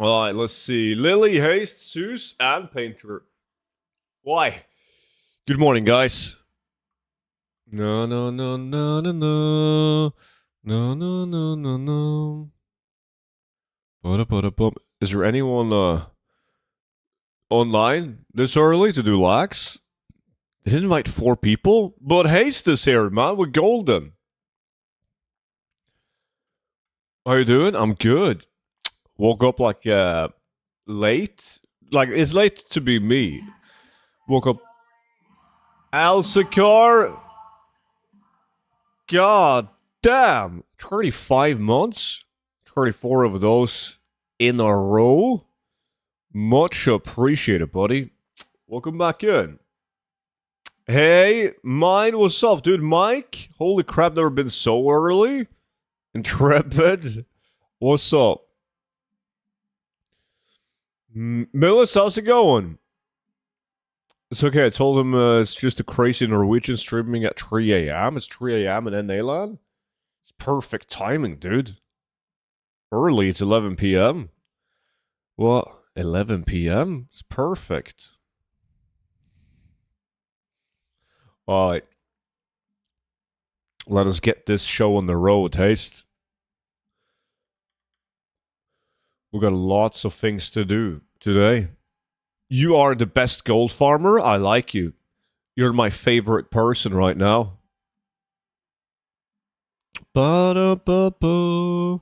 All right, let's see. Lily, Haste, Zeus, and Painter. Why? Good morning, guys. No, no, no, no, no, no. No, no, no, no, no. Ba-da-ba-da-bum. Is there anyone online this early to do lax? They didn't invite 4 people, but Haste is here, man. We're golden. How you doing? I'm good. Woke up like late. Like it's late to be me. Woke up. Alsacar. God damn. 35 months. 34 of those in a row. Much appreciated, buddy. Welcome back in. Hey, mine, what's up, dude? Mike? Holy crap, never been so early. Intrepid. What's up? Millis, how's it going? It's okay, I told him it's just a crazy Norwegian streaming at 3 a.m. It's 3 a.m. in NA land. It's perfect timing, dude. Early, it's 11 p.m. What? 11 p.m.? It's perfect. Alright. Let us get this show on the road, Haste. We've got lots of things to do today. You are the best gold farmer. I like you. You're my favorite person right now. Ba-da-ba-ba.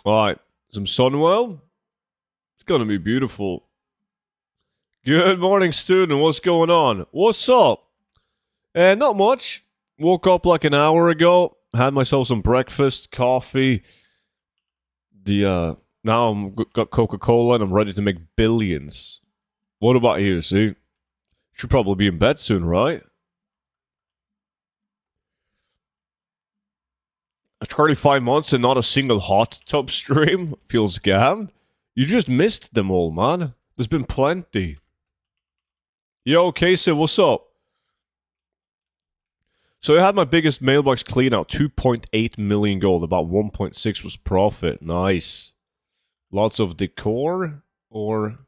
Alright. Some Sunwell. It's gonna be beautiful. Good morning, student. What's going on? What's up? Not much. Woke up like an hour ago. Had myself some breakfast, coffee. Now I'm got Coca-Cola and I'm ready to make billions. What about you, see? Should probably be in bed soon, right? 35 months and not a single hot tub stream? Feels scammed. You just missed them all, man. There's been plenty. Yo, Casey, what's up? So I had my biggest mailbox clean out, 2.8 million gold, about 1.6 was profit. Nice. Lots of decor, or...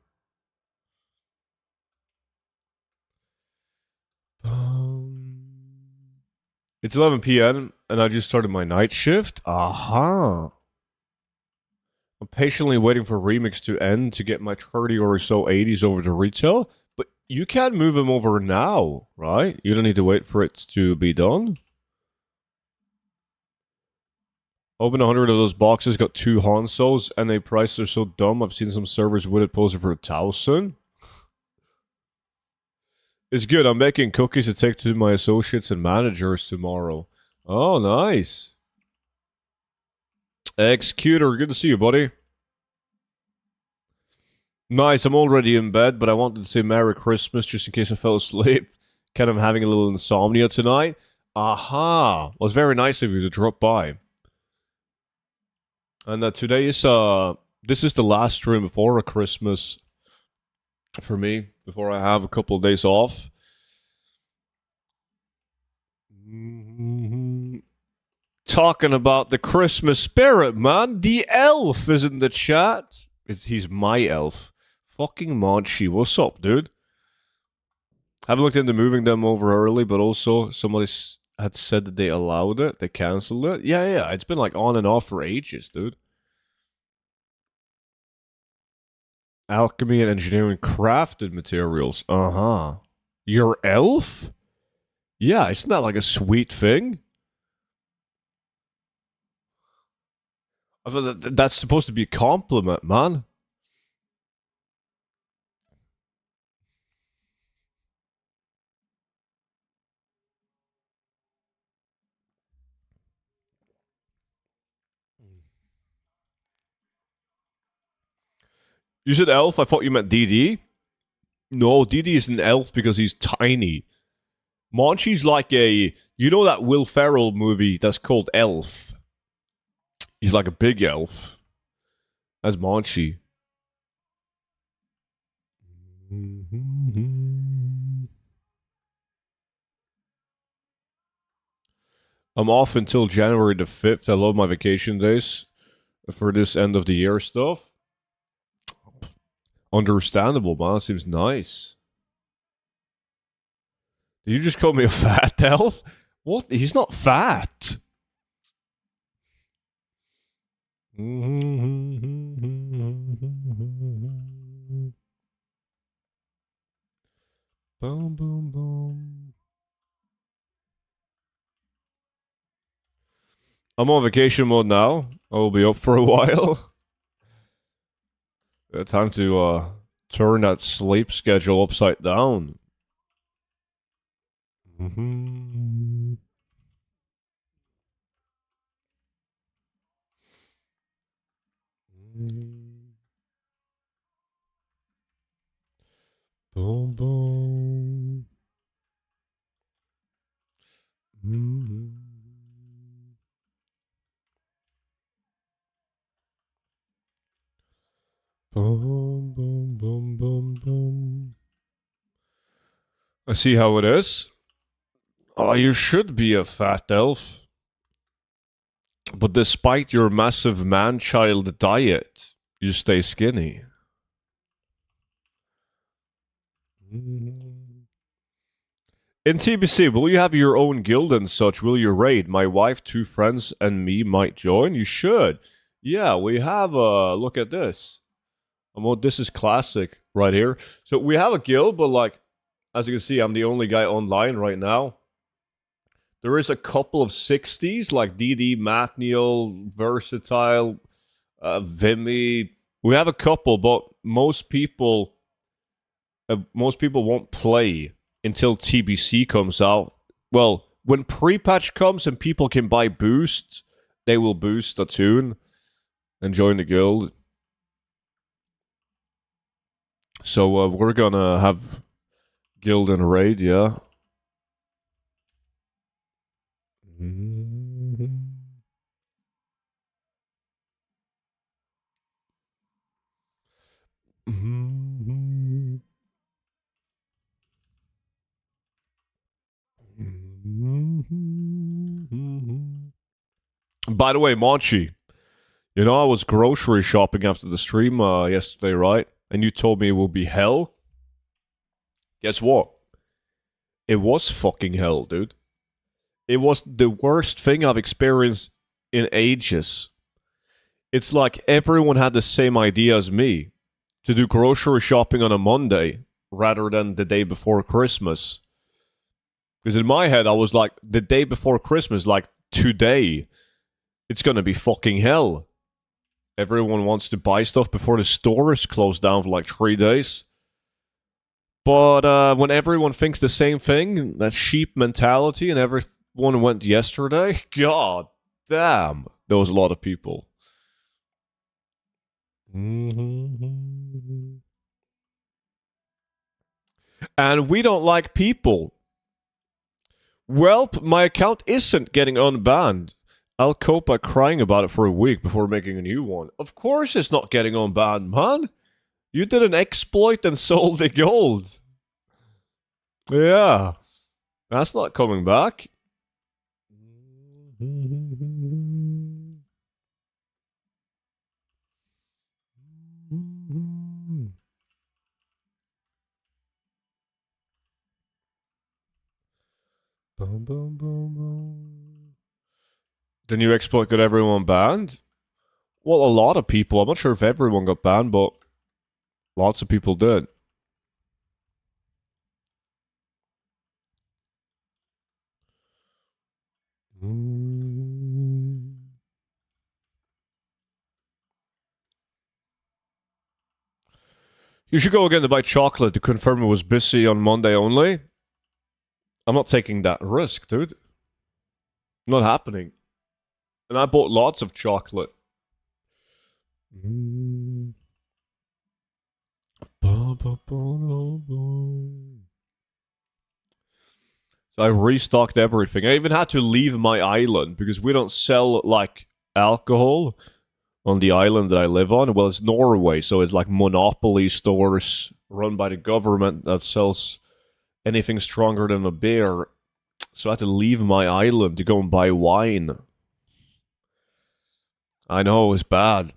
It's 11 p.m. and I just started my night shift. Aha. I'm patiently waiting for Remix to end to get my 30 or so 80s over to retail. But you can move them over now, right? You don't need to wait for it to be done. Open 100 of those boxes, got 2 Hansos, and they prices are so dumb. I've seen some servers with it posted for 1,000. It's good. I'm making cookies to take to my associates and managers tomorrow. Oh, nice. Executor, good to see you, buddy. Nice, I'm already in bed, but I wanted to say Merry Christmas just in case I fell asleep. Kind of having a little insomnia tonight. Aha! Well, it's very nice of you to drop by. And today is, this is the last stream before Christmas for me, before I have a couple of days off. Talking about the Christmas spirit, man. The elf is in the chat. He's my elf. Fucking Monchi, what's up, dude? Haven't looked into moving them over early, but also somebody had said that they allowed it. They cancelled it. Yeah. It's been like on and off for ages, dude. Alchemy and engineering crafted materials. Uh-huh. Your elf? Yeah, isn't that like a sweet thing? I thought that's supposed to be a compliment, man. You said elf? I thought you meant DD. No, DD is an elf because he's tiny. Monchi's like a... You know that Will Ferrell movie that's called Elf? He's like a big elf. That's Monchi. I'm off until January the 5th. I love my vacation days for this end of the year stuff. Understandable, man. That seems nice. Did you just call me a fat elf? What? He's not fat. Boom, boom, boom. I'm on vacation mode now. I will be up for a while. Time to turn that sleep schedule upside down. Mm-hmm. Boom, boom. Mm-hmm. Boom, boom, boom, boom, boom. I see how it is. Oh, you should be a fat elf. But despite your massive man-child diet, you stay skinny. In TBC, will you have your own guild and such? Will you raid? My wife, 2 friends, and me might join. You should. Yeah, we have a look at this. This is classic right here. So we have a guild, but like, as you can see, I'm the only guy online right now. There is a couple of 60s, like DD, Mathniel, Versatile, Vimy. We have a couple, but most people won't play until TBC comes out. Well, when pre-patch comes and people can buy boosts, they will boost a tune and join the guild. So we're gonna have guild and raid, yeah. By the way, Monchi, you know I was grocery shopping after the stream yesterday, right? And you told me it will be hell. Guess what? It was fucking hell, dude. It was the worst thing I've experienced in ages. It's like everyone had the same idea as me to do grocery shopping on a Monday rather than the day before Christmas. Because in my head, I was like, the day before Christmas, like today, it's gonna be fucking hell. Everyone wants to buy stuff before the store is closed down for like 3 days. But when everyone thinks the same thing, that sheep mentality, and everyone went yesterday, god damn, there was a lot of people. And we don't like people. Well, my account isn't getting unbanned. I'll cope by crying about it for a week before making a new one. Of course it's not getting unbanned, man. You did an exploit and sold the gold. Yeah. That's not coming back. Boom, boom, boom, boom. The new exploit got everyone banned? Well, a lot of people. I'm not sure if everyone got banned, but lots of people did. You should go again to buy chocolate to confirm it was busy on Monday only. I'm not taking that risk, dude. Not happening. And I bought lots of chocolate. So I restocked everything. I even had to leave my island because we don't sell like alcohol on the island that I live on. Well, it's Norway, so it's like monopoly stores run by the government that sells anything stronger than a beer. So I had to leave my island to go and buy wine. I know, it was bad.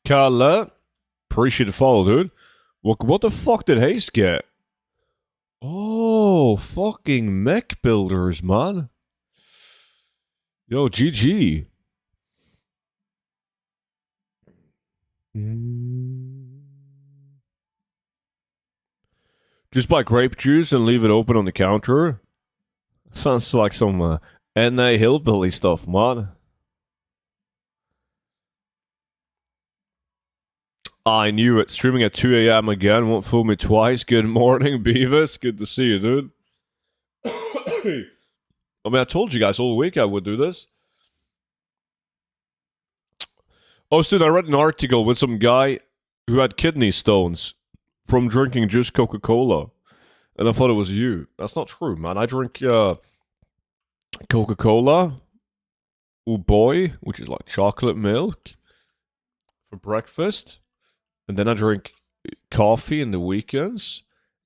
Kalle, appreciate the follow, dude. What the fuck did Haste get? Oh, fucking mech builders, man. Yo, GG. Just buy grape juice and leave it open on the counter. Sounds like some NA hillbilly stuff, man. I knew it. Streaming at 2 a.m. again. Won't fool me twice. Good morning, Beavis. Good to see you, dude. I mean, I told you guys all week I would do this. Oh, dude, I read an article with some guy who had kidney stones from drinking just Coca-Cola. And I thought it was you. That's not true, man. I drink Coca-Cola, boy, which is like chocolate milk, for breakfast. And then I drink coffee in the weekends.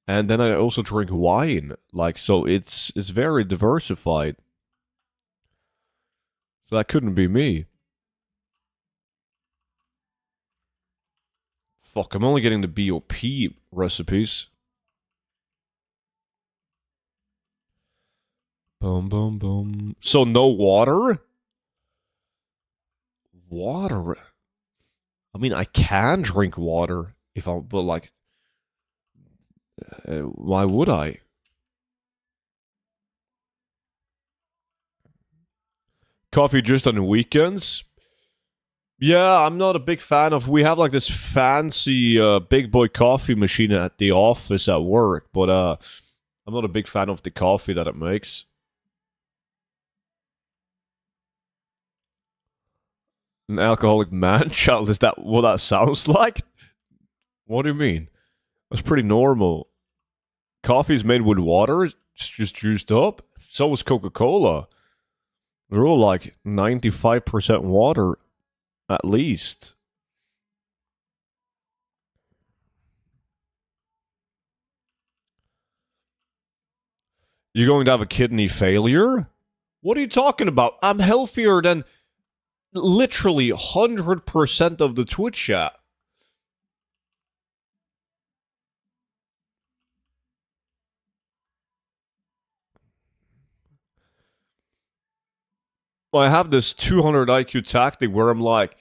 And then I also drink wine. Like, so it's very diversified. So that couldn't be me. Fuck, I'm only getting the BOP recipes. Boom, boom, boom. So no water? Water? I mean, I can drink water if I, but like, why would I? Coffee just on the weekends? Yeah, I'm not a big fan of. We have like this fancy big boy coffee machine at the office at work, but I'm not a big fan of the coffee that it makes. An alcoholic man child, is that what that sounds like? What do you mean? That's pretty normal. Coffee's made with water, it's just juiced up. So is Coca-Cola. They're all like 95% water, at least. You're going to have a kidney failure? What are you talking about? I'm healthier than literally 100% of the Twitch chat. I have this 200 IQ tactic where I'm like,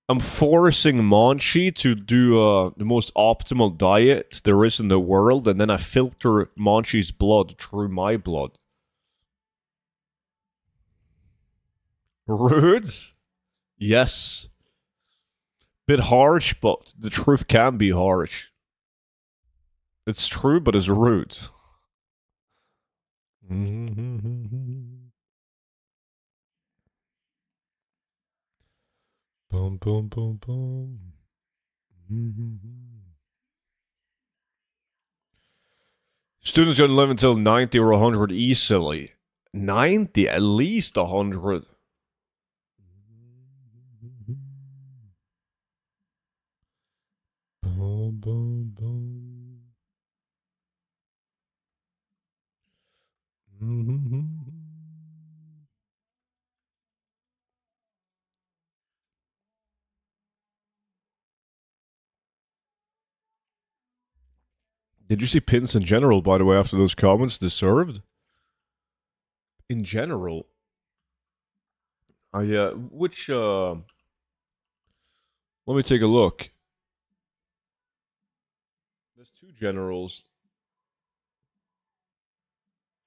I'm forcing Monchi to do the most optimal diet there is in the world, and then I filter Monchi's blood through my blood. Rude? Yes. Bit harsh, but the truth can be harsh. It's true, but it's rude. Boom, boom, boom, boom. Students gonna live until 90 or 100 easily. 90? At least 100. Boom, boom, boom. Did you see pins in general, by the way, after those comments? Deserved? In general? Yeah. Which, let me take a look. There's two generals.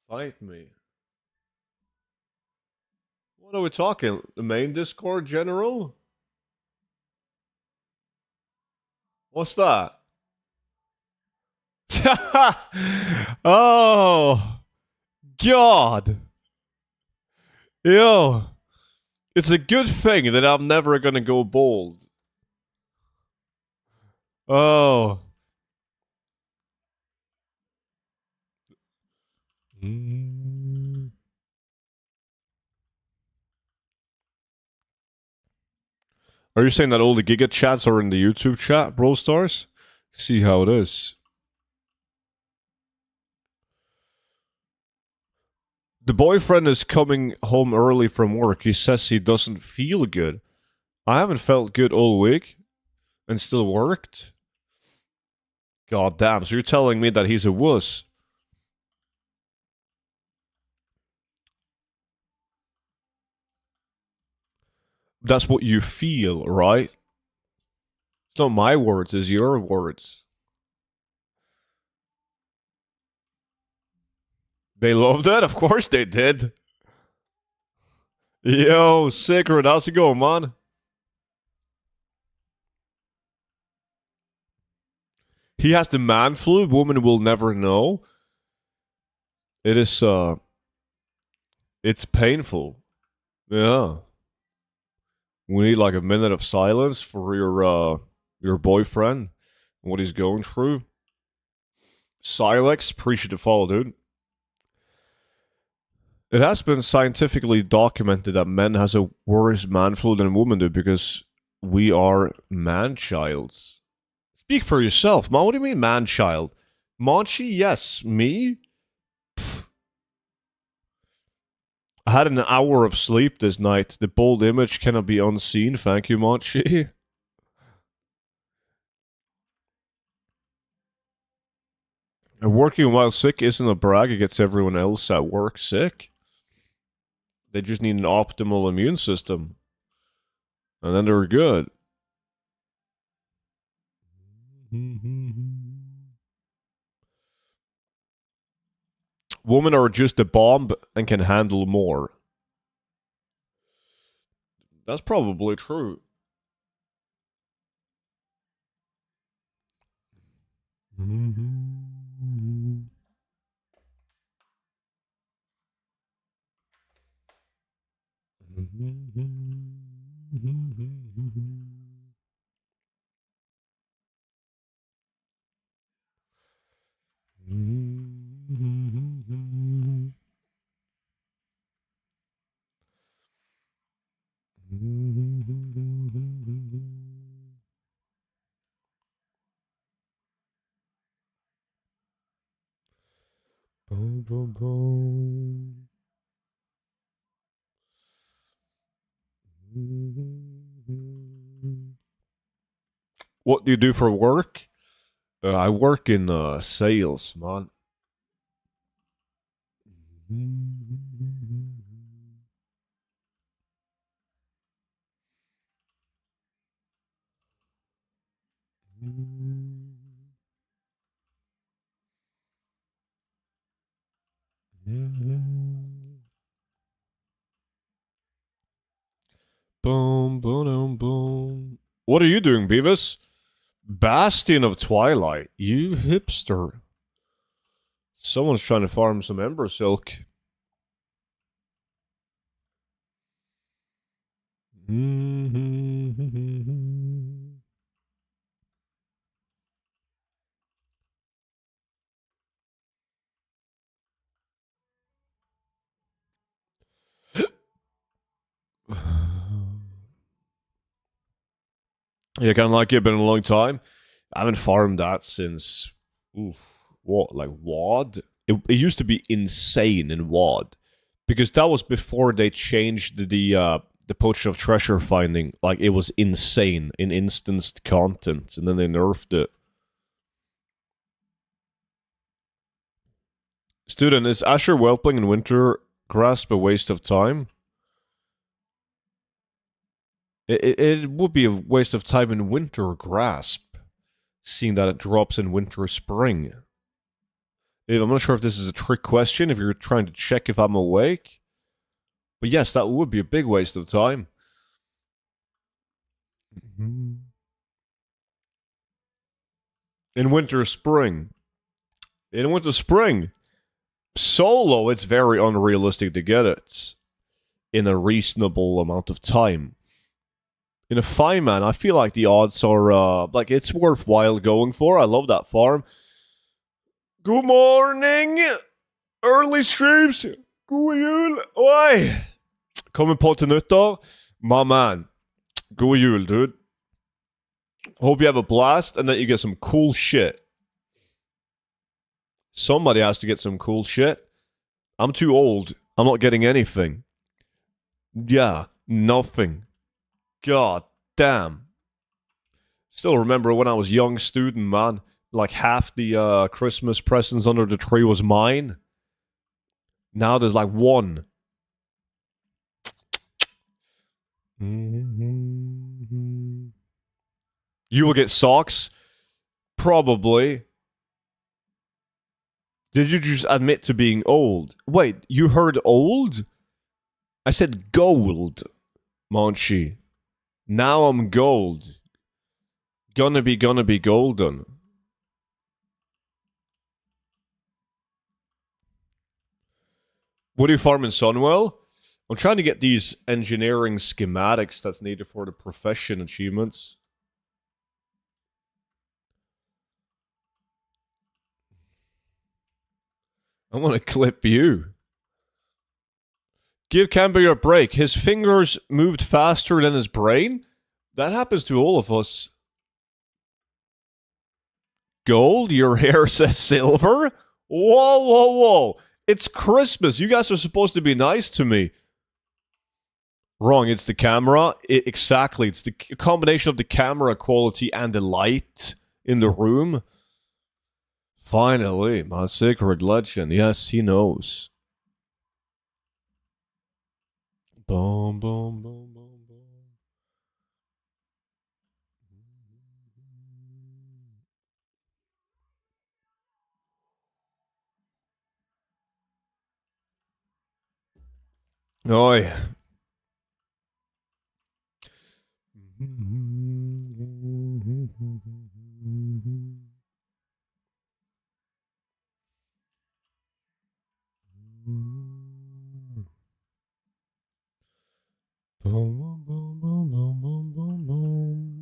Fight me. What are we talking? The main Discord general? What's that? Oh, God. Yo. It's a good thing that I'm never gonna go bald. Oh. Are you saying that all the Giga chats are in the YouTube chat, Brawl Stars? See how it is. The boyfriend is coming home early from work. He says he doesn't feel good. I haven't felt good all week and still worked. God damn, so you're telling me that he's a wuss? That's what you feel, right? It's not my words, it's your words. They loved it? Of course they did. Yo, Secret, how's it going, man? He has the man flu, woman will never know. It is, it's painful. Yeah. We need like a minute of silence for your boyfriend and what he's going through. Silex, appreciate the follow, dude. It has been scientifically documented that men has a worse man flu than women do because we are man-childs. Speak for yourself, man. What do you mean man-child? Monchi, yes. Me? Pfft. I had an hour of sleep this night. The bold image cannot be unseen. Thank you, Monchi. Working while sick isn't a brag. It gets everyone else at work sick. They just need an optimal immune system. And then they're good. Women are just a bomb and can handle more. That's probably true. Boom, boom, boom. What do you do for work? I work in sales, man. Boom, boom, boom. What are you doing, Beavis? Bastion of Twilight. You hipster. Someone's trying to farm some Ember Silk. Yeah, kind of like it. Been a long time. I haven't farmed that since what, like WoD? It used to be insane in WoD because that was before they changed the potion of treasure finding. Like it was insane in instanced content, and then they nerfed it. Student, is Asher Whelpling in Winter Grasp a waste of time? It would be a waste of time in Winter Grasp, seeing that it drops in Winter Spring. I'm not sure if this is a trick question, if you're trying to check if I'm awake. But yes, that would be a big waste of time. In Winter Spring. In Winter Spring. Solo, it's very unrealistic to get it in a reasonable amount of time. In a 5-man, I feel like the odds are, like, it's worthwhile going for. I love that farm. Good morning! Early streams! God jul! Oi! Kommer på till nyttår. My man. God jul, dude. Hope you have a blast and that you get some cool shit. Somebody has to get some cool shit. I'm too old I'm not getting anything. Yeah, nothing. God damn. Still remember when I was a young student, man. Like half the Christmas presents under the tree was mine. Now there's like one. You will get socks? Probably. Did you just admit to being old? Wait, you heard old? I said gold, Monchi. Now I'm gold. Gonna be golden. What do you farm in Sunwell? I'm trying to get these engineering schematics that's needed for the profession achievements. I want to clip you. Give Camber a break. His fingers moved faster than his brain? That happens to all of us. Gold? Your hair says silver? Whoa, whoa, whoa. It's Christmas. You guys are supposed to be nice to me. Wrong, it's the camera. Exactly. It's the combination of the camera quality and the light in the room. Finally, my secret legend. Yes, he knows. Boom, boom, boom, boom, boom. Oi. Boom, boom, boom, boom, boom, boom, boom.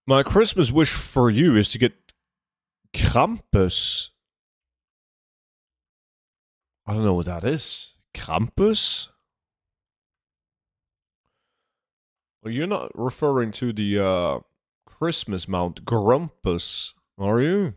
My Christmas wish for you is to get Krampus. I don't know what that is. Krampus? Well, you're not referring to the Christmas Mount Grumpus, are you?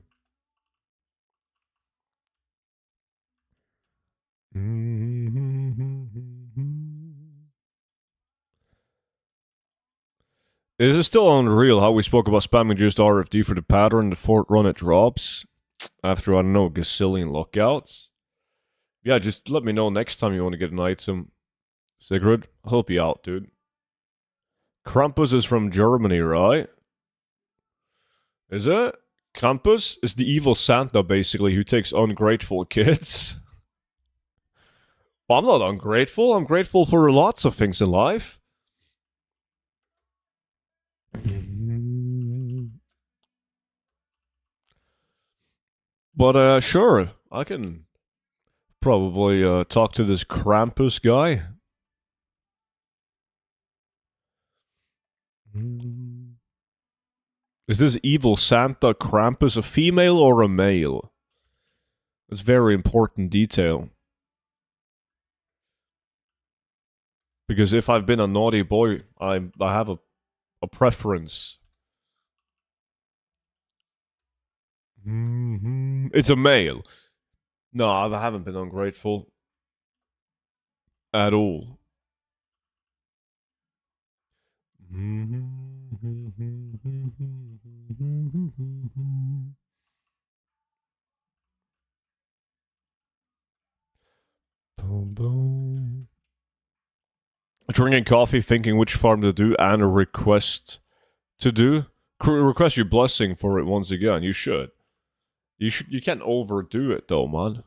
Is it still unreal how we spoke about spamming just RFD for the pattern, the fourth run it drops? After, I don't know, gazillion lockouts? Yeah, just let me know next time you want to get an item. Sigrid, I'll help you out, dude. Krampus is from Germany, right? Is it? Krampus is the evil Santa, basically, who takes ungrateful kids. Well, I'm not ungrateful. I'm grateful for lots of things in life. But, sure, I can probably talk to this Krampus guy. Is this evil Santa Krampus a female or a male? It's very important detail. Because if I've been a naughty boy, I have a preference. It's a male. No, I haven't been ungrateful at all. Boom, boom. Drinking coffee, thinking which farm to do, and a request to do. Request your blessing for it once again. You should. You should. You can't overdo it though, man.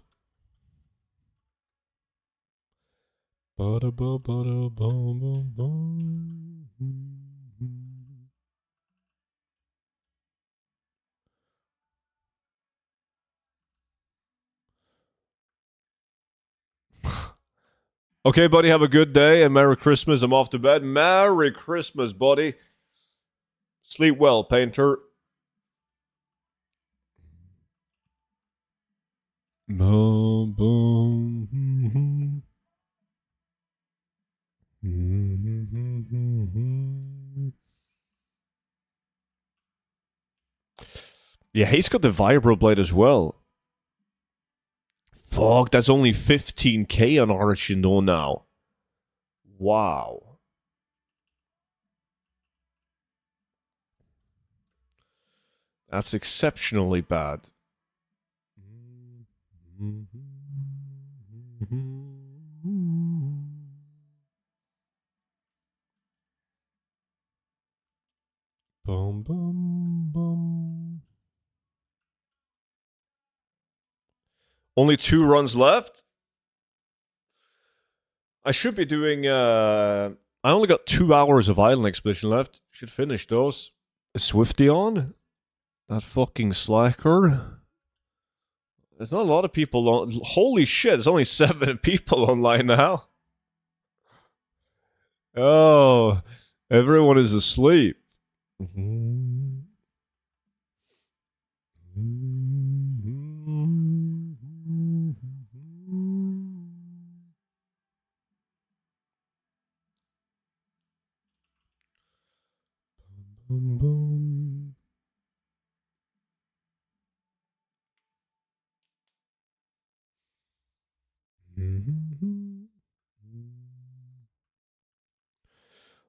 Okay, buddy, have a good day and Merry Christmas. I'm off to bed. Merry Christmas, buddy. Sleep well, painter. Boom, boom. Yeah, he's got the Vibroblade as well. Fuck, that's only 15k on Origin though now. Wow. That's exceptionally bad. Boom, boom, boom. Only 2 runs left? I should be doing, I only got 2 hours of Island Expedition left. Should finish those. Is Swifty on? That fucking slacker. There's not a lot of people on. Holy shit, there's only 7 people online now. Oh, everyone is asleep.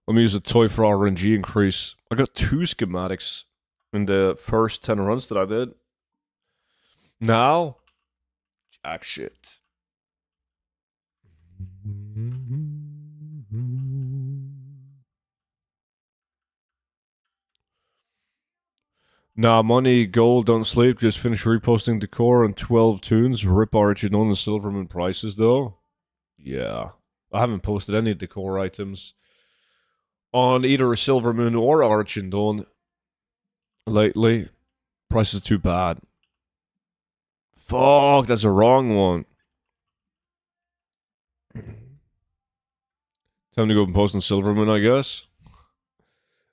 Let me use a toy for RNG increase. I got 2 schematics in the first 10 runs that I did. Now, jack shit. Nah, money, gold, don't sleep. Just finish reposting decor and 12 tunes. Rip Origin on the Silverman prices, though. Yeah. I haven't posted any decor items on either Silvermoon or Origin Dawn lately. Prices are too bad. Fuck, that's a wrong one. Time to go and post on Silvermoon, I guess.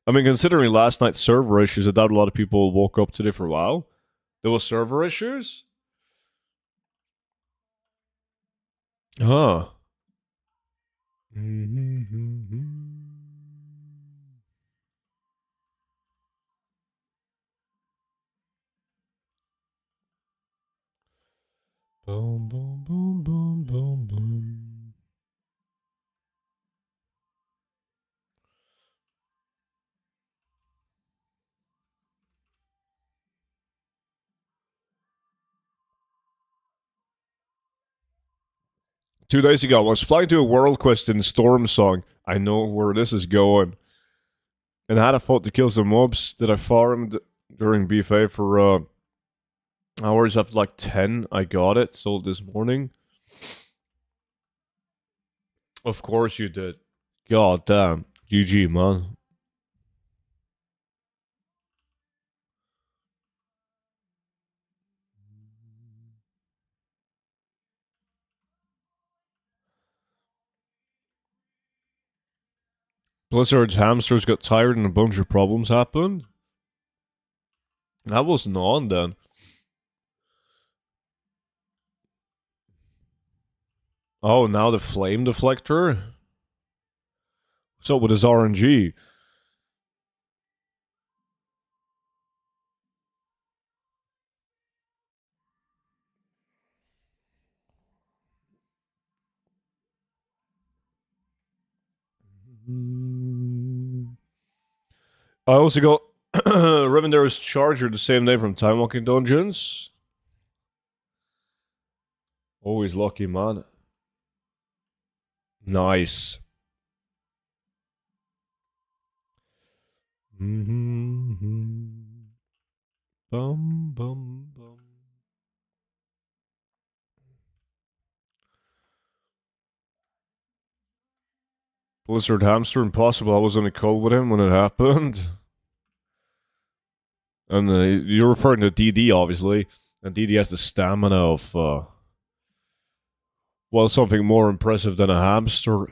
I mean, considering last night's server issues, I doubt a lot of people woke up today for WoW. There was server issues? Huh. Boom, boom, boom, boom, boom, boom. Two days ago, I was flying to a world quest in Storm Song. I know where this is going. And I had a fault to kill some mobs that I farmed during BFA for hours after like 10. I got it, sold this morning. Of course you did. God damn. GG, man. Blizzard's hamsters got tired and a bunch of problems happened. That wasn't on then. Oh, now the flame deflector? What's up with his RNG? I also got Revender's Charger the same day from Time Walking Dungeons. Always lucky, man. Nice. Bum, bum, bum. Blizzard Hamster, impossible. I was on a call with him when it happened. And you're referring to DD, obviously. And DD has the stamina of, well, something more impressive than a hamster.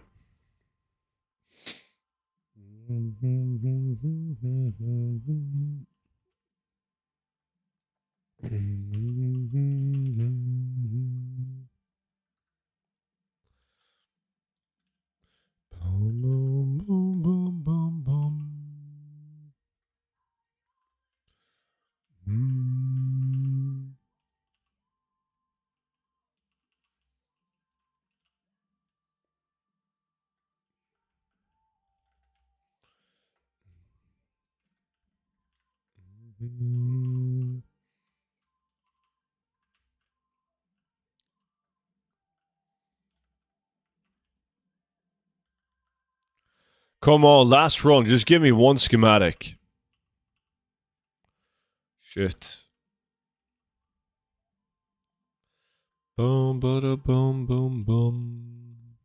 Come on, last run. Just give me one schematic. Shit. Boom, bada, boom, boom, boom.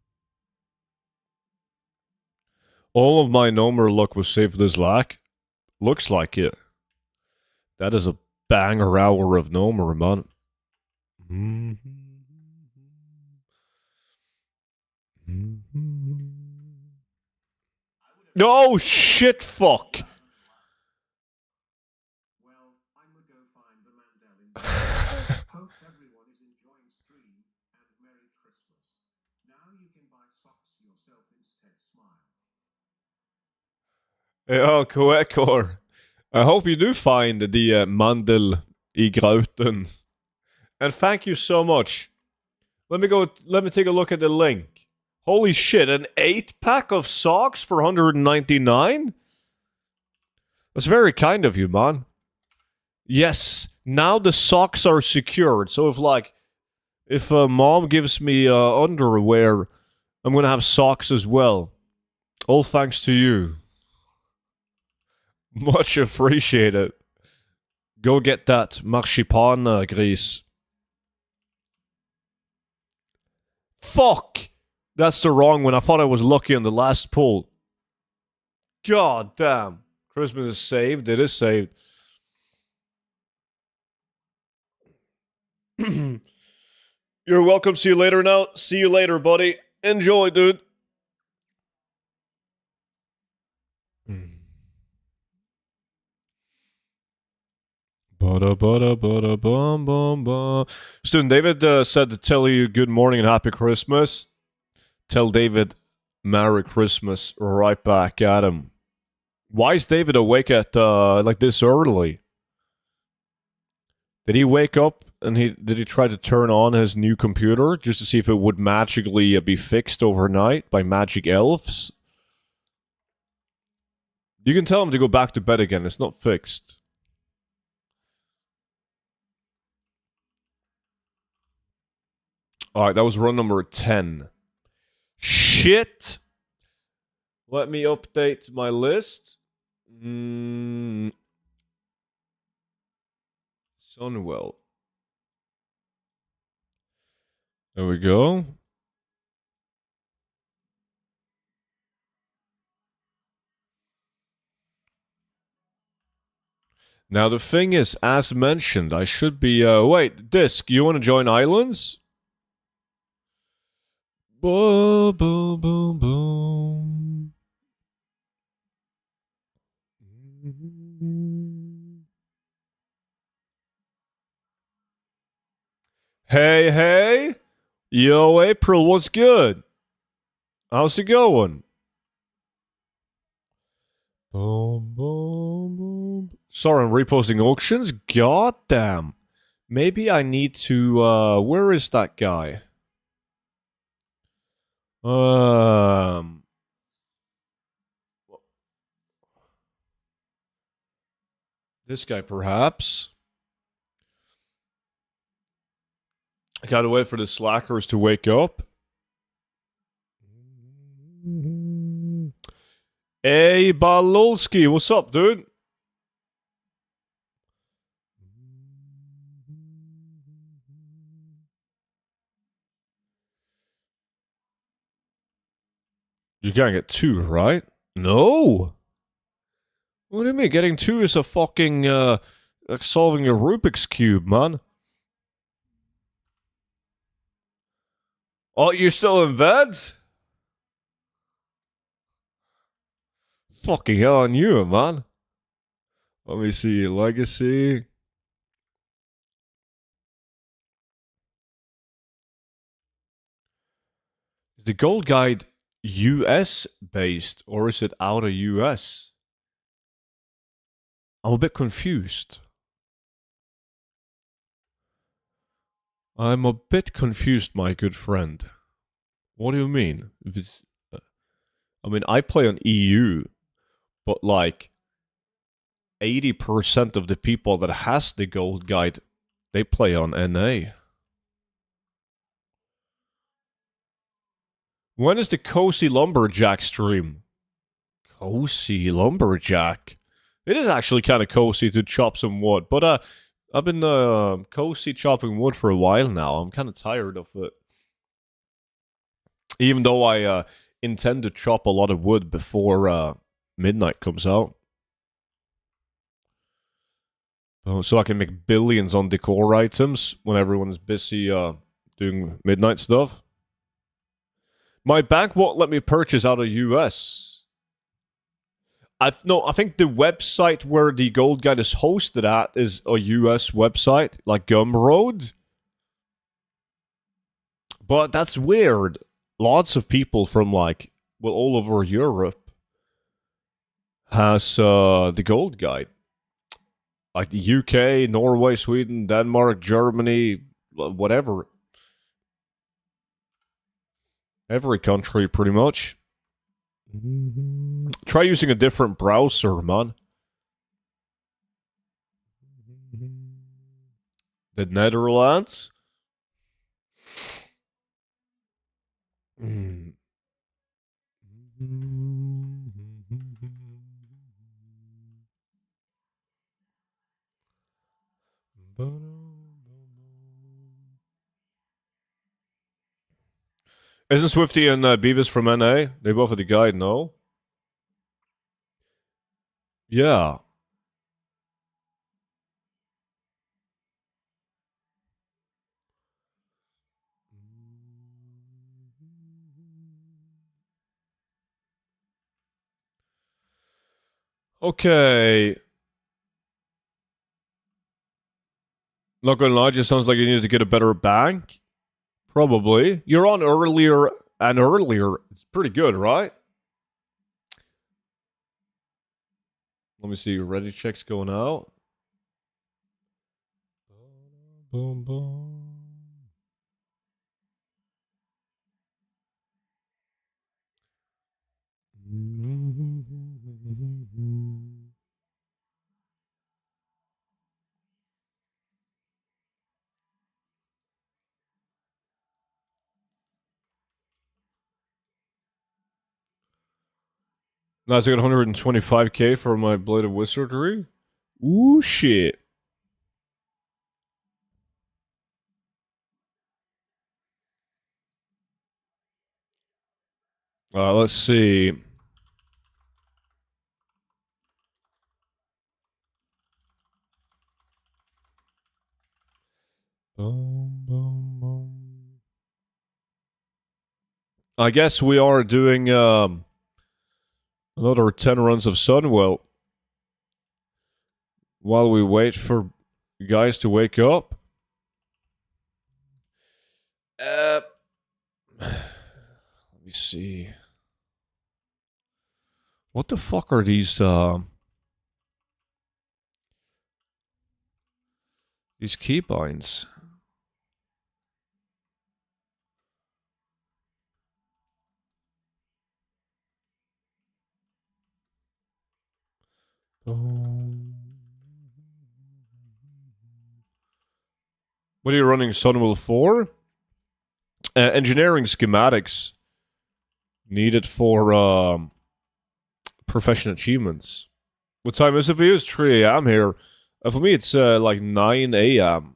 All of my Nomer luck was saved for this lack. Looks like it. That is a banger hour of Nomer, man. Oh, shit, fuck. Well, I'm gonna go find the Mandel. Hope everyone is enjoying stream and Merry Christmas. Now you can buy socks yourself instead. Smile. Ja, Koekor. I hope you do find the mandel I grauten. And thank you so much. Let me take a look at the link. Holy shit, an 8-pack of socks for 199? That's very kind of you, man. Yes, now the socks are secured. So if mom gives me underwear, I'm gonna have socks as well. All thanks to you. Much appreciated. Go get that marzipan grease. Fuck! That's the wrong one. I thought I was lucky on the last pull. God damn. Christmas is saved. It is saved. You're welcome. See you later now. See you later, buddy. Enjoy, dude. Student David said to tell you good morning and happy Christmas. Tell David Merry Christmas right back at him. Why is David awake at like this early? Did he wake up and did he try to turn on his new computer just to see if it would magically be fixed overnight by magic elves? You can tell him to go back to bed again. It's not fixed. Alright, that was run number 10. Shit! Let me update my list. Sunwell. There we go. Now the thing is, as mentioned, I should be wait, Disc, you wanna join Islands? Boom, boom, boom, boom. Hey, hey. Yo, April, what's good? How's it going? Boom, boom, boom. Sorry, I'm reposting auctions? God damn. Maybe I need to, where is that guy? This guy, perhaps. I gotta wait for the slackers to wake up. Hey, Balolski, what's up, dude? You can't get 2, right? No! What do you mean? Getting 2 is a fucking, like solving a Rubik's Cube, man. Oh, you're still in bed? Fucking hell on you, man. Let me see. Legacy. Is the gold guide US based or is it out of US? I'm a bit confused. I'm a bit confused, my good friend. What do you mean? If it's, I mean, I play on EU, but like, 80% of the people that has the gold guide, they play on NA. When is the Cozy Lumberjack stream? Cozy Lumberjack? It is actually kind of cozy to chop some wood, but I've been cozy chopping wood for a while now. I'm kind of tired of it. Even though I intend to chop a lot of wood before midnight comes out. Oh, so I can make billions on decor items when everyone's busy doing midnight stuff. My bank won't let me purchase out of US. I think the website where the gold guide is hosted at is a US website, like Gumroad. But that's weird. Lots of people from all over Europe has the gold guide. Like the UK, Norway, Sweden, Denmark, Germany, whatever. Every country, pretty much. Try using a different browser, man. The Netherlands? Isn't Swifty and Beavis from NA? They both have the guide, no? Yeah. Okay. Not gonna lie, just sounds like you need to get a better bank. Probably. You're on earlier and earlier. It's pretty good, right? Let me see. Ready checks going out. Boom, boom. Nice, I got 125k for my Blade of Wizardry. Ooh, shit. Let's see. Boom, boom, boom. I guess we are doing another 10 runs of Sunwell while we wait for you guys to wake up. Let me see. What the fuck are these keybinds? What are you running Sunwell for? Engineering schematics needed for professional achievements. What time is it for you? It's 3 a.m. here. For me, it's like 9 a.m.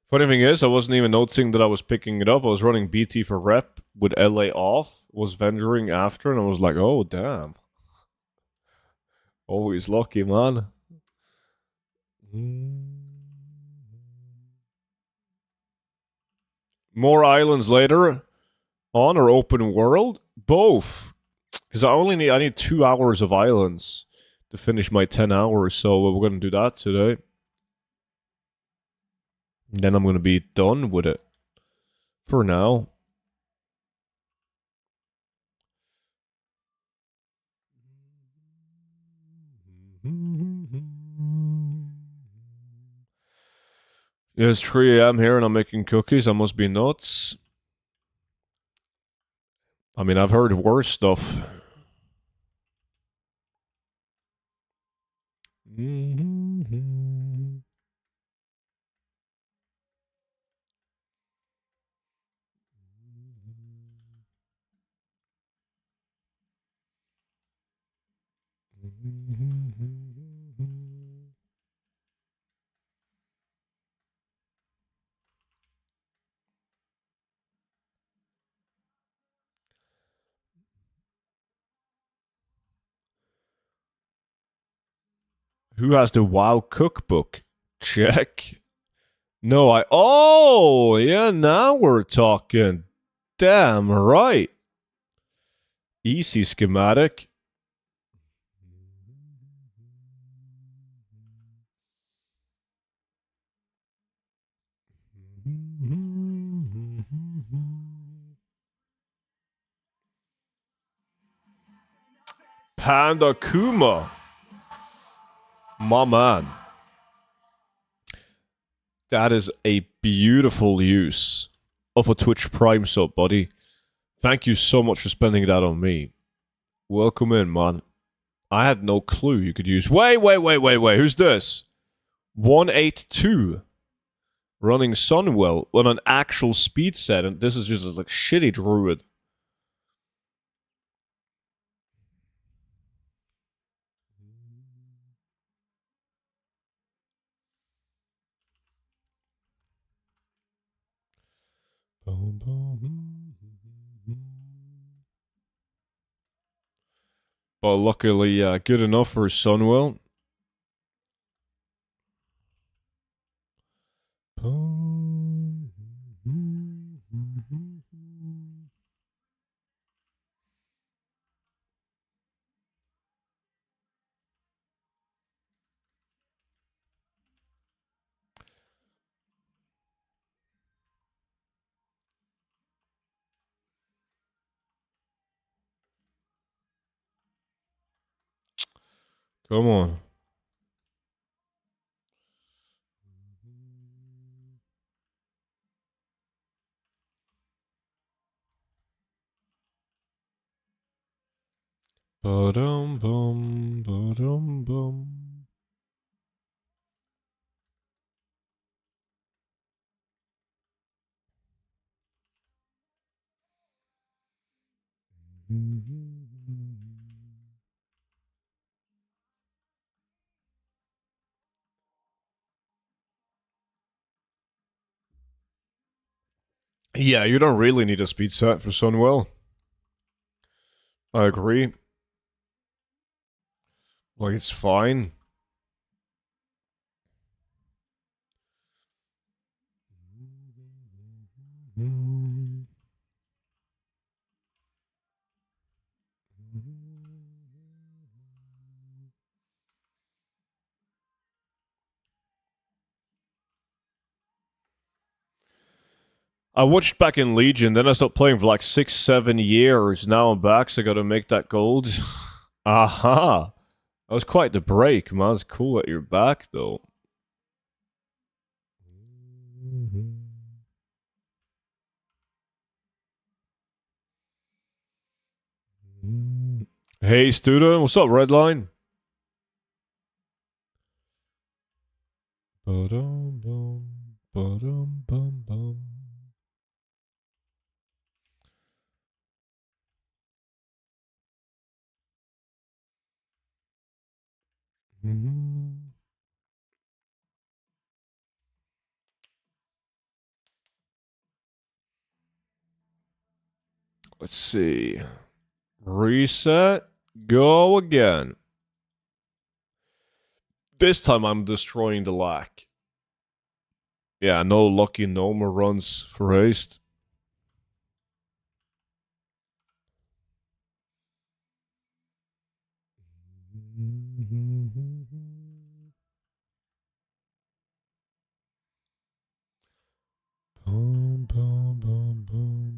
Funny thing is, I wasn't even noticing that I was picking it up. I was running BT for rep with LA off, was vendoring after, and I was like, oh, damn. Always lucky, man. More islands later on or open world? Both. Because I need 2 hours of islands to finish my 10 hours, so we're going to do that today. And then I'm going to be done with it. For now. Yeah, it's 3 a.m. here and I'm making cookies. I must be nuts. I mean, I've heard worse stuff. Who has the WoW cookbook? Check. No, I. Oh, yeah, now we're talking. Damn right. Easy schematic. Panda Kuma. My man. That is a beautiful use of a Twitch Prime sub, buddy. Thank you so much for spending that on me. Welcome in, man. I had no clue you could use. Wait. Who's this? 182 running Sunwell on an actual speed set, and this is just a like shitty druid. But luckily, good enough for Sunwell. Come on. Ba-dum bum, ba-dum bum. Yeah, you don't really need a speed set for Sunwell. I agree. Like, it's fine. I watched back in Legion, then I stopped playing for like 6, 7 years. Now I'm back, so I gotta make that gold. Aha! That was quite the break, man. It's cool that you're back, though. Hey, student. What's up, Redline? Ba-dum bum, ba-dum bum bum. Let's see. Reset. Go again. This time I'm destroying the lack. Yeah, no lucky Noma runs for haste. Boom, boom, boom, boom.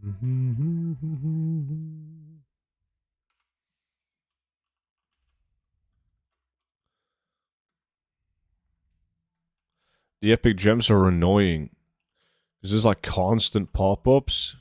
The epic gems are annoying. Because there's like constant pop-ups.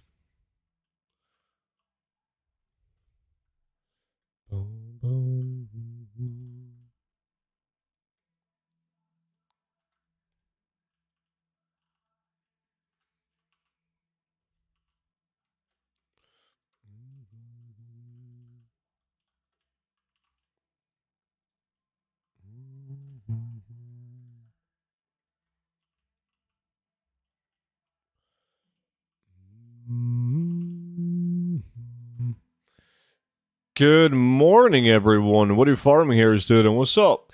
Good morning, everyone. What are you farming here is doing? What's up?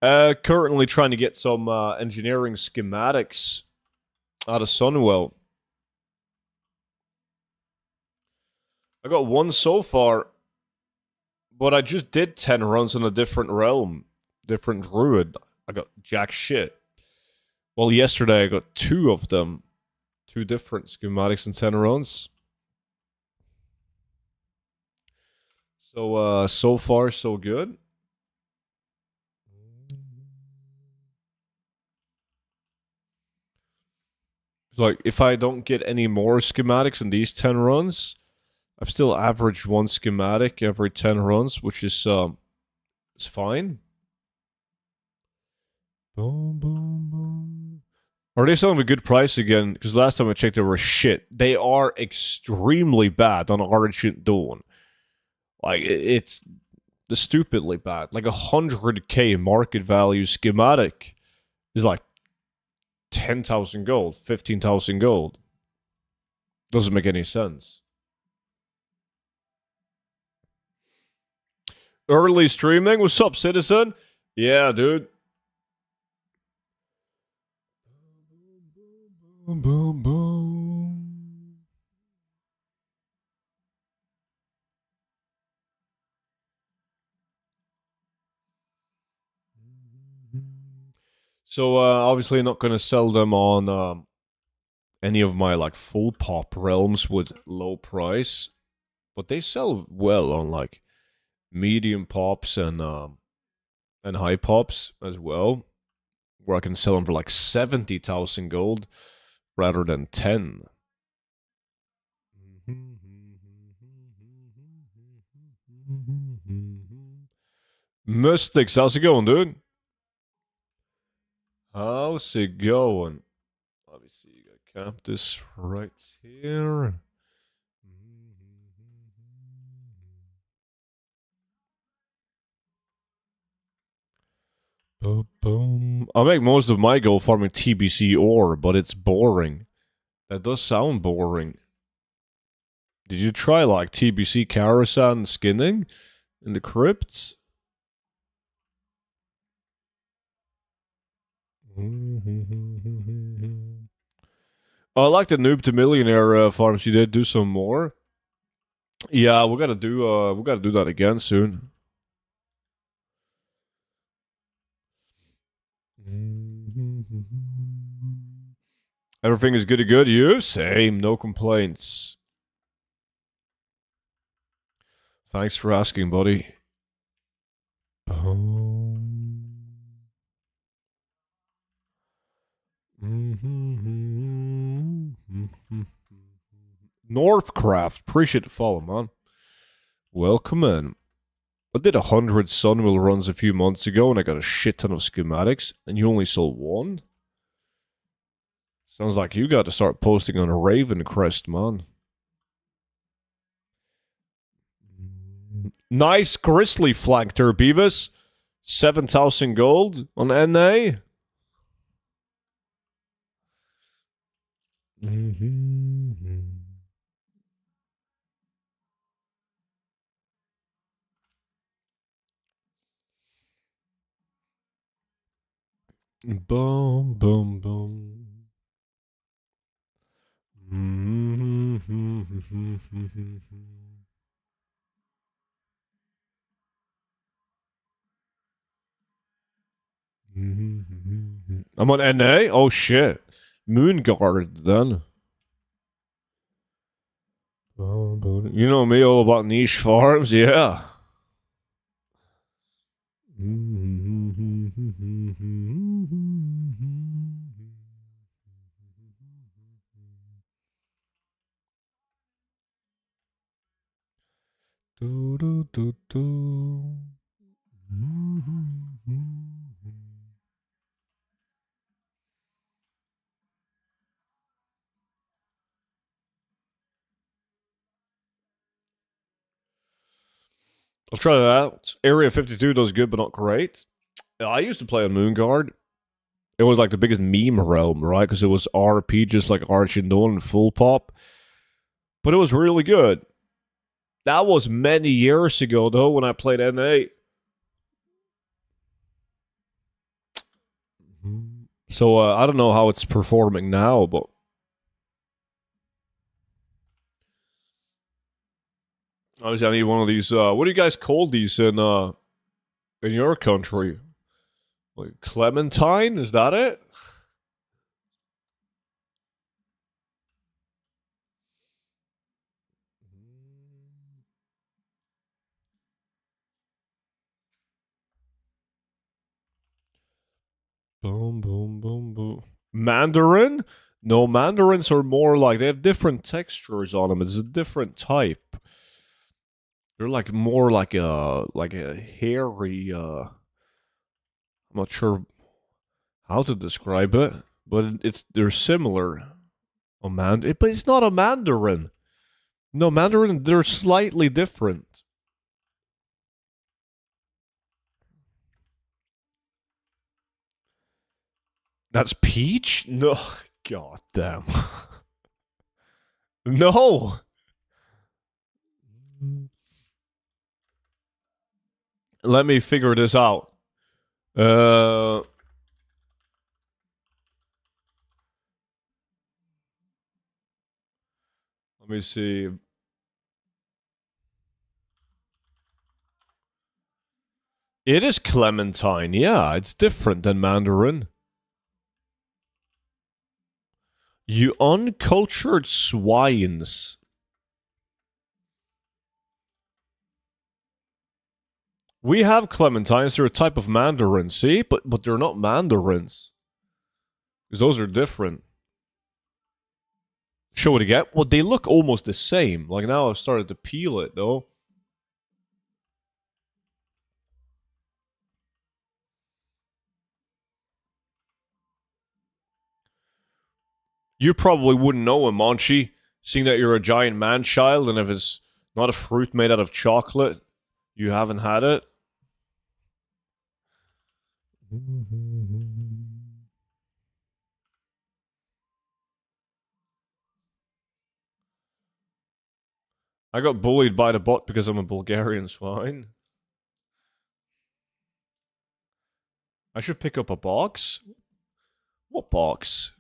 Currently trying to get some engineering schematics out of Sunwell. I got one so far, but I just did 10 runs in a different realm, different druid. I got jack shit. Well, yesterday I got 2 of them, 2 different schematics in 10 runs. So, so far, so good. Like, if I don't get any more schematics in these 10 runs, I've still averaged 1 schematic every 10 runs, which is it's fine. Boom, boom, boom. Are they selling a good price again? Because last time I checked, they were shit. They are extremely bad on Argent Dawn. Like, it's stupidly bad. Like, 100k market value schematic is like 10,000 gold, 15,000 gold. Doesn't make any sense. Early streaming? What's up, citizen? Yeah, dude. Boom, boom, boom. So, obviously not going to sell them on any of my, like, full pop realms with low price. But they sell well on, like, medium pops and high pops as well, where I can sell them for like 70,000 gold rather than 10. Mystics, how's it going, dude? How's it going? Obviously, you got camp this right here. Boom, boom. I make most of my gold farming TBC ore, but it's boring. That does sound boring. Did you try like TBC Karasan skinning in the crypts? I like the noob to millionaire farms you did. Do some more. Yeah, we gotta do that again soon. Everything is good to good. You same, no complaints. Thanks for asking, buddy. Northcraft, appreciate the follow, man. Welcome in. I did 100 Sunwheel runs a few months ago and I got a shit ton of schematics, and you only sold 1? Sounds like you got to start posting on a Raven Crest, man. Nice Grizzly flank there, Beavis. 7,000 gold on NA. Boom, boom, boom. I'm on NA? Oh shit. Moonguard then. You know me, all about niche farms, yeah. Do, do, do, do. I'll try that out. Area 52 does good, but not great. I used to play on Moonguard. It was like the biggest meme realm, right? Because it was RP, just like Arch and Dawn and Full Pop. But it was really good. That was many years ago, though, when I played NA. So I don't know how it's performing now, but obviously I need one of these. What do you guys call these in your country? Like Clementine? Is that it? Boom, boom, boom, boom. Mandarin? No, mandarins are more like they have different textures on them. It's a different type. They're like more like a hairy. I'm not sure how to describe it, but it's they're similar. But it's not a mandarin. No, mandarin. They're slightly different. That's peach. No, god damn. No. Let me figure this out. Uh, let me see. It is clementine. Yeah, it's different than mandarin. You uncultured swines. We have clementines. They're a type of mandarin. See, but they're not mandarins because those are different. Show it again. Well, they look almost the same. Like now, I've started to peel it though. You probably wouldn't know him, Monchi, seeing that you're a giant man child, and if it's not a fruit made out of chocolate, you haven't had it. I got bullied by the bot because I'm a Bulgarian swine. I should pick up a box? What box?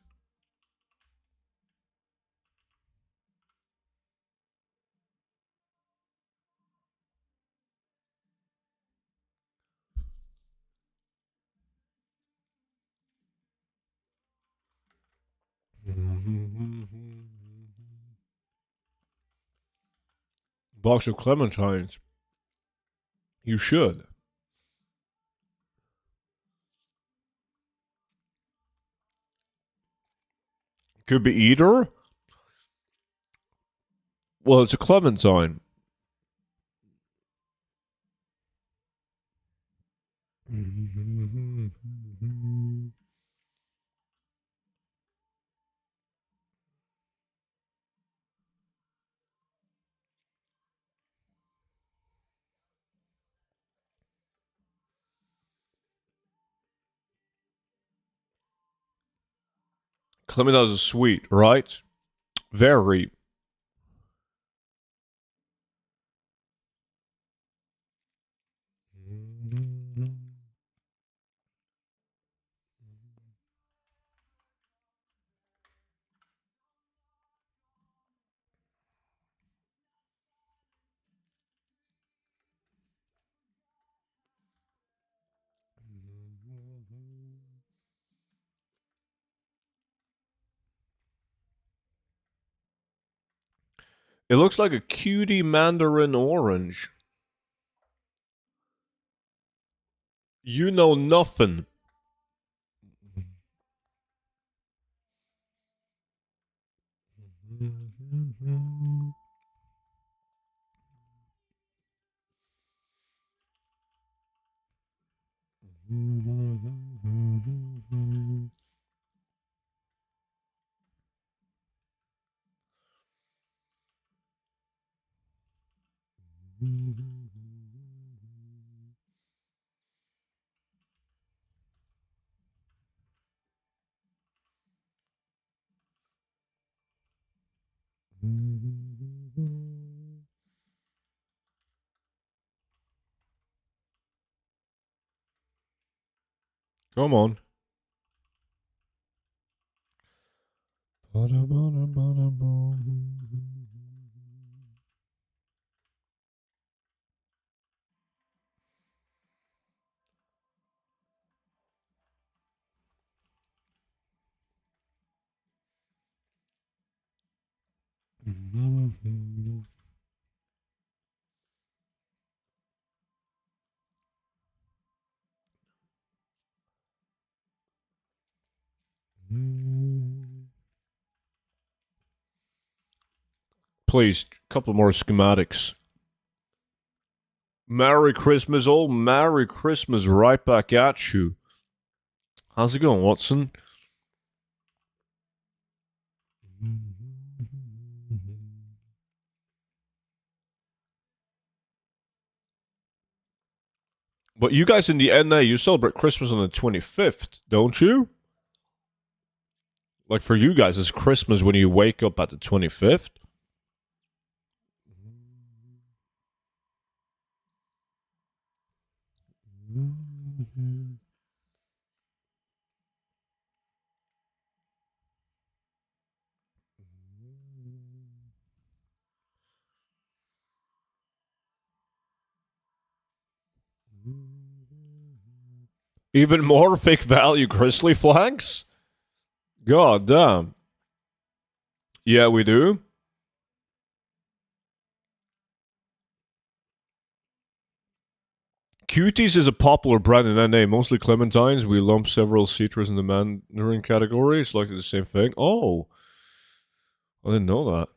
Box of clementines. You should. Could be either. Well, it's a clementine. Clementines are sweet, right? Very. It looks like a cutie mandarin orange. You know nothing. Come on. Please, a couple more schematics. Merry Christmas, oh, Merry Christmas, right back at you. How's it going, Watson? But you guys in the NA, you celebrate Christmas on the 25th, don't you? Like for you guys, it's Christmas when you wake up at the 25th. Even more fake value Grizzly flags? God damn. Yeah, we do. Cuties is a popular brand in NA, mostly clementines. We lump several citrus in the mandarin category. It's likely the same thing. Oh, I didn't know that.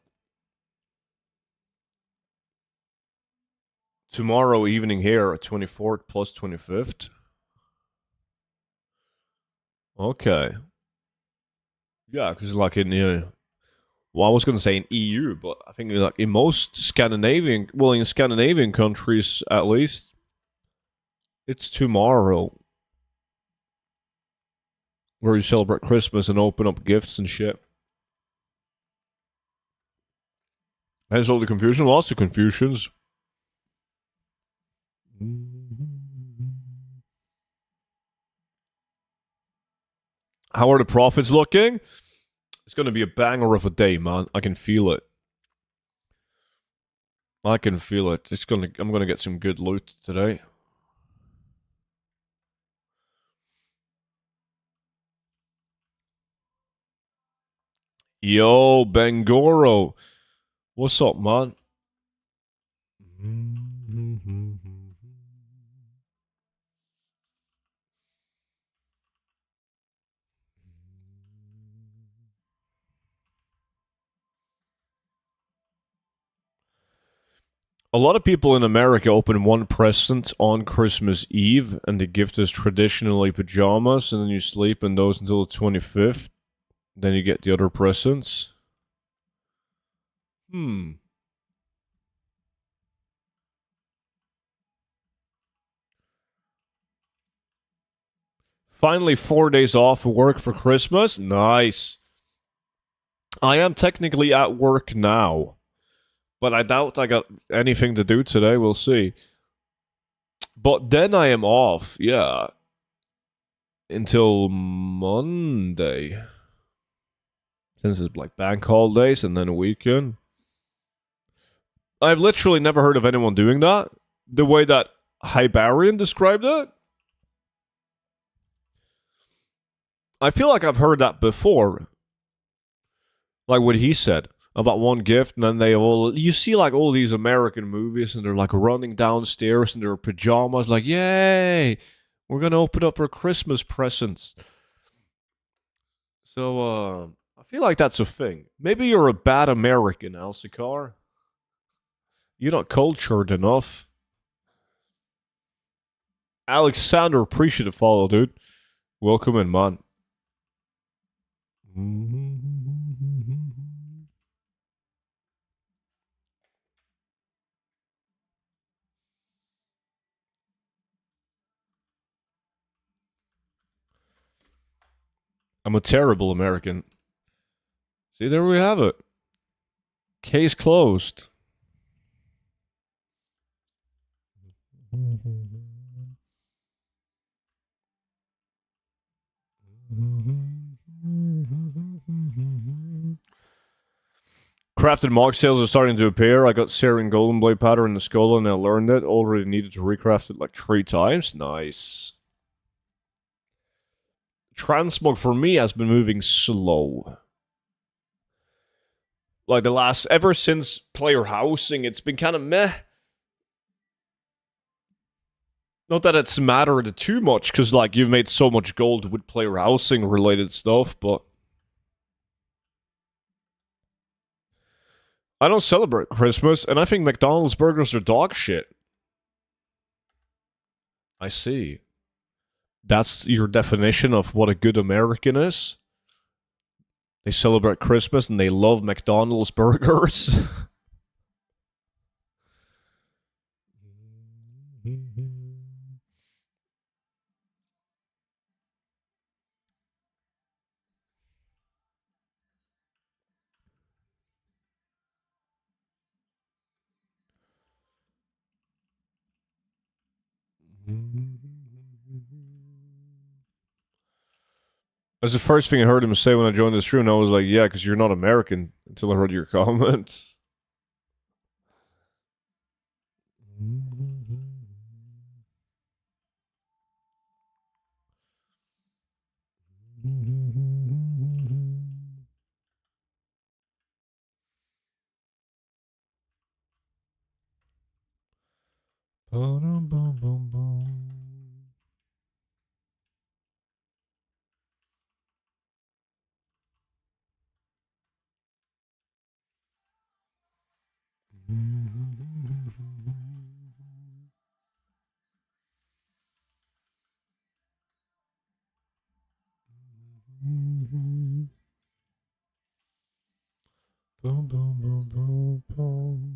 Tomorrow evening here at 24th plus 25th. Okay. Yeah, because like in well, I was going to say in EU, but I think like in most Scandinavian, well, in Scandinavian countries at least, it's tomorrow where you celebrate Christmas and open up gifts and shit. Hence all the confusion, lots of confusions. How are the profits looking? It's going to be a banger of a day, man. I can feel it. I can feel it. I'm gonna get some good loot today. Yo, Bangoro. What's up, man? A lot of people in America open one present on Christmas Eve, and the gift is traditionally pajamas, and then you sleep in those until the 25th. Then you get the other presents. Finally, 4 days off work for Christmas. Nice. I am technically at work now, but I doubt I got anything to do today. We'll see. But then I am off, yeah, until Monday. Since it's like bank holidays and then a weekend. I've literally never heard of anyone doing that. The way that Hybarian described it. I feel like I've heard that before. Like what he said. about one gift, and then they all, you see like all these American movies, and they're like running downstairs in their pajamas, like, yay, we're gonna open up our Christmas presents. So I feel like that's a thing. Maybe you're a bad American, Alcikar. You're not cultured enough. Alexander, appreciate the follow, dude. Welcome in, man. I'm a terrible American. See, there we have it. Case closed. Crafted mock sales are starting to appear. I got Searing Golden Blade powder in the skull and I learned it. Already needed to recraft it like 3 times. Nice. Transmog for me has been moving slow. Like the last, ever since player housing, it's been kind of meh. Not that it's mattered too much, because like you've made so much gold with player housing related stuff, but I don't celebrate Christmas, and I think McDonald's burgers are dog shit. I see. That's your definition of what a good American is? They celebrate Christmas and they love McDonald's burgers? That's the first thing I heard him say when I joined this room. I was like, yeah, because you're not American, until I heard your comment. Boom, boom, boom, boom, boom.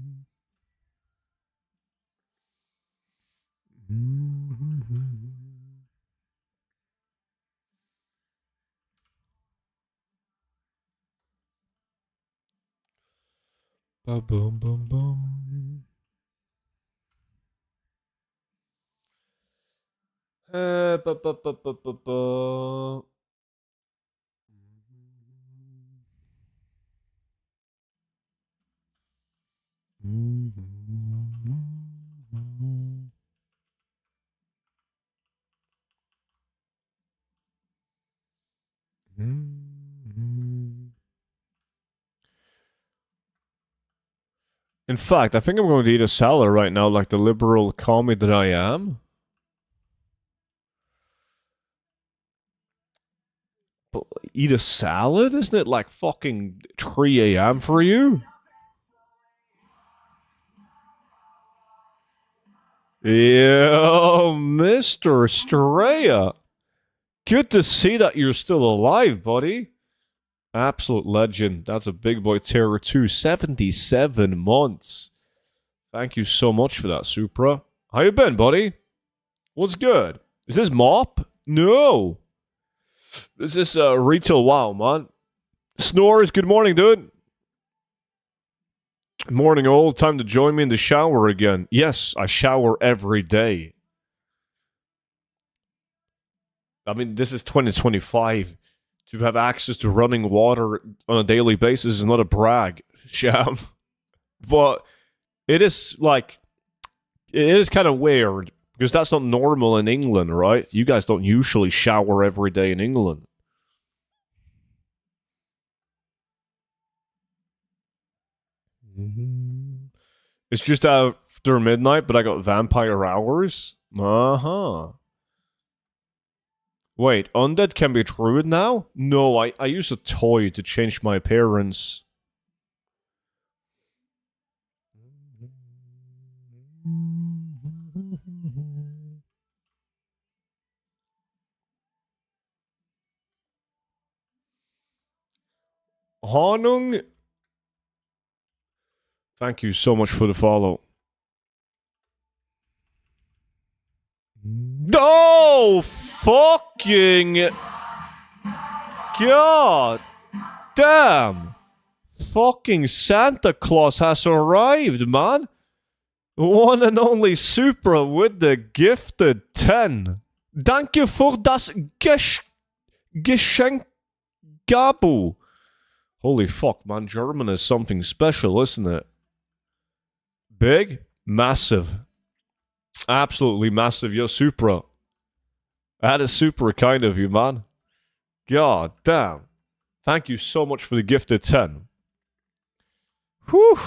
Ba boom, boom, boom. Ba ba ba ba ba ba. In fact, I think I'm going to eat a salad right now, like the liberal commie that I am. But eat a salad? Isn't it like fucking 3 a.m. for you? Yo, Mr. Straya. Good to see that you're still alive, buddy. Absolute legend. That's a big boy terror too. 77 months. Thank you so much for that, Supra. How you been, buddy? What's good? Is this Mop? No. This is Retail WoW, man. Snores, good morning, dude. Morning, old. Time to join me in the shower again. Yes, I shower every day. I mean, this is 2025. To have access to running water on a daily basis is not a brag, Sham. But it is like, it is kind of weird because that's not normal in England, right? You guys don't usually shower every day in England. It's just after midnight, but I got vampire hours. Wait, undead can be druid now? No, I use a toy to change my appearance. Honung, thank you so much for the follow. Oh, fucking God damn. Fucking Santa Claus has arrived, man. One and only Supra with the gifted 10. Danke für das Geschenk, Gabu. Holy fuck, man. German is something special, isn't it? Big, massive. Absolutely massive. Yo, Supra. That is super kind of you, man. God damn. Thank you so much for the gifted 10. Whew.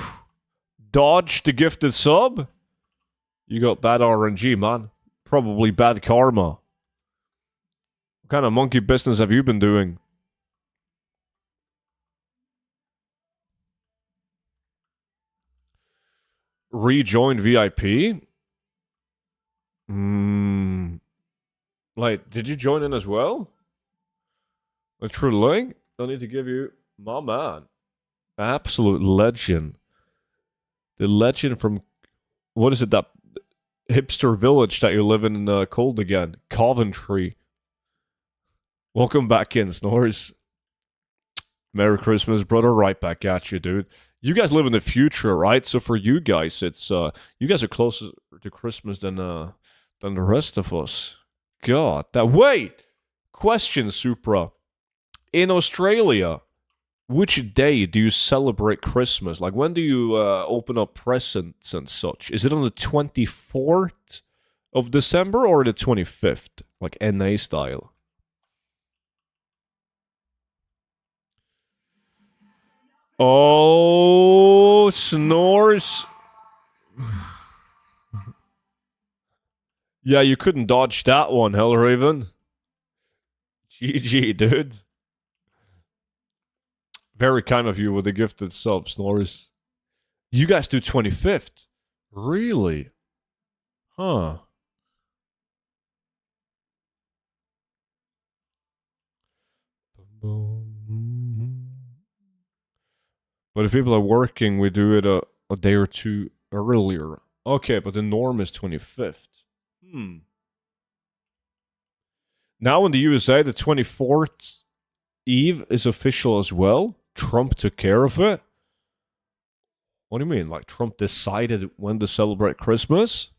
Dodge the gifted sub. You got bad RNG, man. Probably bad karma. What kind of monkey business have you been doing? Rejoin VIP? Like, did you join in as well? A true link? Don't need to give you my man. Absolute legend. The legend from, what is it, that hipster village that you're living in cold again? Coventry. Welcome back in, Snores. Merry Christmas, brother. Right back at you, dude. You guys live in the future, right? So for you guys, it's you guys are closer to Christmas than the rest of us. God, that wait. Question, Supra. In Australia, which day do you celebrate Christmas? Like, when do you open up presents and such? Is it on the 24th of December or the 25th? Like, NA style? Oh, snores. Yeah, you couldn't dodge that one, Hellraven. GG, dude. Very kind of you with the gifted sub, Snores. You guys do 25th? Really? Huh. But if people are working, we do it a day or two earlier. Okay, but the norm is 25th. Now in the USA, the 24th Eve is official as well. Trump took care of it. What do you mean? Like, Trump decided when to celebrate Christmas?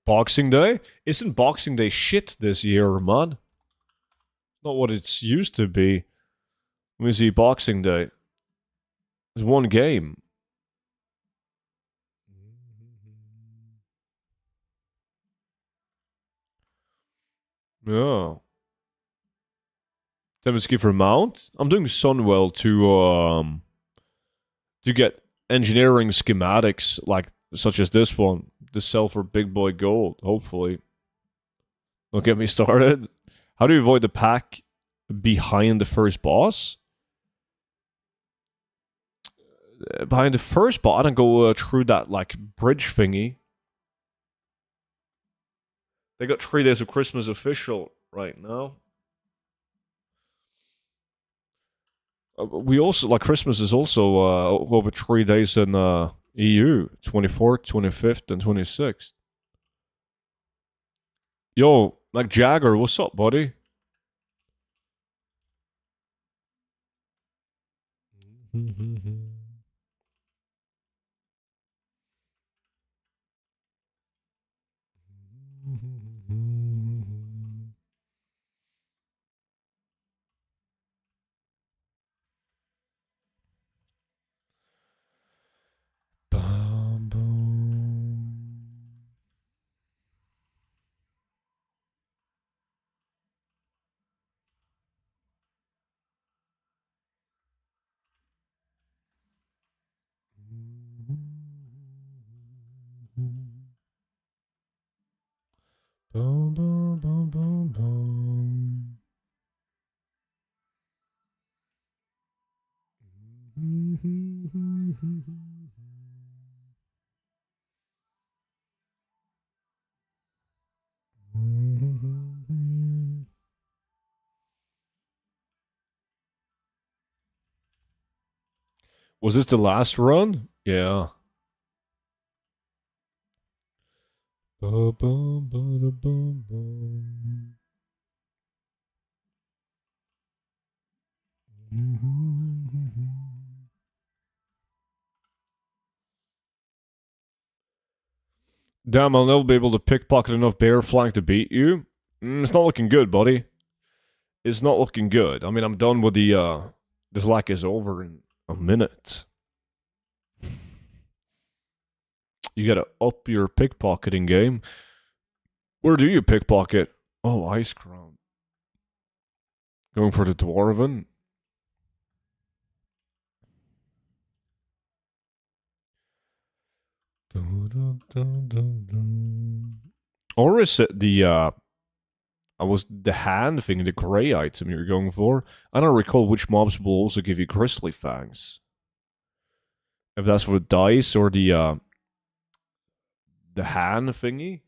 Boxing Day? Isn't Boxing Day shit this year, man? Not what it's used to be. Let me see, Boxing Day. There's one game. Yeah. Demonski for Mount? I'm doing Sunwell to get engineering schematics like such as this one to sell for big boy gold, hopefully. Don't get me started. How do you avoid the pack behind the first boss? Behind the first boss, I don't go through that like bridge thingy. They got 3 days of Christmas official right now. We also like Christmas is also over 3 days in EU, 24th, 25th, and 26th. Yo, Mac Jagger, what's up, buddy? Bum, bum. Boom, boom, boom, boom, boom. Was this the last run? Yeah. Boom, boom, boom, boom, boom. Damn, I'll never be able to pickpocket enough bear flank to beat you. It's not looking good, buddy. It's not looking good. I mean, I'm done with the, this lack is over in a minute. You gotta up your pickpocketing game. Where do you pickpocket? Oh, Ice Crown. Going for the Dwarven. Or is it the I was the hand thing, the grey item you're going for? I don't recall which mobs will also give you Grizzly Fangs. If that's for the dice or the hand thingy.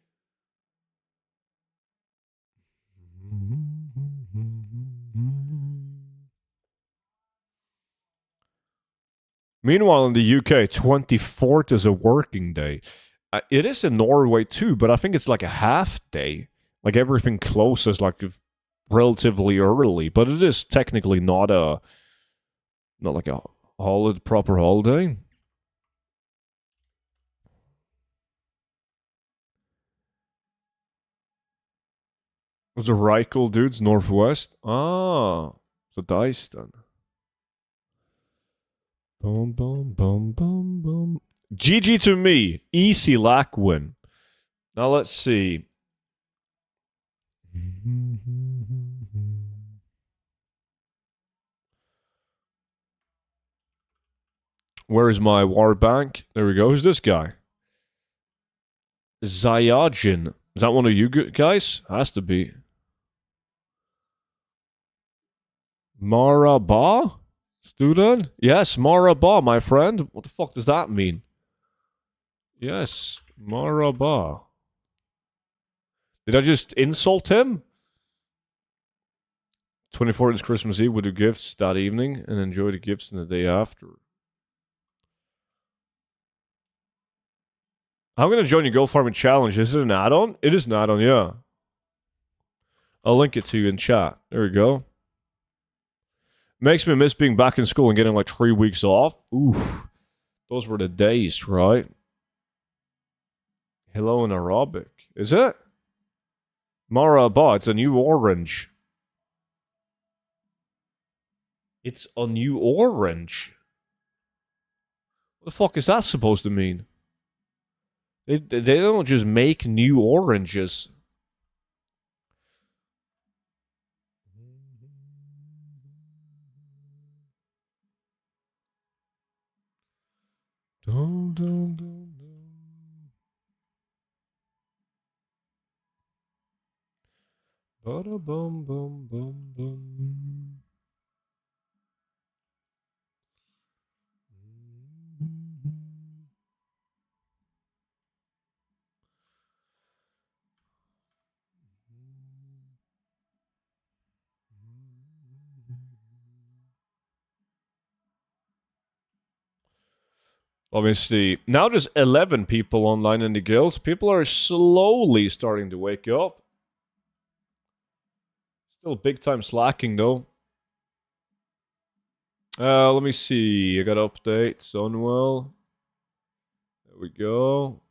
Meanwhile, in the UK, 24th is a working day. It is in Norway too, but I think it's like a half day. Like everything closes like relatively early, but it is technically not like a proper holiday. Was the Reichel dudes northwest? Ah, so dice then. Boom, boom, boom, boom, boom. GG to me. Easy lack win. Now let's see. Where is my war bank? There we go. Who's this guy? Zayajin. Is that one of you guys? Has to be. Maraba? Student? Yes, Maraba, my friend. What the fuck does that mean? Yes, Maraba. Did I just insult him? 24th is Christmas Eve. We'll do gifts that evening and enjoy the gifts in the day after. I'm going to join your Goldfarming challenge. Is it an add-on? It is an add-on, yeah. I'll link it to you in chat. There we go. Makes me miss being back in school and getting like 3 weeks off. Oof. Those were the days, right? Hello in Arabic. Is it? Maraba, it's a new orange. It's a new orange. What the fuck is that supposed to mean? They don't just make new oranges. Dun, dun, dun, dun. Bada bum bum bum bum. Let me see. Now there's 11 people online in the guilds. People are slowly starting to wake up. Still big time slacking though. Let me see. I got update. Sunwell. There we go.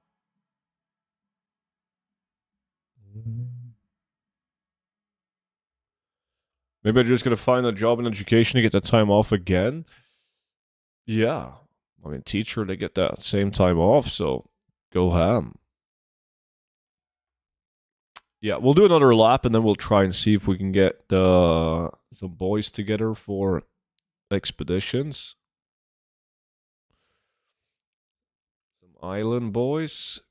Maybe I'm just gonna find a job in education to get that time off again. Yeah. I mean, teacher, they get that same time off, so go ham. Yeah, we'll do another lap and then we'll try and see if we can get some boys together for expeditions. Some island boys.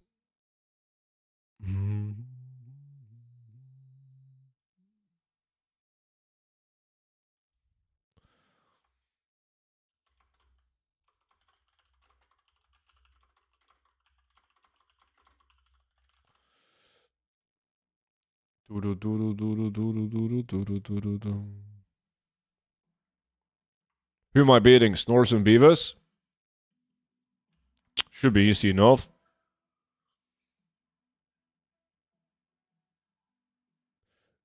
Who am I beating? Snores and Beavis? Should be easy enough.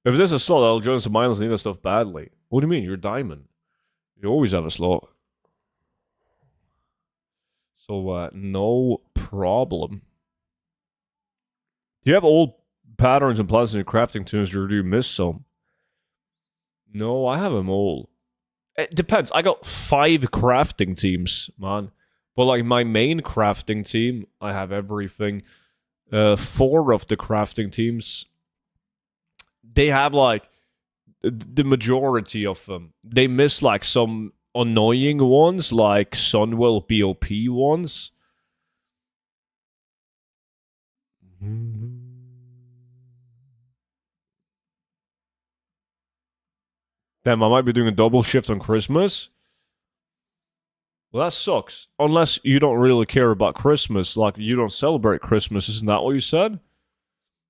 If there's a slot, I'll join some islands and need that stuff badly. What do you mean? You're diamond. You always have a slot. So, no problem. Do you have old patterns and plans in your crafting tunes, or do you miss some? No, I have them all. It depends. I got 5 crafting teams, man. But like my main crafting team, I have everything. 4 of the crafting teams, they have like the majority of them. They miss like some annoying ones, like Sunwell BOP ones. Damn, I might be doing a double shift on Christmas. Well, that sucks. Unless you don't really care about Christmas, like you don't celebrate Christmas, isn't that what you said?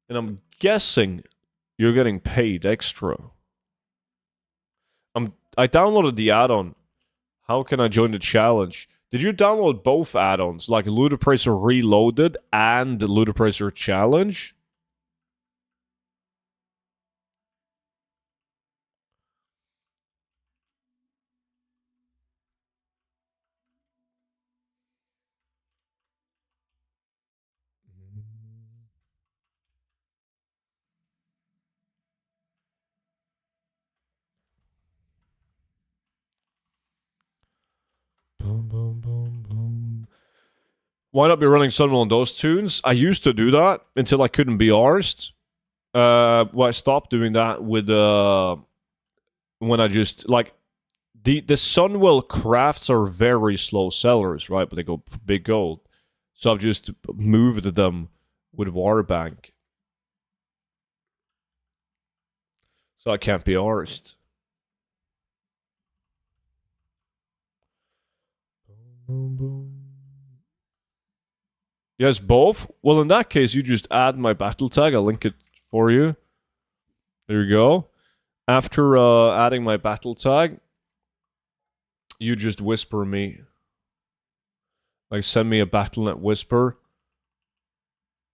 And I'm guessing you're getting paid extra. I downloaded the add-on. How can I join the challenge? Did you download both add-ons, like Ludipracer Reloaded and Ludipracer Challenge? Boom, boom, boom, boom. Why not be running Sunwell on those tunes? I used to do that until I couldn't be arsed. Well, I stopped doing that with when I just like the Sunwell crafts are very slow sellers, right? But they go for big gold. So I've just moved them with Warbank. So I can't be arsed. Yes, both? Well, in that case, you just add my battle tag. I'll link it for you. There you go. After adding my battle tag, you just whisper me. Like, send me a Battle.net whisper,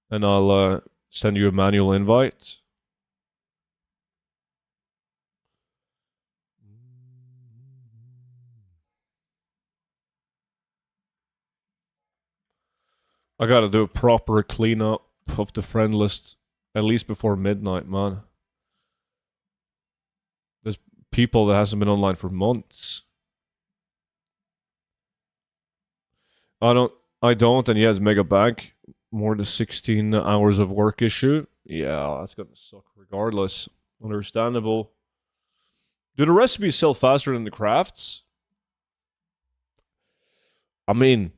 and I'll send you a manual invite. I gotta do a proper cleanup of the friend list, at least before midnight, man. There's people that hasn't been online for months. I don't, and he has mega bank. More than 16 hours of work issue. Yeah, that's gonna suck regardless. Understandable. Do the recipes sell faster than the crafts? I mean,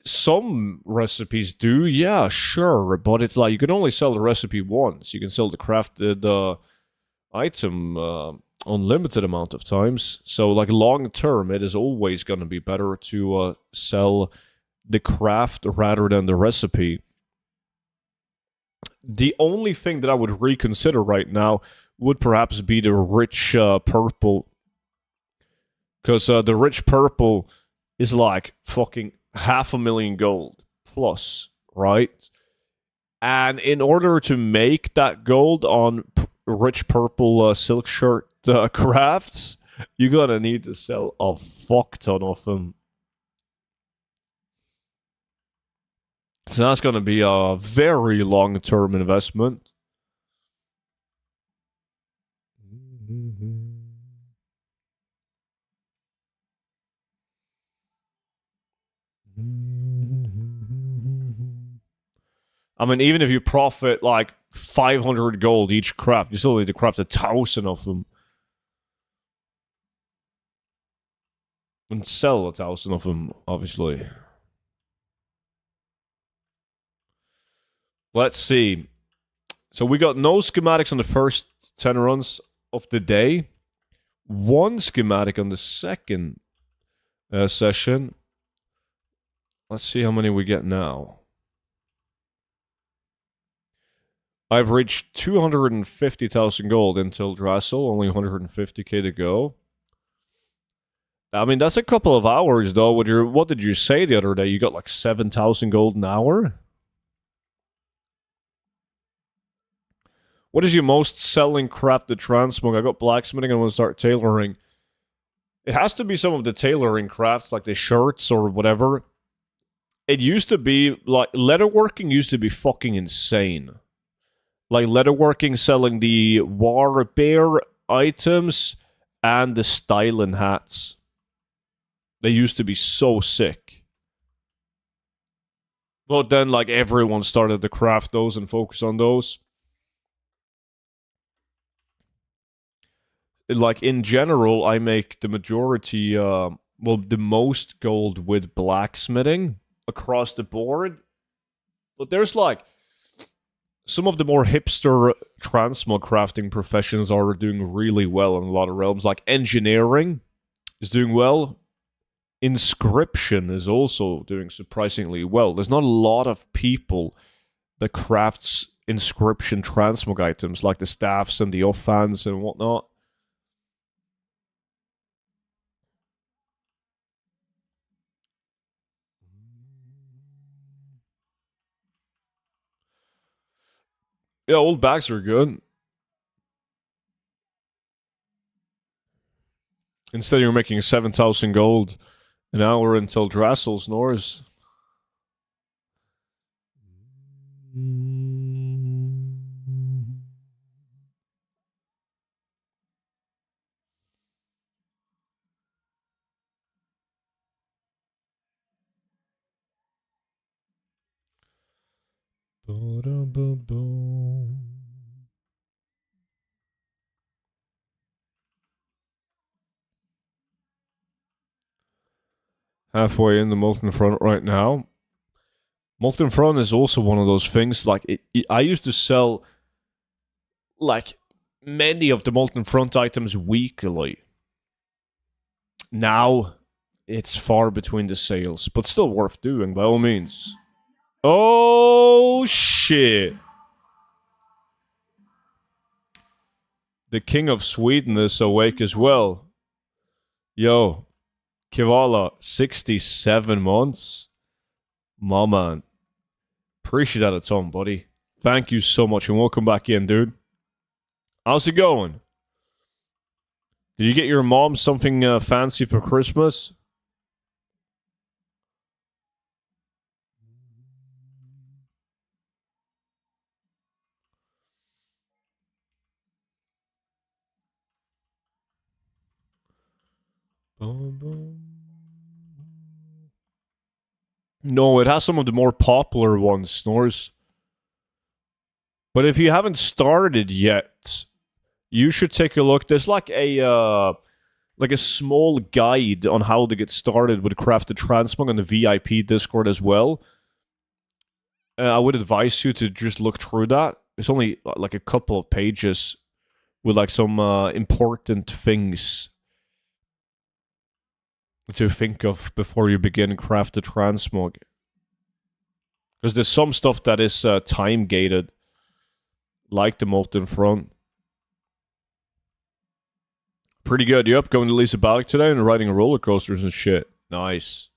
some recipes do, yeah, sure, but it's like you can only sell the recipe once. You can sell the crafted item unlimited amount of times. So, like long term, it is always going to be better to sell the craft rather than the recipe. The only thing that I would reconsider right now would perhaps be the rich purple, because the rich purple is like fucking 500,000 gold plus, right? And in order to make that gold on rich purple silk shirt crafts, you're gonna need to sell a fuck ton of them. So that's gonna be a very long-term investment. I mean, even if you profit like 500 gold each craft, you still need to craft 1,000 of them. And sell 1,000 of them, obviously. Let's see. So we got no schematics on the first 10 runs of the day. 1 schematic on the second session. Let's see how many we get now. I've reached 250,000 gold until Drassel, only 150k to go. I mean, that's a couple of hours, though. What did you say the other day? You got like 7,000 gold an hour? What is your most selling crafted transmog? I got blacksmithing and I want to start tailoring. It has to be some of the tailoring crafts, like the shirts or whatever. It used to be, like, leatherworking used to be fucking insane. Like, leatherworking selling the war bear items and the styling hats. They used to be so sick. But then, like, everyone started to craft those and focus on those. Like, in general, I make the majority, the most gold with blacksmithing across the board. But there's, like, some of the more hipster transmog crafting professions are doing really well in a lot of realms. Like, engineering is doing well. Inscription is also doing surprisingly well. There's not a lot of people that crafts inscription transmog items like the staffs and the offhands and whatnot. Yeah, old bags are good. Instead, you're making 7,000 gold an hour until Drassel snores. Halfway in the Molten Front right now. Molten Front is also one of those things, like, I used to sell, like, many of the Molten Front items weekly. Now, it's far between the sales, but still worth doing, by all means. Oh, shit. The King of Sweden is awake as well. Yo, Kivala, 67 months? My man. Appreciate that a ton, buddy. Thank you so much, and welcome back in, dude. How's it going? Did you get your mom something fancy for Christmas? No, it has some of the more popular ones, Snores. But if you haven't started yet, you should take a look. There's like a small guide on how to get started with crafted transmog on the VIP Discord as well. I would advise you to just look through that. It's only like a couple of pages with like some important things to think of before you begin crafted transmog. Because there's some stuff that is time gated, like the Molten Front. Pretty good. Yep, going to Lisa Balak today and riding roller coasters and shit. Nice.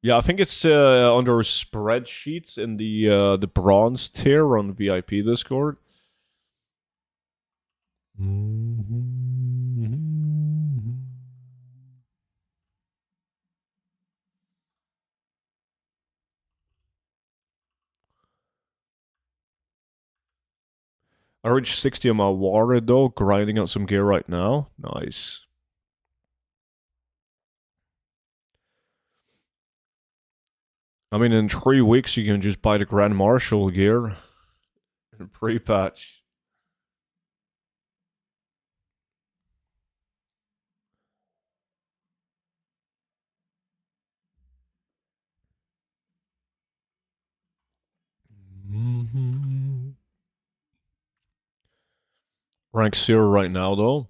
Yeah, I think it's under spreadsheets in the bronze tier on VIP Discord. I reached 60 on my water though, grinding out some gear right now. Nice. I mean, in 3 weeks, you can just buy the Grand Marshal gear in pre-patch. Rank 0 right now, though.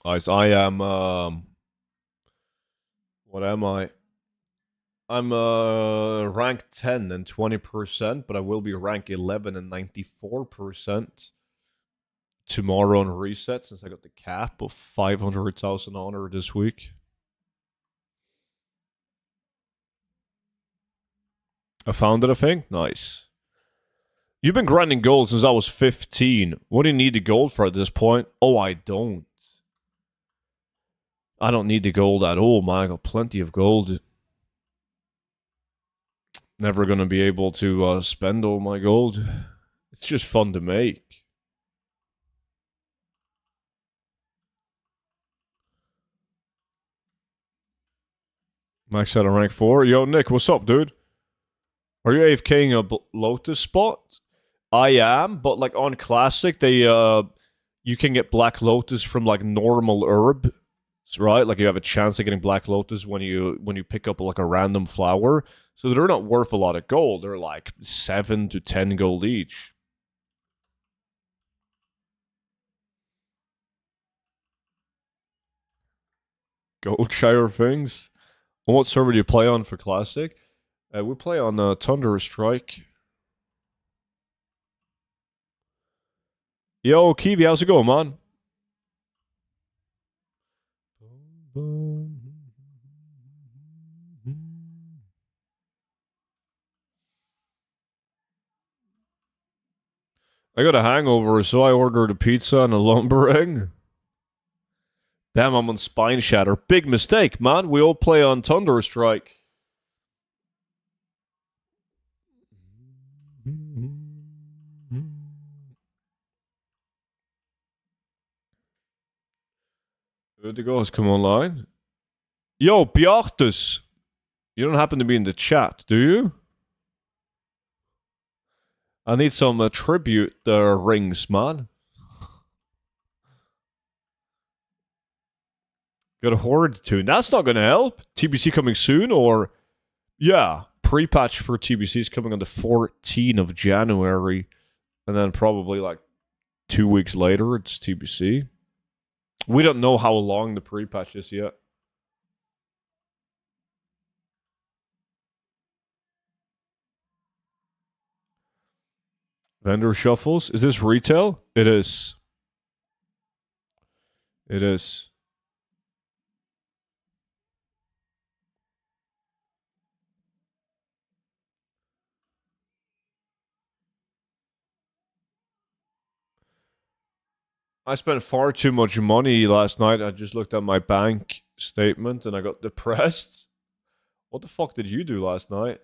I am, what am I? I'm rank 10 and 20%, but I will be rank 11 and 94% tomorrow on reset since I got the cap of 500,000 honor this week. I found it, I think. Nice. You've been grinding gold since I was 15. What do you need the gold for at this point? Oh, I don't. I don't need the gold at all, man. I got plenty of gold. Never gonna be able to spend all my gold. It's just fun to make. Max out on rank 4. Yo, Nick, what's up, dude? Are you AFKing a Lotus spot? I am, but like on Classic, you can get Black Lotus from like normal herb, right? Like you have a chance of getting Black Lotus when you pick up like a random flower. So they're not worth a lot of gold. They're like 7 to 10 gold each. Goldshire things. What server do you play on for Classic? We play on Thunder Strike. Yo, Kiwi, how's it going, man? I got a hangover, so I ordered a pizza and a lumbering. Damn, I'm on Spine Shatter. Big mistake, man. We all play on Thunder Strike. Good to go. Let's come online. Yo, Bjartus. You don't happen to be in the chat, do you? I need some tribute rings, man. Got a Horde tune. That's not going to help. TBC coming soon, or... Yeah, pre-patch for TBC is coming on the 14th of January. And then probably like 2 weeks later, it's TBC. We don't know how long the pre-patch is yet. Vendor shuffles. Is this retail? It is. It is. I spent far too much money last night. I just looked at my bank statement and I got depressed. What the fuck did you do last night?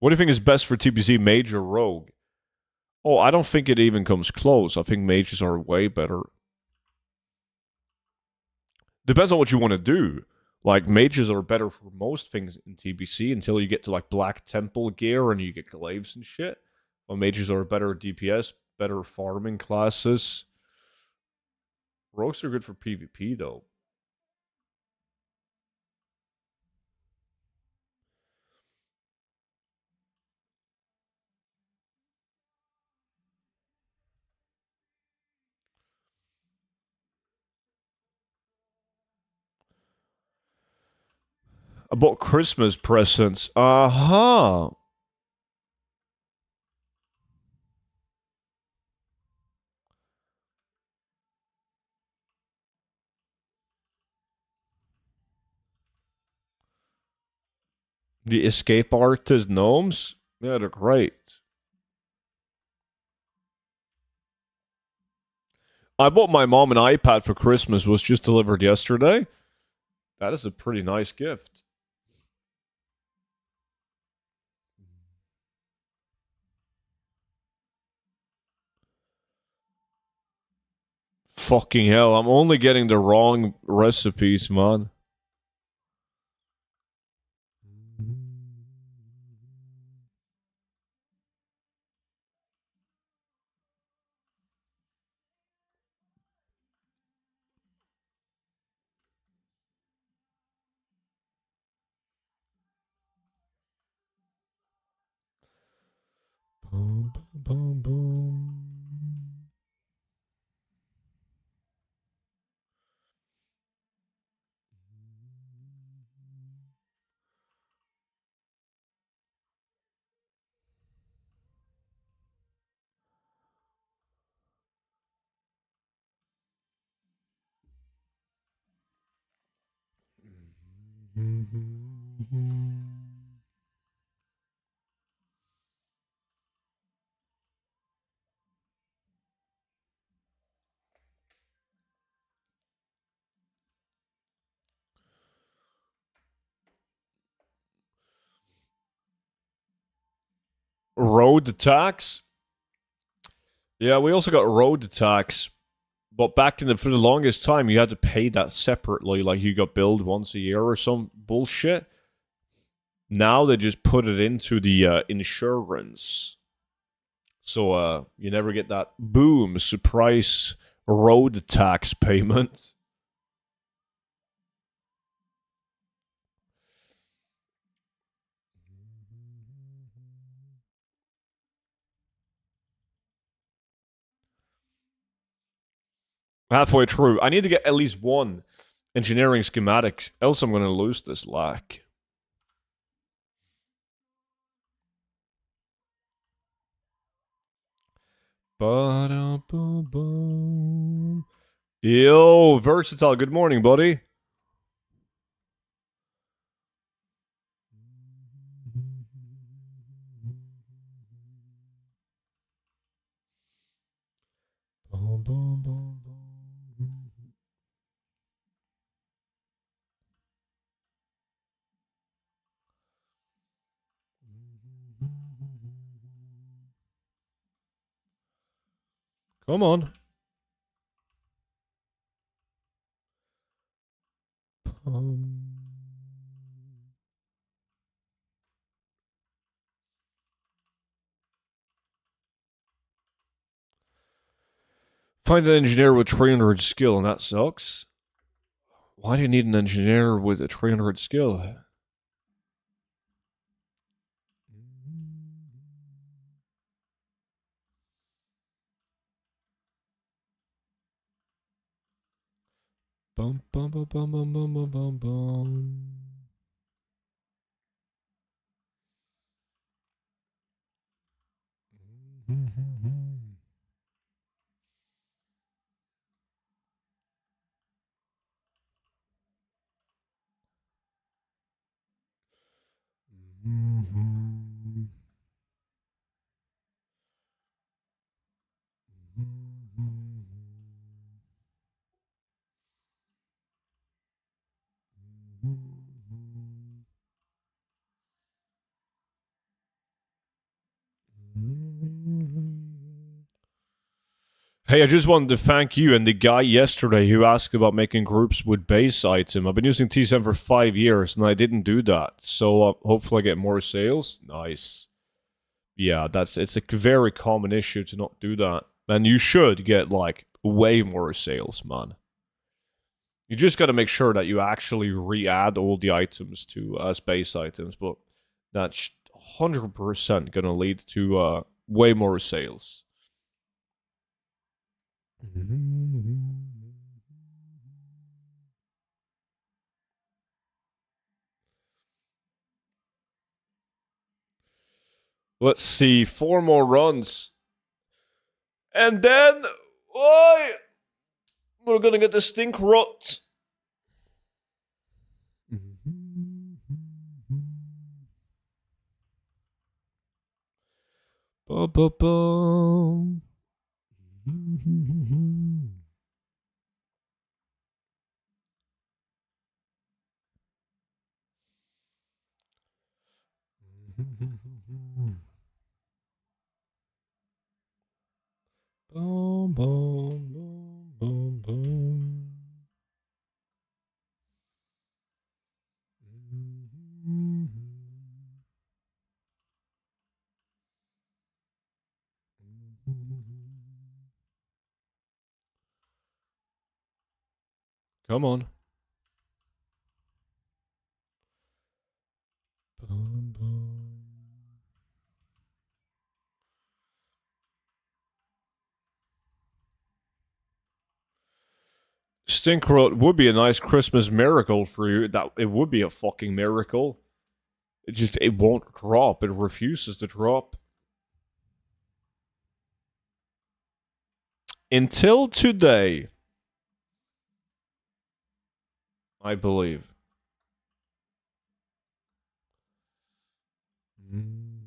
What do you think is best for TBC, Mage or Rogue? Oh, I don't think it even comes close. I think Mages are way better. Depends on what you want to do. Like, Mages are better for most things in TBC until you get to, like, Black Temple gear and you get glaives and shit. Well, Mages are better DPS, better farming classes. Rogues are good for PvP, though. I bought Christmas presents. Uh-huh. The escape artist gnomes? Yeah, they're great. I bought my mom an iPad for Christmas, was just delivered yesterday. That is a pretty nice gift. Fucking hell, I'm only getting the wrong recipes, man. Boom, boom, boom, boom. Road attacks. Yeah, we also got road attacks. But back in for the longest time, you had to pay that separately. Like you got billed once a year or some bullshit. Now they just put it into the insurance. So you never get that boom surprise road tax payment. Halfway through. I need to get at least one engineering schematic, else I'm going to lose this lack. Yo, Versatile, good morning, buddy. Come on. Find an engineer with 300 skill, and that sucks. Why do you need an engineer with a 300 skill? Bum, bum, bum, bum, bum, bum, bum, bum, bum. Hey, I just wanted to thank you and the guy yesterday who asked about making groups with base item. I've been using T7 for 5 years and I didn't do that. So hopefully I get more sales. Nice. Yeah, it's a very common issue to not do that. And you should get like way more sales, man. You just got to make sure that you actually re-add all the items to as base items, but that's 100% going to lead to way more sales. Let's see, 4 more runs. And then, oi, we're going to get the stink rot. Ba-ba-ba. Boom, boom, boom, boom, boom. Come on. Boom, boom. Stinkrot would be a nice Christmas miracle for you. That it would be a fucking miracle. It won't drop. It refuses to drop. Until today, I believe. Boom,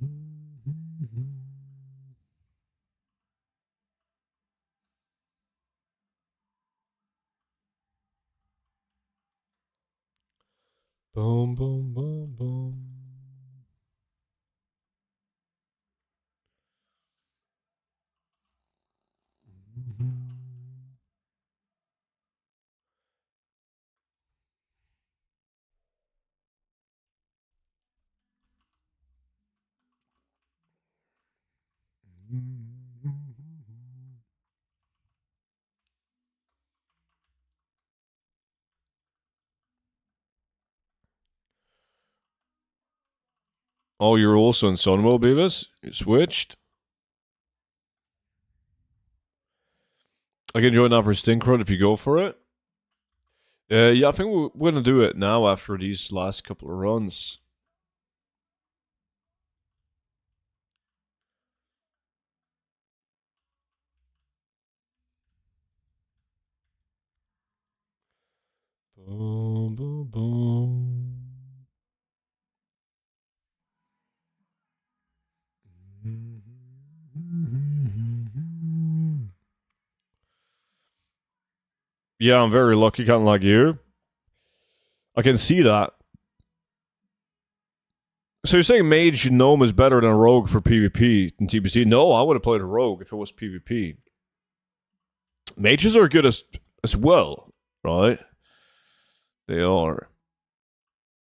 boom, boom, boom. Oh, you're also in Sunwell, Beavis? You switched? I can join that for Stink Run if you go for it. Yeah, I think we're gonna do it now after these last couple of runs. Boom, boom, boom. Yeah, I'm very lucky, kind of like you. I can see that. So you're saying Mage Gnome is better than Rogue for PvP than TBC? No, I would have played a Rogue if it was PvP. Mages are good as well, right? They are.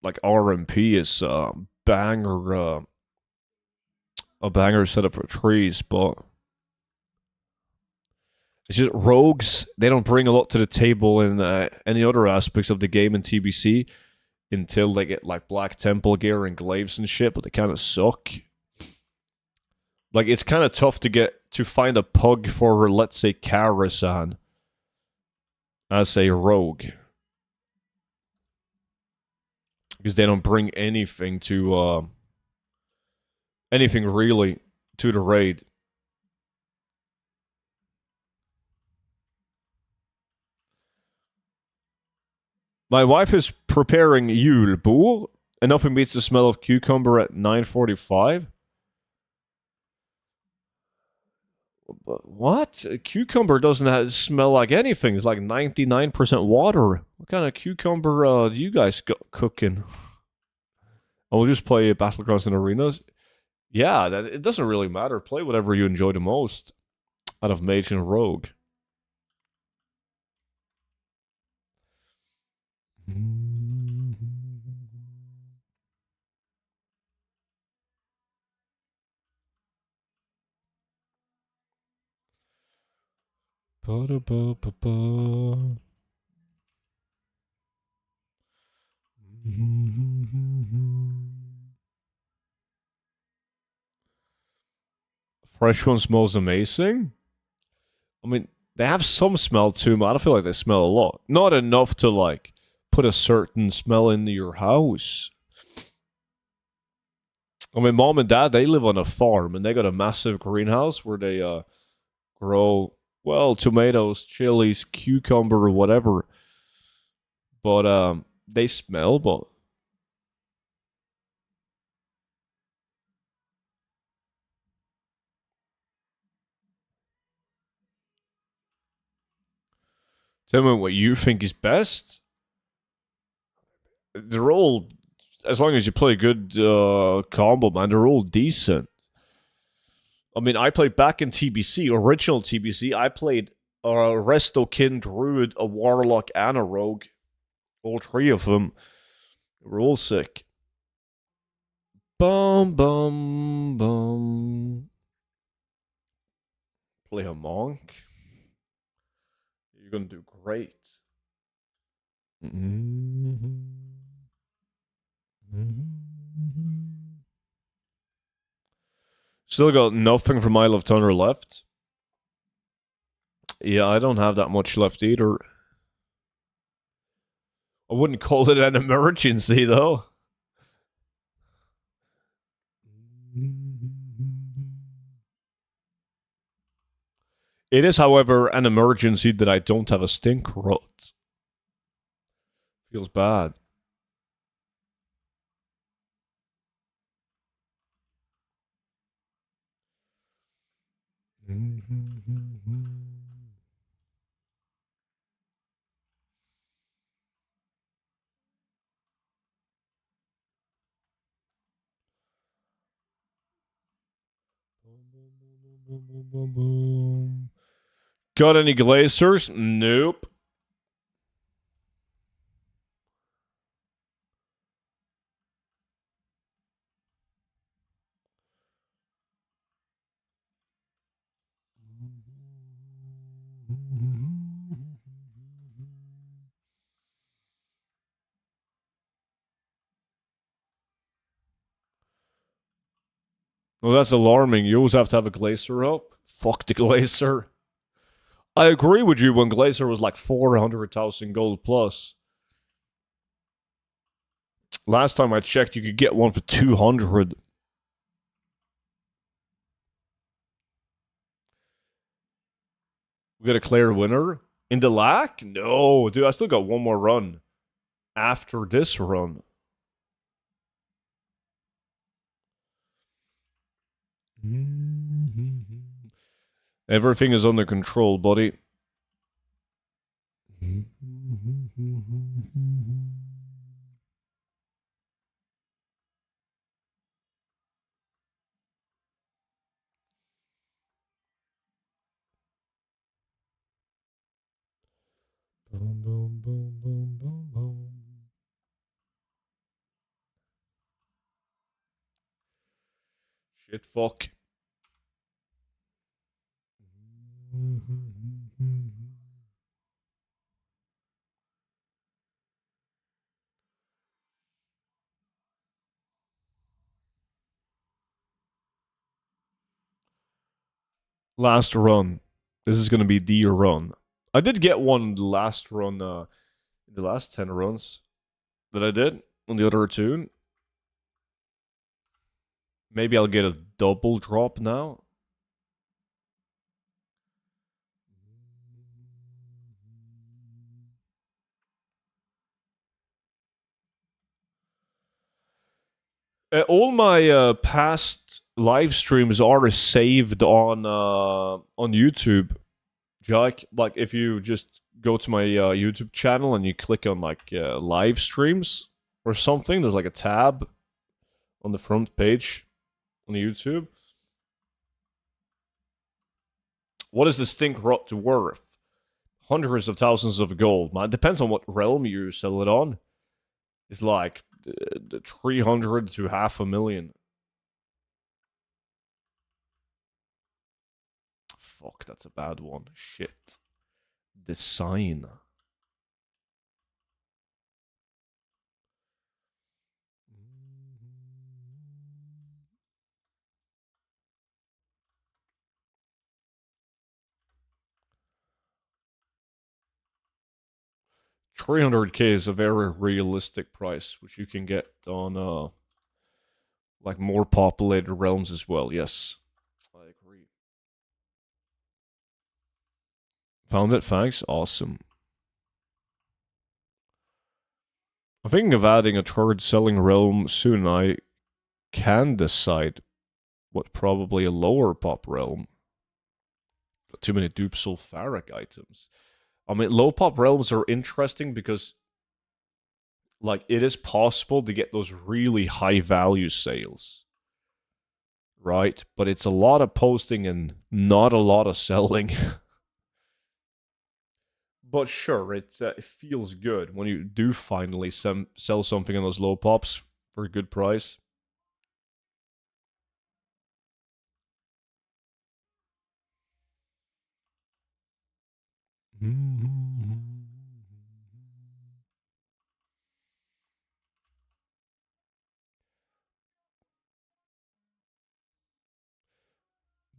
Like RMP is banger, a banger setup for trees, but it's just rogues. They don't bring a lot to the table in any other aspects of the game in TBC until they get like Black Temple gear and glaives and shit, but they kind of suck. Like it's kind of tough to find a pug for, let's say, Karasan as a rogue, because they don't bring anything really to the raid. My wife is preparing julebord, and nothing beats the smell of cucumber at 9:45. What? A cucumber doesn't smell like anything. It's like 99% water. What kind of cucumber do you guys cooking? I will just play Battlegrounds and Arenas. Yeah, it doesn't really matter. Play whatever you enjoy the most out of Mage and Rogue. Ba-da-ba-ba-ba. Fresh one smells amazing. I mean, they have some smell to them. I don't feel like they smell a lot. Not enough to like put a certain smell into your house. I mean, mom and dad, they live on a farm and they got a massive greenhouse where they grow, well, tomatoes, chilies, cucumber, or whatever. But they smell, but tell me what you think is best. They're all, as long as you play good combo, man, they're all decent. I mean, I played back in TBC, original TBC. I played a Resto Kin Druid, a Warlock, and a Rogue. All three of them were all sick. Bum, bum, bum. Play a monk. You're going to do great. Mm-hmm. Mm-hmm. Still got nothing from Isle of Thunder left. Yeah, I don't have that much left either. I wouldn't call it an emergency, though. It is, however, an emergency that I don't have a stink rot. Feels bad. Got any glazers? Nope. Well, that's alarming. You always have to have a glacier up. Fuck the glacier. I agree with you when glacier was like 400,000 gold plus. Last time I checked, you could get one for 200. We got a clear winner in the lack? No, dude, I still got one more run after this run. Everything is under control, buddy. Boom, boom, boom, boom, boom, boom. Shit, fuck. Last run. This is gonna be the run. I did get one last run, the last 10 runs that I did on the other two. Maybe I'll get a double drop now. All my past live streams are saved on YouTube. Jack, like if you just go to my YouTube channel and you click on like live streams or something, there's like a tab on the front page on YouTube. What is this thing worth? Hundreds of thousands of gold, man. Depends on what realm you sell it on. It's like 300 to 500,000. Fuck, that's a bad one. Shit. Design. $300K is a very realistic price, which you can get on like more populated realms as well. Yes, I agree. Found it. Thanks. Awesome. I'm thinking of adding a third selling realm soon. I can decide what probably a lower pop realm. Got too many dupe sulfuric items. I mean, low pop realms are interesting because, like, it is possible to get those really high value sales, right? But it's a lot of posting and not a lot of selling. But sure, it feels good when you do finally sell something on those low pops for a good price.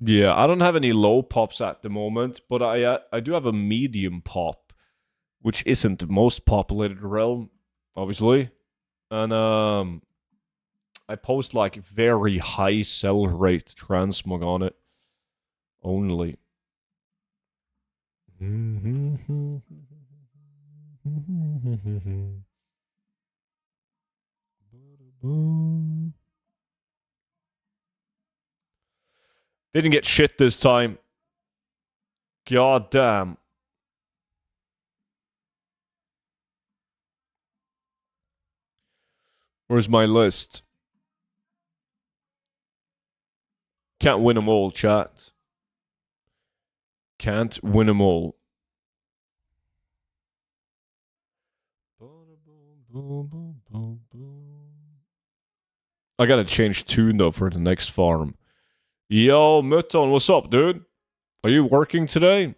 Yeah, I don't have any low pops at the moment, but I do have a medium pop, which isn't the most populated realm, obviously, and I post like very high sell rate transmog on it only. Didn't get shit this time. God damn. Where's my list? Can't win them all, chat. Can't win them all. I gotta change tune though for the next farm. Yo, Mutton, what's up, dude? Are you working today?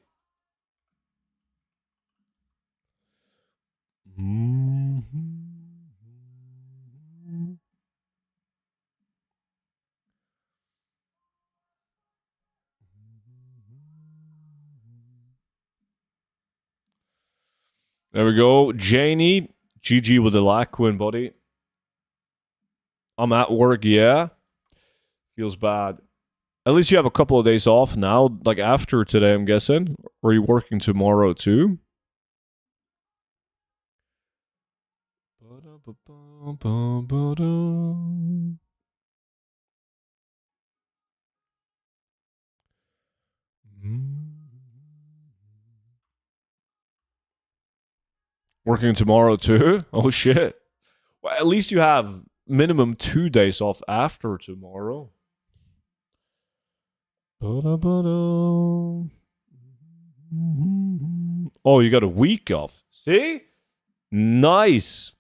There we go. Janie. GG with the lack win, buddy. I'm at work, yeah. Feels bad. At least you have a couple of days off now, like after today, I'm guessing. Or are you working tomorrow too? Working tomorrow too? Oh shit. Well, at least you have minimum 2 days off after tomorrow. Oh, you got a week off. See? Nice.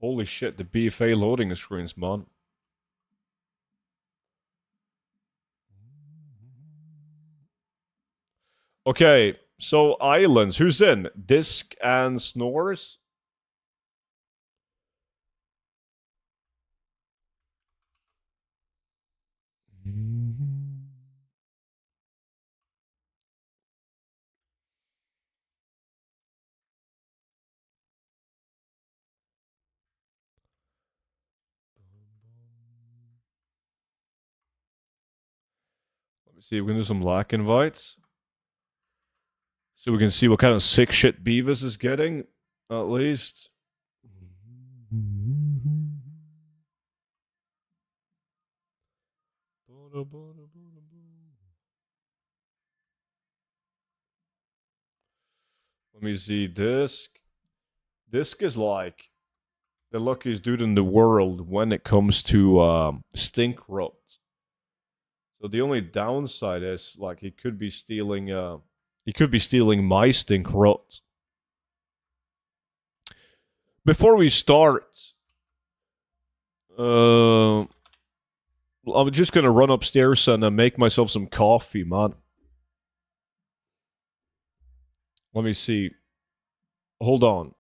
Holy shit, the BFA loading screens, man. Okay, so islands. Who's in? Disc and Snores? Let me see if we can do some lack invites. So we can see what kind of sick shit Beavis is getting, at least. Let me see. Disc. Disc is like the luckiest dude in the world when it comes to stink rot. So the only downside is like he could be stealing my stink rot. Before we start, I'm just gonna run upstairs and make myself some coffee, man. Let me see. Hold on.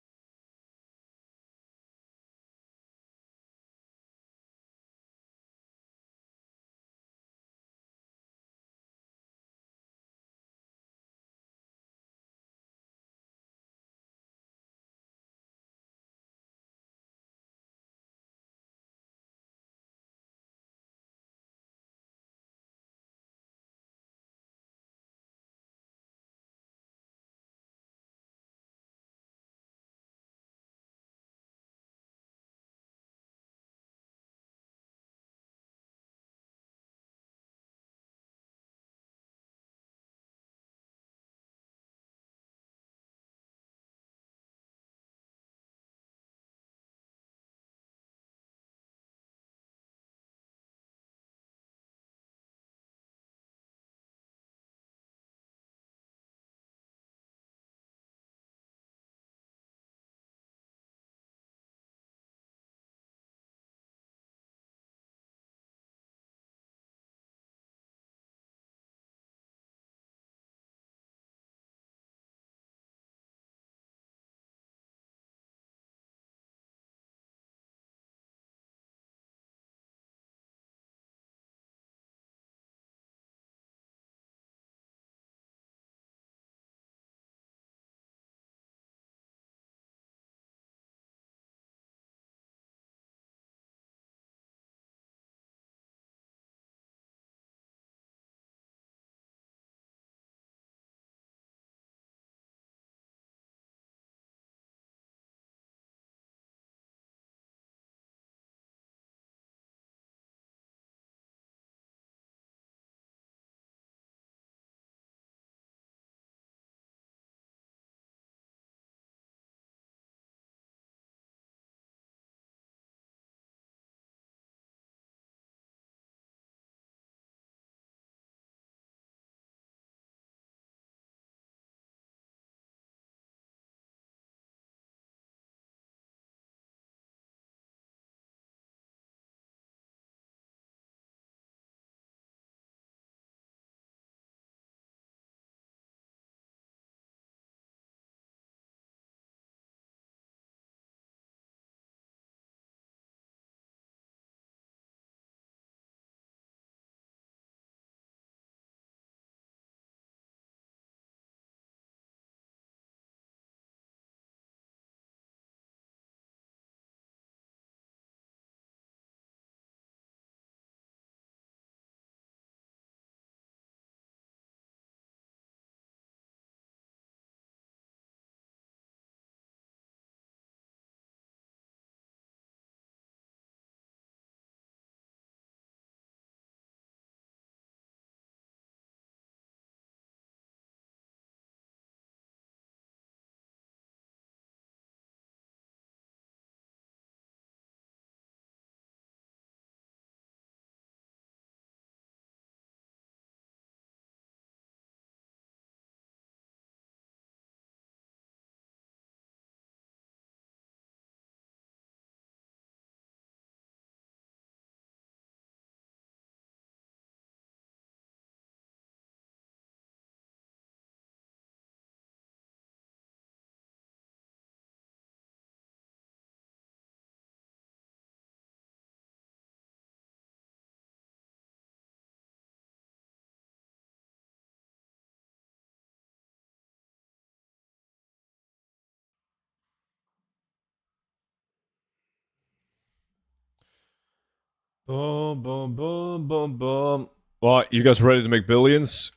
Boom, boom, boom, boom, boom. What, you guys ready to make billions?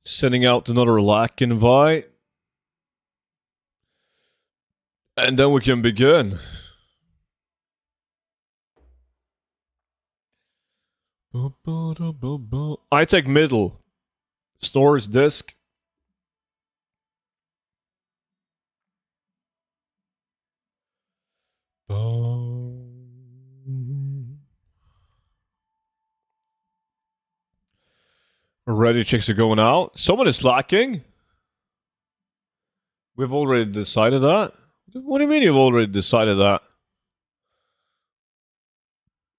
Sending out another lack invite. And then we can begin. I take middle. Storage disk. Ready chicks are going out. Someone is slacking. We've already decided that. What do you mean you've already decided that?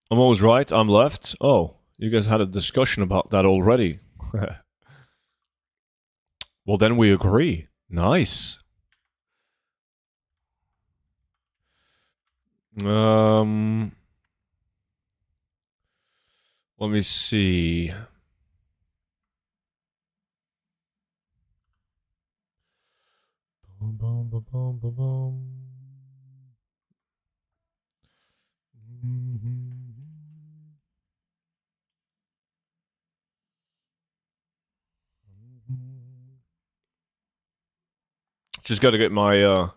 I'm always right, I'm left. Oh, you guys had a discussion about that already. Well, then we agree. Nice. Let me see. Just got to get my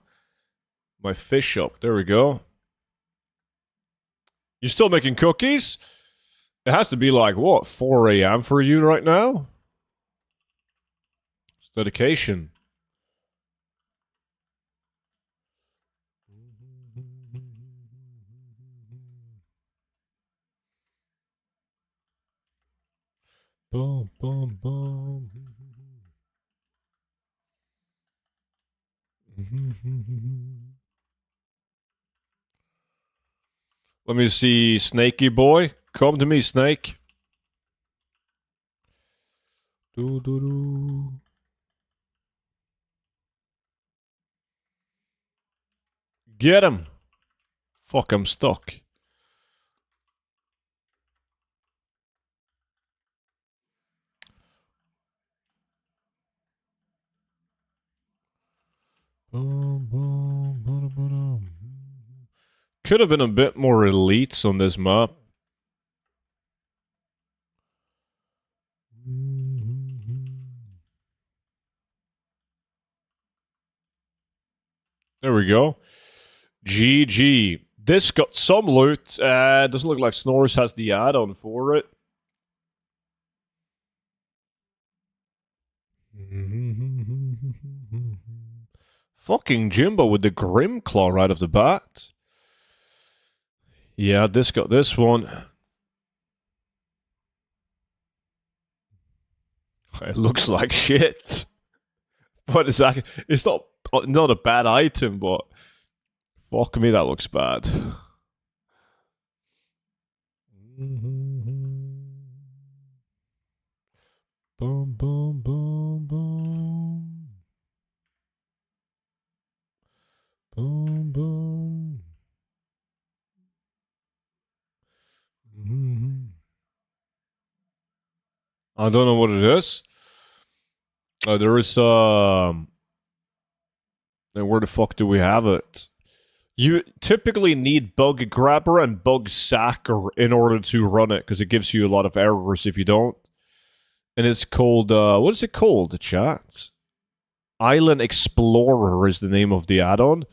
my fish up. There we go. You still making cookies? It has to be like what, 4 a.m. for you right now? It's dedication. Boom, boom, boom. Let me see, Snakey boy. Come to me, Snake. Do, do, do. Get him. Fuck, I'm stuck. Could have been a bit more elites on this map. There we go. GG. This got some loot. Doesn't look like Snores has the add-on for it. Fucking Jimbo with the Grim Claw right off the bat. Yeah, this got this one. It looks like shit. But it's not a bad item, but fuck me, that looks bad. Boom, boom, boom, boom. Boom, boom. I don't know what it is. There is and where the fuck do we have it? You typically need Bug Grabber and Bug Sacker in order to run it because it gives you a lot of errors if you don't. And it's called what is it called? The chat. Island Explorer is the name of the add-on.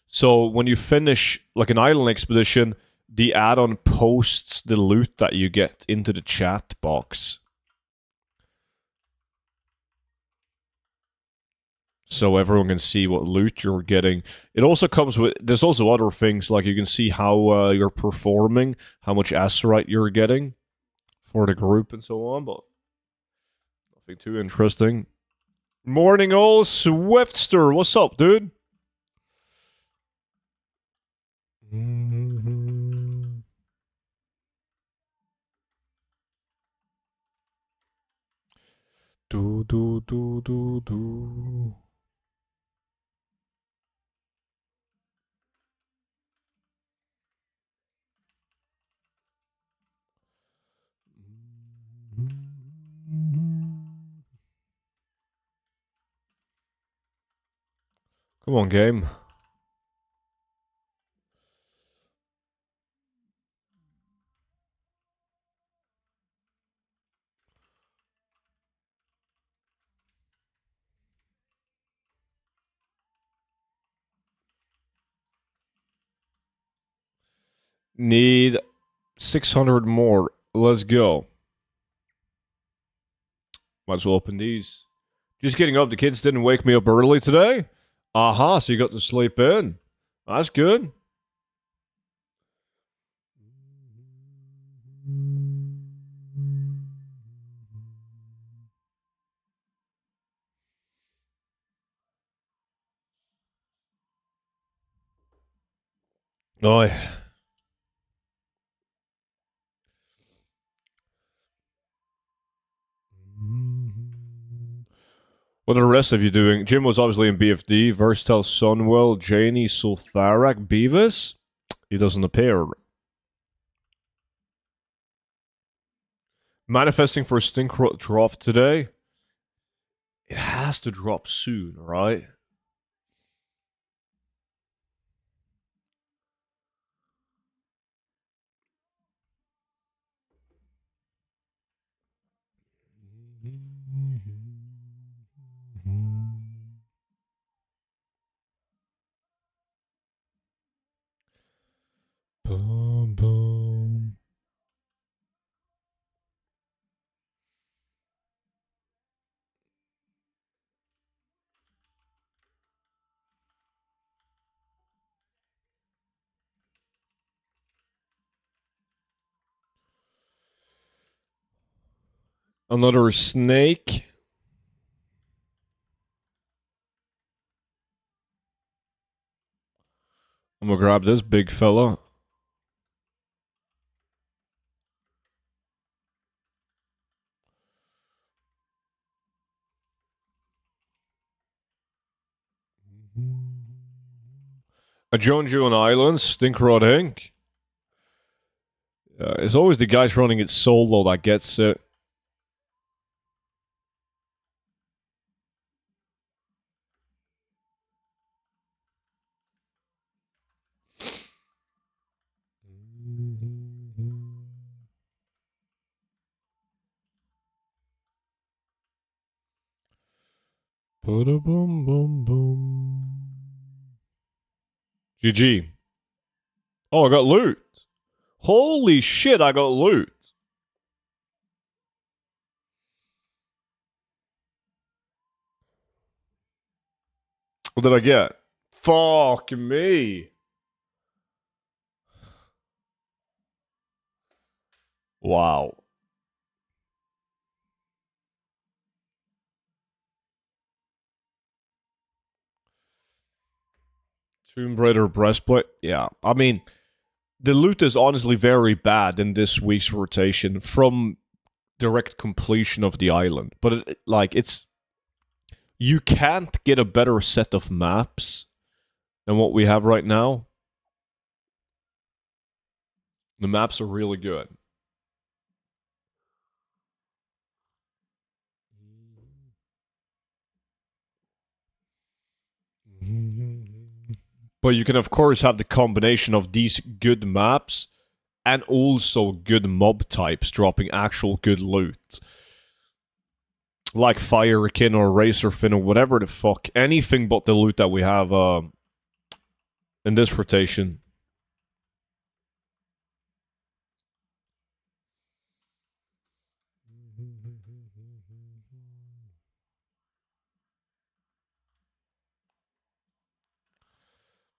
So when you finish like an island expedition, the add-on posts the loot that you get into the chat box. So everyone can see what loot you're getting. It also comes with, there's also other things, like you can see how you're performing, how much Azerite you're getting for the group and so on, but nothing too interesting. Morning, old Swiftster. What's up, dude? Do, do, do, do, do. Come on, game. Need 600 more. Let's go. Might as well open these. Just getting up. The kids didn't wake me up early today. Aha, so you got to sleep in. That's good. Oh, what are the rest of you doing? Jim was obviously in BFD. Versatile, Sunwell, Janie, Sulfarak, Beavis. He doesn't appear. Manifesting for a stink drop today. It has to drop soon, right? Boom, boom. Another snake. I'm gonna grab this big fella. A Jonju on Islands, Stinkrod Inc. It's always the guys running it solo that gets it. Boom, boom, boom. GG. Oh, I got loot. Holy shit, I got loot. What did I get? Fuck me. Wow. Tomb Raider breastplate. Yeah, I mean, the loot is honestly very bad in this week's rotation from direct completion of the island. But it's you can't get a better set of maps than what we have right now. The maps are really good. But you can, of course, have the combination of these good maps and also good mob types dropping actual good loot. Like Firekin or Racerfin or whatever the fuck. Anything but the loot that we have in this rotation.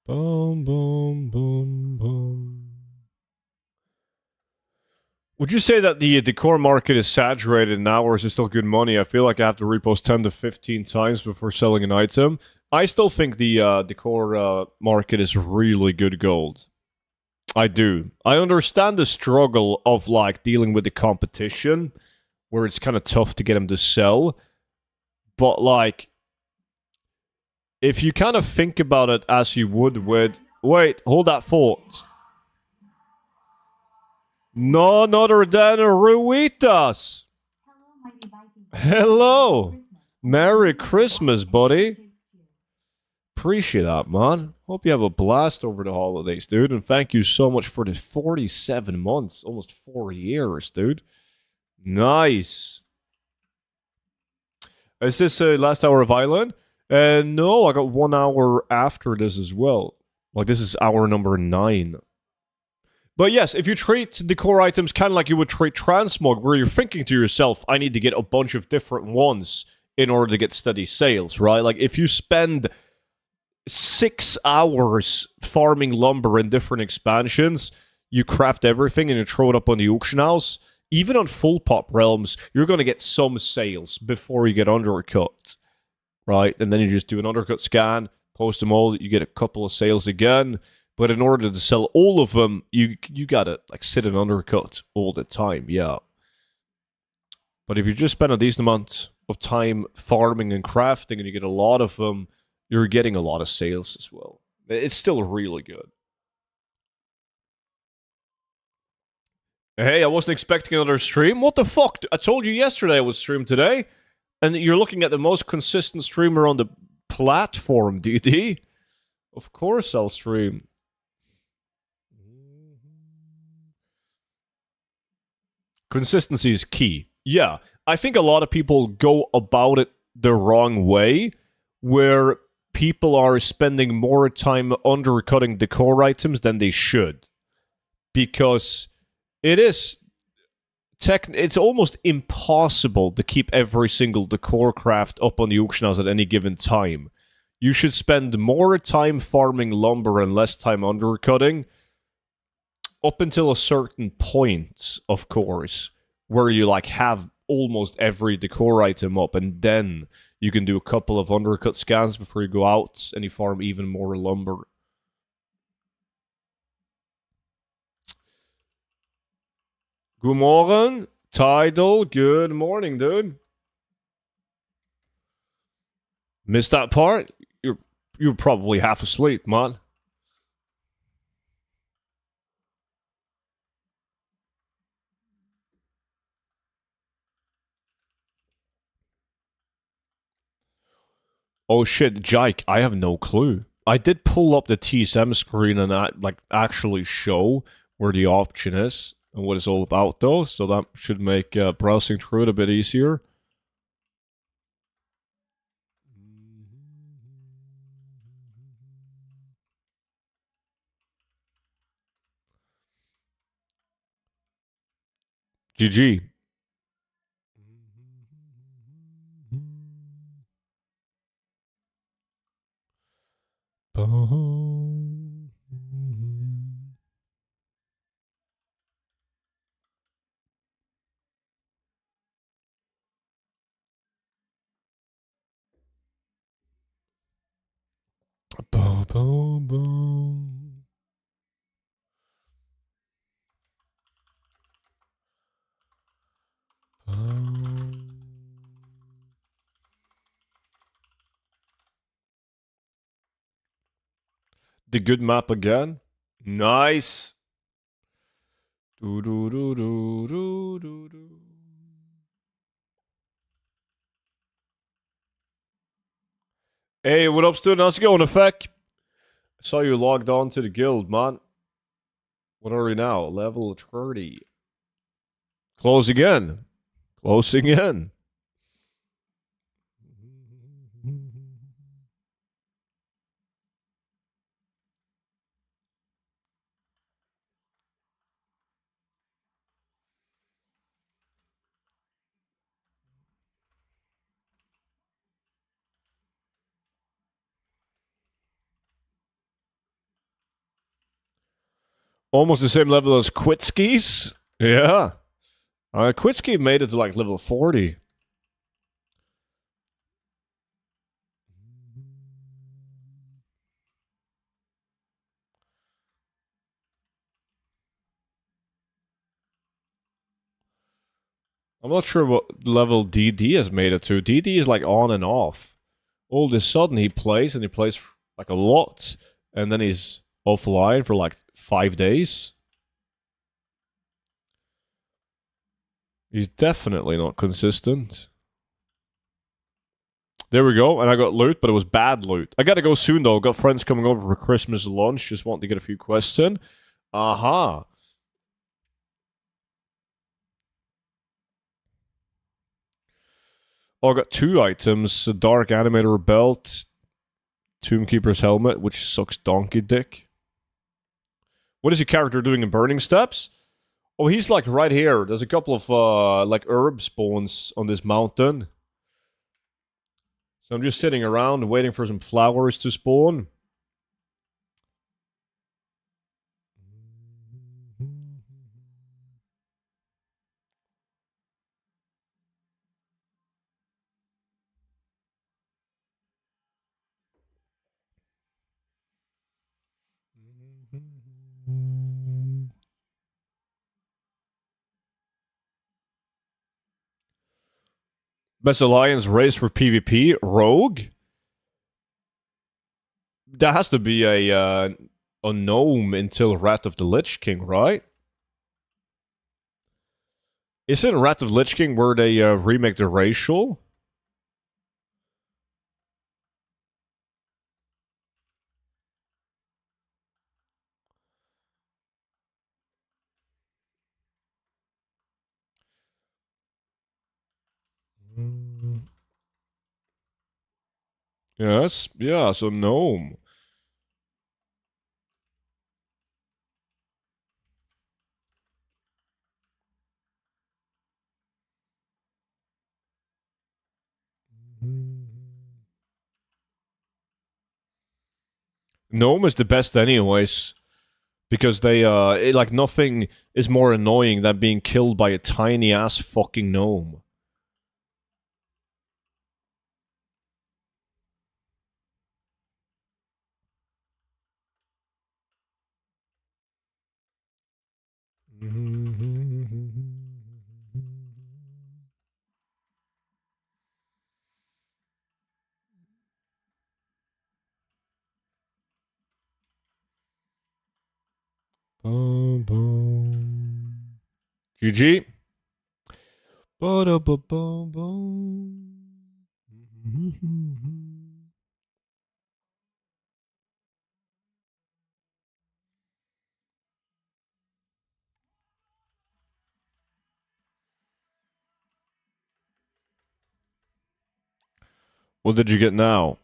Boom, boom, boom, boom. Would you say that the decor market is saturated now, or is it still good money? I feel like I have to repost 10 to 15 times before selling an item. I still think the decor market is really good gold. I do. I understand the struggle of like dealing with the competition, where it's kind of tough to get them to sell. But like, if you kind of think about it as you would with... Wait, hold that thought. None other than Ruitas. Hello. Merry Christmas, buddy. Appreciate that, man. Hope you have a blast over the holidays, dude. And thank you so much for the 47 months, almost 4 years, dude. Nice. Is this last hour of Island? No, I got 1 hour after this as well. Like, this is hour number 9. But yes, if you treat the core items kind of like you would treat transmog, where you're thinking to yourself, I need to get a bunch of different ones in order to get steady sales, right? Like if you spend 6 hours farming lumber in different expansions, you craft everything and you throw it up on the auction house, even on full pop realms, you're going to get some sales before you get undercut, right? And then you just do an undercut scan, post them all, you get a couple of sales again. But in order to sell all of them, you gotta like sit and undercut all the time, yeah. But if you just spend a decent amount of time farming and crafting and you get a lot of them, you're getting a lot of sales as well. It's still really good. Hey, I wasn't expecting another stream. What the fuck? I told you yesterday I would stream today. And you're looking at the most consistent streamer on the platform, DD. Of course I'll stream. Consistency is key. Yeah, I think a lot of people go about it the wrong way, where people are spending more time undercutting the core items than they should. Because it is it's almost impossible to keep every single decor craft up on the auction house at any given time. You should spend more time farming lumber and less time undercutting, up until a certain point, of course, where you like have almost every decor item up, and then you can do a couple of undercut scans before you go out and you farm even more lumber. Good morning, Tidal. Good morning, dude. Missed that part? You're probably half asleep, man. Oh shit, Jike, I have no clue. I did pull up the TSM screen and actually show where the option is and what it's all about, though, so that should make browsing through it a bit easier. GG. Boom, boom, boom. The good map again. Nice. Do do do do do do do. Hey, what up, student? How's it going, Effect? I saw you logged on to the guild, man. What are we now? Level 30. Closing in. Closing in. Almost the same level as Quitskis. Yeah. Quitski made it to like level 40. I'm not sure what level DD has made it to. DD is like on and off. All of a sudden he plays and he plays like a lot, and then he's offline for like 5 days. He's definitely not consistent. There we go, and I got loot, but it was bad loot. I gotta go soon though. Got friends coming over for Christmas lunch. Just want to get a few quests in. Aha. Oh, I got 2 items. A Dark Animator Belt, Tombkeeper's Helmet, which sucks donkey dick. What is your character doing in Burning Steps? Oh, he's like right here. There's a couple of like herb spawns on this mountain. So I'm just sitting around waiting for some flowers to spawn. Best alliance race for PvP? Rogue? That has to be a gnome until Wrath of the Lich King, right? Isn't Wrath of the Lich King where they remake the racial? Yes, yeah, so gnome. Gnome is the best anyways. Because like nothing is more annoying than being killed by a tiny ass fucking gnome. Boom, boom. GG. What did you get now?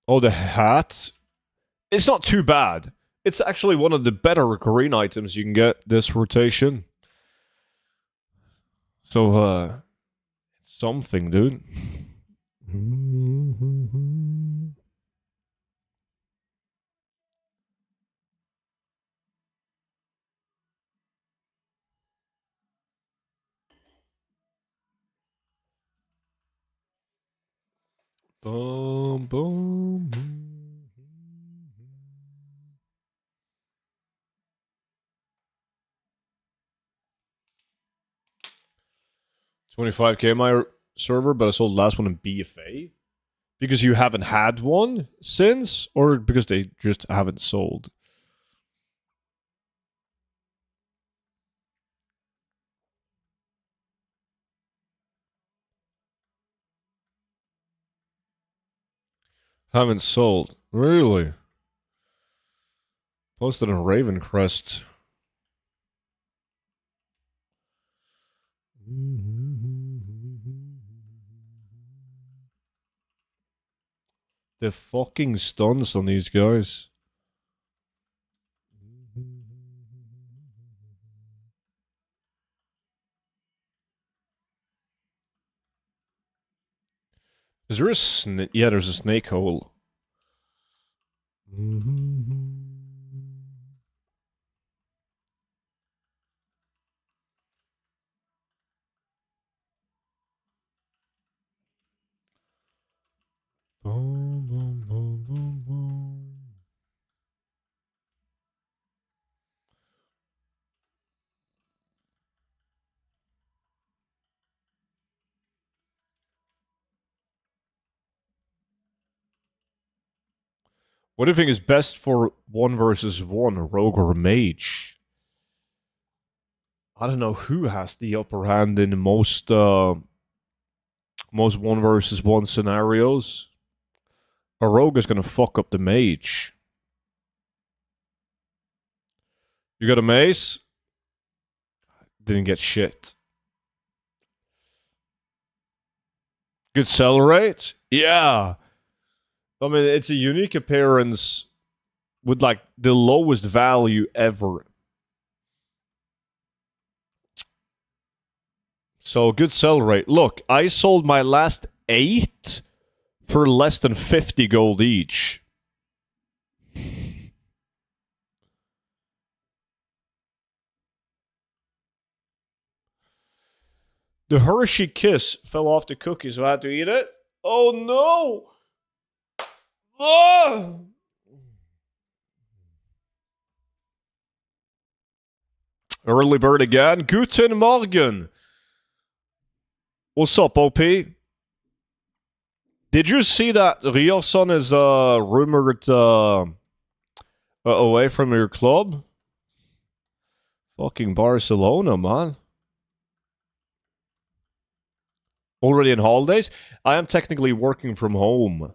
Oh, the hat? It's not too bad. It's actually one of the better green items you can get this rotation. So, something, dude. Boom, boom. 25k my server, but I sold the last one in BFA. Because you haven't had one since, or because they just haven't sold? Haven't sold. Really? Posted on Ravencrest. The fucking stunts on these guys. Is there a snake? Yeah, there's a snake hole. Boom, boom, boom, boom, boom. What do you think is best for 1 versus 1, a rogue or a mage? I don't know who has the upper hand in most 1 versus 1 scenarios. A rogue is gonna fuck up the mage. You got a mace? Didn't get shit. Good sell rate? Yeah. I mean, it's a unique appearance with like the lowest value ever. So good sell rate. Look, I sold my last 8 for less than 50 gold each. The Hershey Kiss fell off the cookie, so I had to eat it. Oh no! Ah! Early bird again. Guten Morgen. What's up, OP? Did you see that Rioson is rumored away from your club? Fucking Barcelona, man. Already on holidays? I am technically working from home.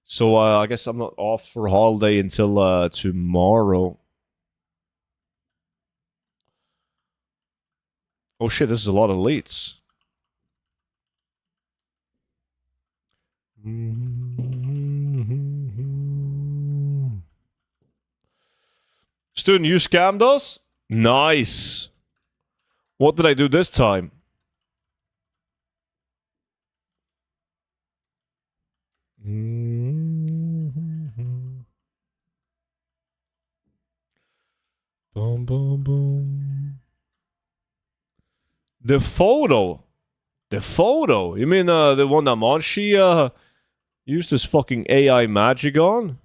So I guess I'm not off for holiday until tomorrow. Oh shit, this is a lot of elites. Student, you scammed us? Nice. What did I do this time? Boom, boom, boom. The photo. The photo? You mean the one that Monchi used his fucking AI magic on?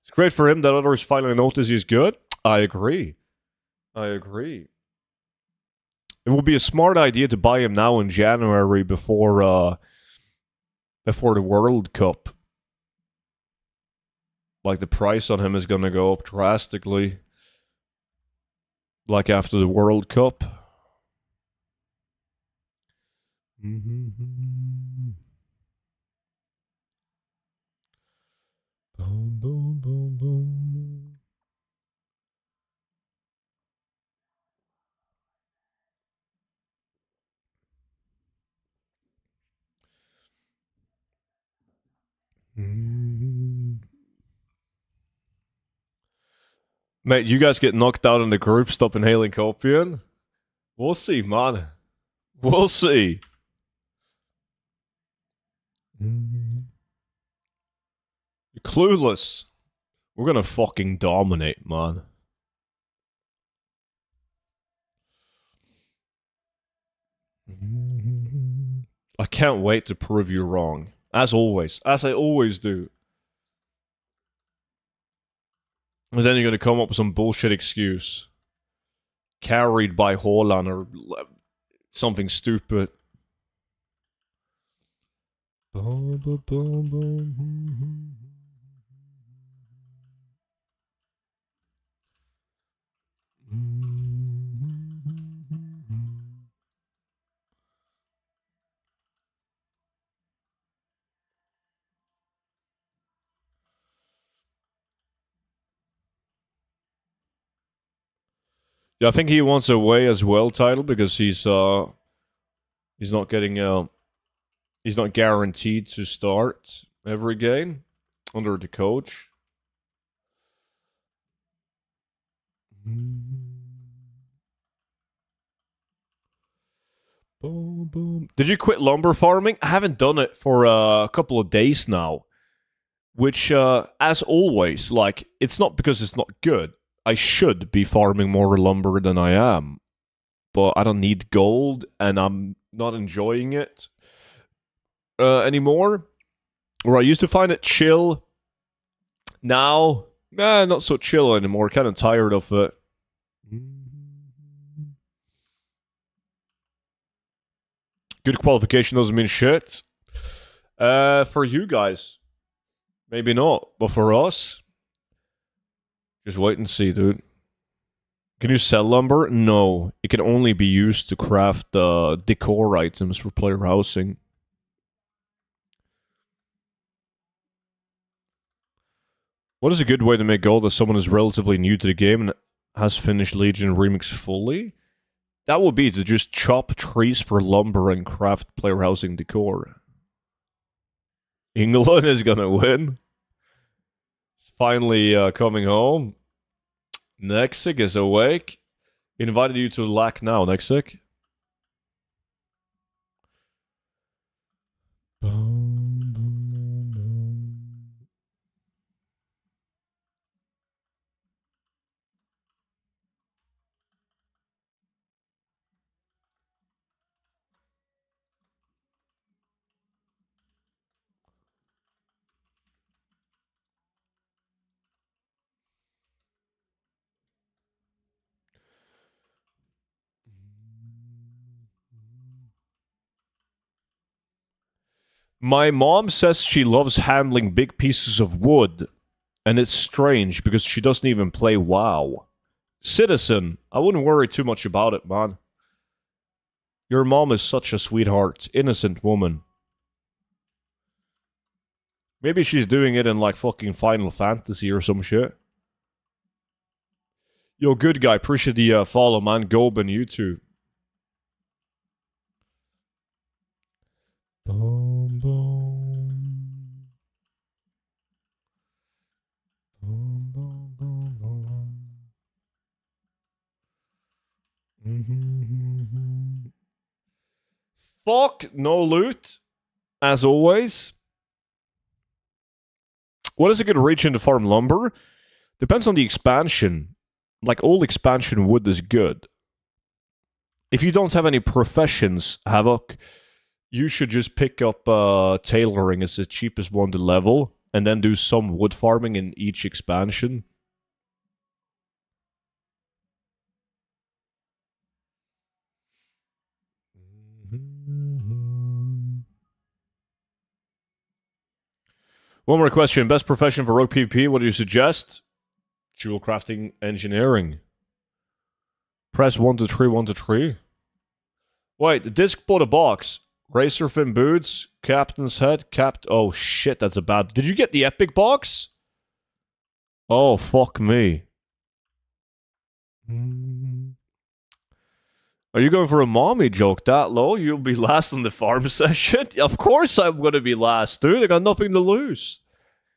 It's great for him that others finally notice he's good. I agree. I agree. It would be a smart idea to buy him now in January before the World Cup. Like the price on him is gonna go up drastically. Like after the World Cup. Boom, boom, boom, boom. Mate, you guys get knocked out in the group, stop inhaling copium? We'll see, man. We'll see. You're clueless. We're gonna fucking dominate, man. I can't wait to prove you wrong. As always. As I always do. And then you're gonna come up with some bullshit excuse. Carried by Haaland or something stupid. Yeah, I think he wants a way as well title because he's not getting he's not guaranteed to start every game under the coach. Boom, boom. Did you quit lumber farming? I haven't done it for a couple of days now. Which, as always, like, it's not because it's not good. I should be farming more lumber than I am. But I don't need gold, and I'm not enjoying it anymore. Where I used to find it chill. Now, not so chill anymore. Kind of tired of it. Good qualification doesn't mean shit. For you guys, maybe not. But for us, just wait and see, dude. Can you sell lumber? No. It can only be used to craft decor items for player housing. What is a good way to make gold as someone is relatively new to the game and has finished Legion Remix fully? That would be to just chop trees for lumber and craft player housing decor. England is gonna win. Finally coming home. Nexic is awake. Invited you to lack now, Nexic. My mom says she loves handling big pieces of wood, and it's strange because she doesn't even play WoW. Citizen, I wouldn't worry too much about it, man. Your mom is such a sweetheart, innocent woman. Maybe she's doing it in like fucking Final Fantasy or some shit. Yo, good guy, appreciate the follow, man. Goben, you too. Boom, boom. Boom, boom, boom, boom. Mm-hmm. Fuck, no loot. As always. What is a good region to farm lumber? Depends on the expansion. Like, all expansion wood is good. If you don't have any professions, Havoc, you should just pick up tailoring as the cheapest one to level, and then do some wood farming in each expansion. One more question. Best profession for rogue PvP, what do you suggest? Jewel crafting engineering. Press 1 to 3, 1 to 3. Wait, the disc bought a box. Racer fin boots, captain's head, oh shit, that's a bad... Did you get the epic box? Oh, fuck me. Are you going for a mommy joke that low? You'll be last on the farm session? Of course I'm gonna be last, dude. I got nothing to lose.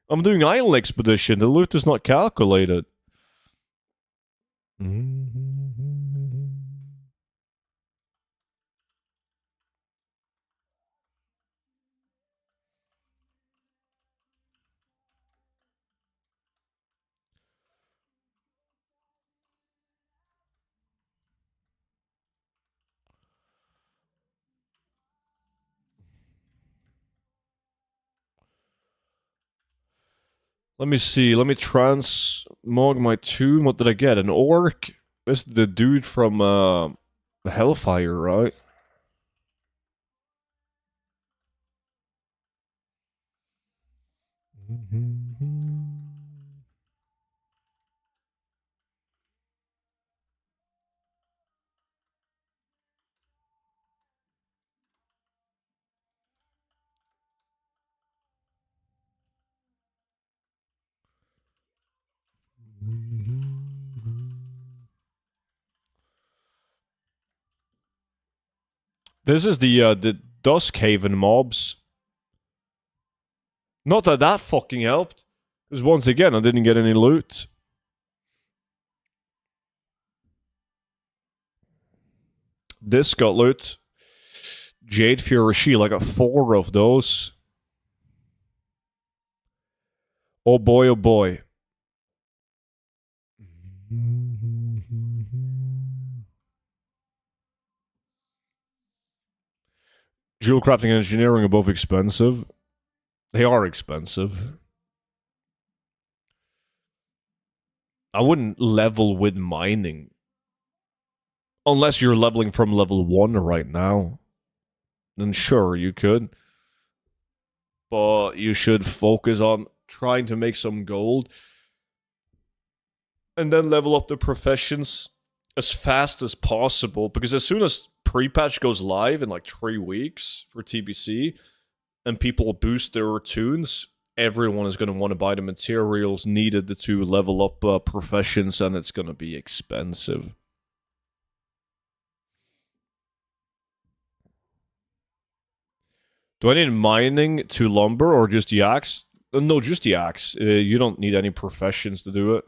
I'm doing island expedition. The loot is not calculated. Let me see. Let me transmog my tomb. What did I get? An orc? This is the dude from Hellfire, right? This is the Duskhaven mobs. Not that that fucking helped, because once again I didn't get any loot. This got loot. Jade Fury Shield. I got 4 of those. Oh boy, oh boy. Jewel crafting and engineering are both expensive. They are expensive. I wouldn't level with mining. Unless you're leveling from level 1 right now. Then sure, you could. But you should focus on trying to make some gold. And then level up the professions as fast as possible. Because as soon as pre-patch goes live in like 3 weeks for TBC, and people boost their tunes, everyone is going to want to buy the materials needed to level up professions, and it's going to be expensive. Do I need mining to lumber or just yaks? No, just the axe. You don't need any professions to do it.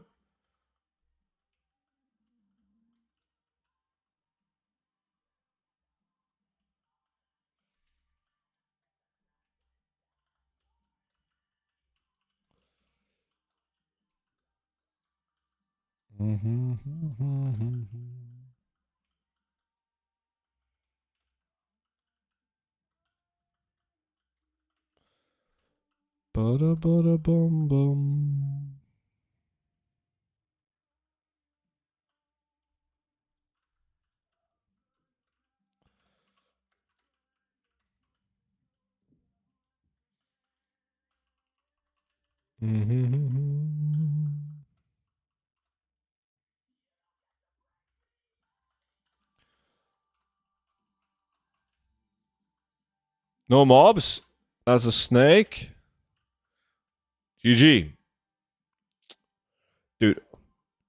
Bada bada bum bum. No mobs. As a snake. GG. Dude,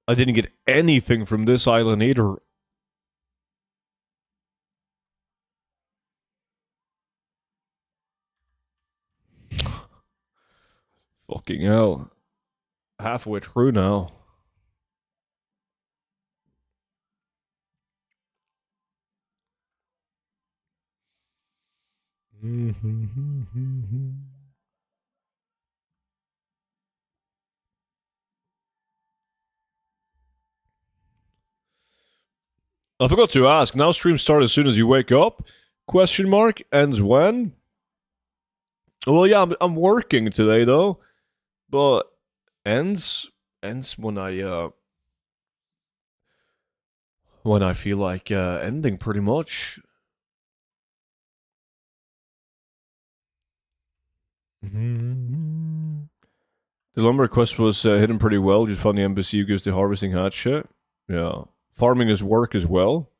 I didn't get anything from this island either. Fucking hell. Halfway through now. I forgot to ask. Now stream start as soon as you wake up? Question mark. Ends when? Well, yeah, I'm working today though, but ends when I feel like ending pretty much. The lumber quest was hidden pretty well. Just found the embassy who gives the harvesting hat shit. Yeah, farming is work as well.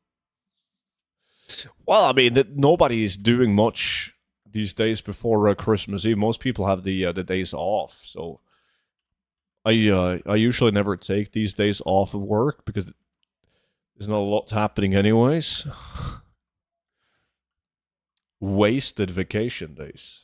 Well, I mean, that nobody is doing much these days before Christmas Eve. Most people have the days off, so I usually never take these days off of work because there's not a lot happening anyways. Wasted vacation days.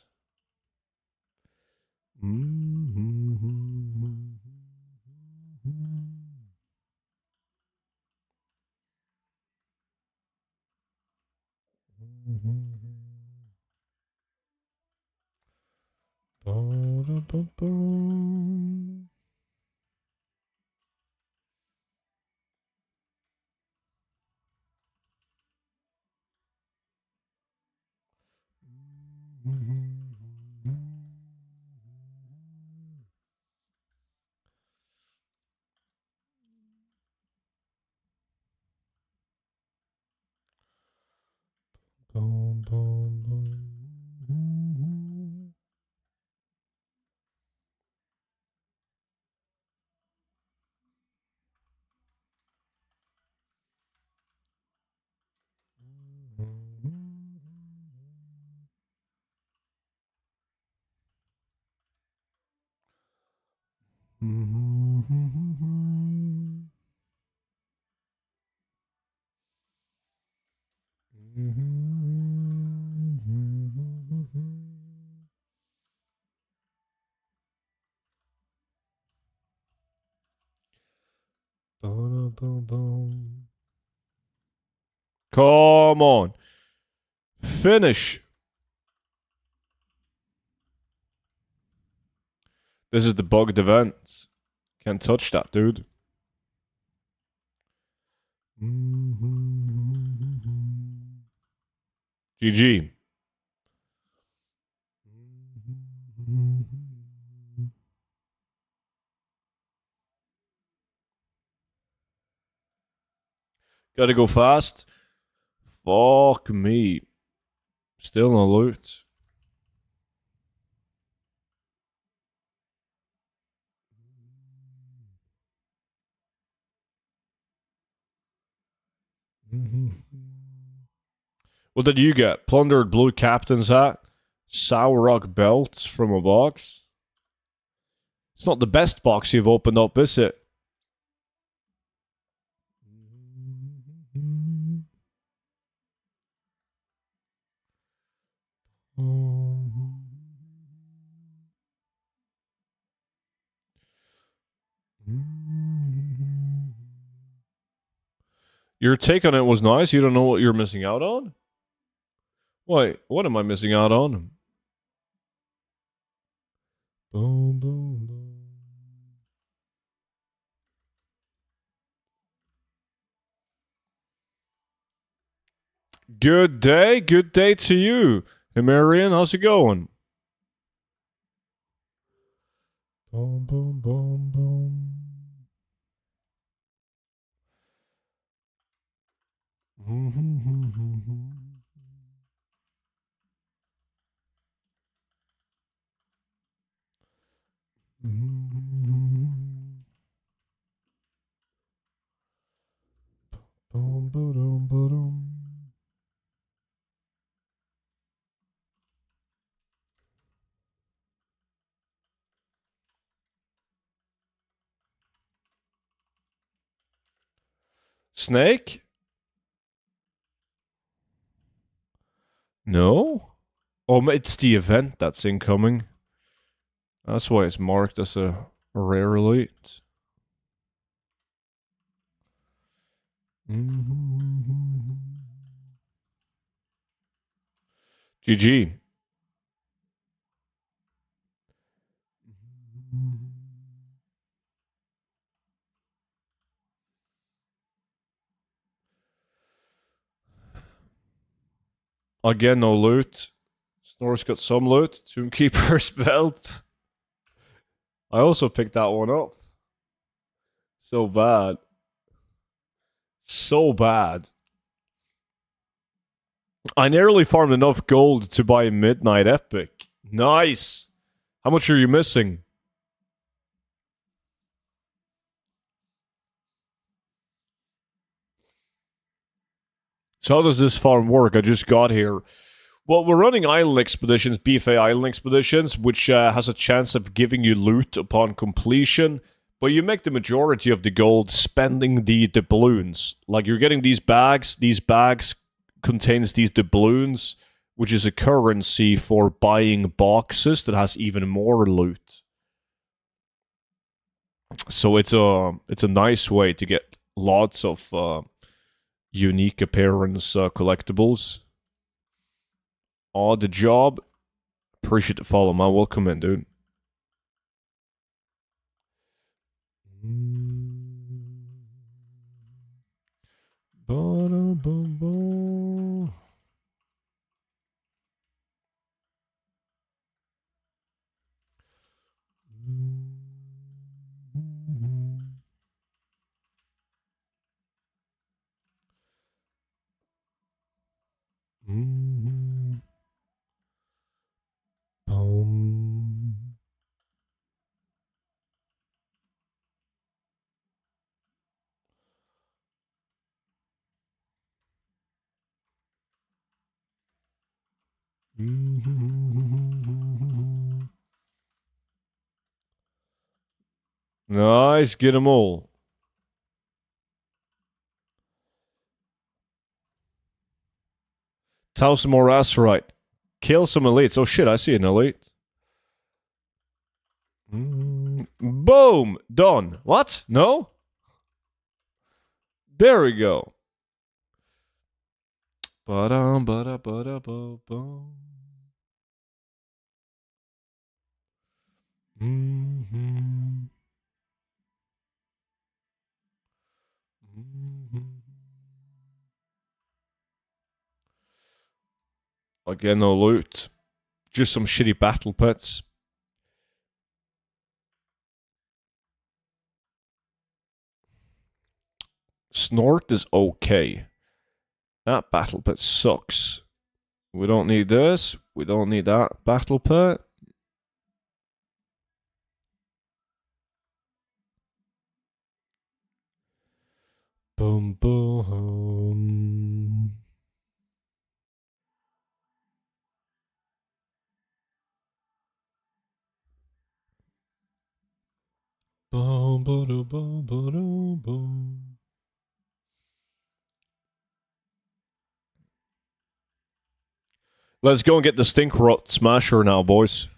Come on. Finish. This is the bugged event. Can't touch that, dude. GG. Gotta go fast. Fuck me. Still no loot. What did you get? Plundered blue captain's hat? Sour rock belts from a box? It's not the best box you've opened up, is it? Your take on it was nice. You don't know what you're missing out on? Wait, what am I missing out on? Boom, boom, boom. Good day to you. Hey, Marion, how's it going? Boom, boom, boom, boom. Boom, boom, boom. Snake? No? Oh, it's the event that's incoming. That's why it's marked as a rare elite. GG. Again, no loot. Snor's got some loot. Tombkeeper's belt. I also picked that one up. So bad. So bad. I nearly farmed enough gold to buy a Midnight Epic. Nice. How much are you missing? So how does this farm work? I just got here. Well, we're running island expeditions, BFA island expeditions, which has a chance of giving you loot upon completion, but you make the majority of the gold spending the doubloons. Like, you're getting these bags contains these doubloons, which is a currency for buying boxes that has even more loot. So it's a nice way to get lots of unique appearance collectibles. The job. Appreciate the follow, man. Welcome in, dude. Nice, get them all. Tell some more asteroid. Kill some elites. Oh shit, I see an elite. Boom! Done. What? No? There we go. Ba-dum, ba-da, ba-da, ba-bum. Again, no loot. Just some shitty battle pits. Snort is okay. That battle pit sucks. We don't need this. We don't need that battle pit. Boom, boom. Boom, boom, boom, boom, boom. Let's go and get the stink rot smasher now, boys.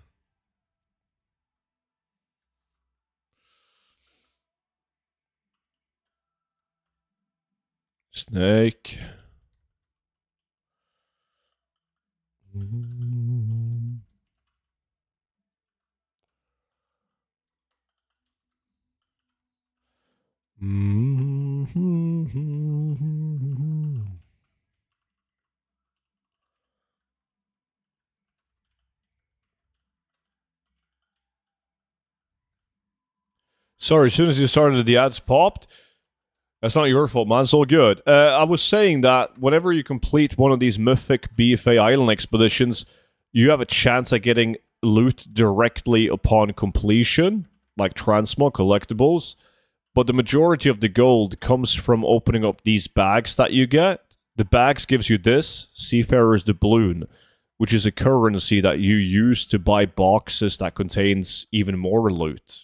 Snake. Sorry, as soon as you started, the ads popped. That's not your fault, man. It's all good. I was saying that whenever you complete one of these mythic BFA island expeditions, you have a chance at getting loot directly upon completion, like transmog collectibles. But the majority of the gold comes from opening up these bags that you get. The bags gives you this, Seafarer's Doubloon, which is a currency that you use to buy boxes that contains even more loot.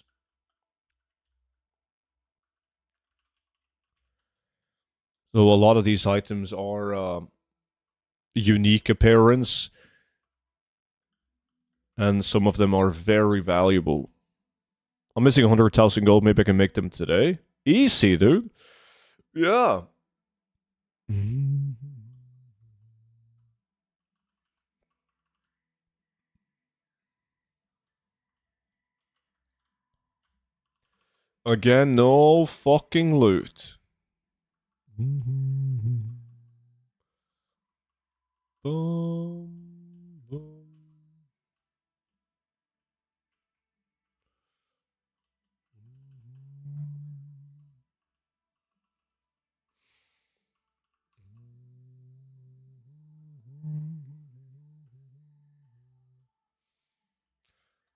So a lot of these items are unique appearance, and some of them are very valuable. I'm missing 100,000 gold. Maybe I can make them today. Easy, dude. Yeah. Again, no fucking loot. Boom, boom.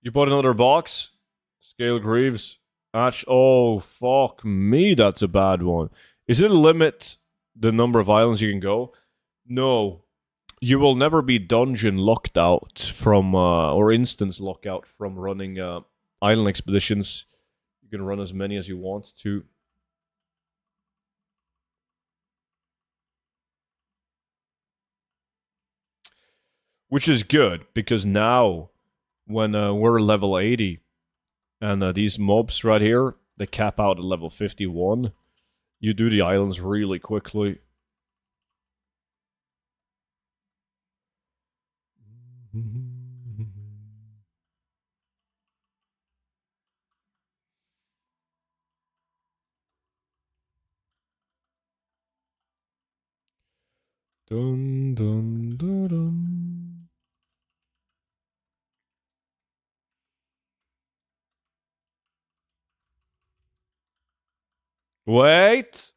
You bought another box? Scale Greaves. Oh, fuck me, that's a bad one. Is it a limit the number of islands you can go? No. You will never be dungeon locked out from, or instance locked out from running island expeditions. You can run as many as you want to. Which is good, because now, when we're level 80, and these mobs right here, they cap out at level 51, you do the islands really quickly. Dun, dun, dun, dun. Wait!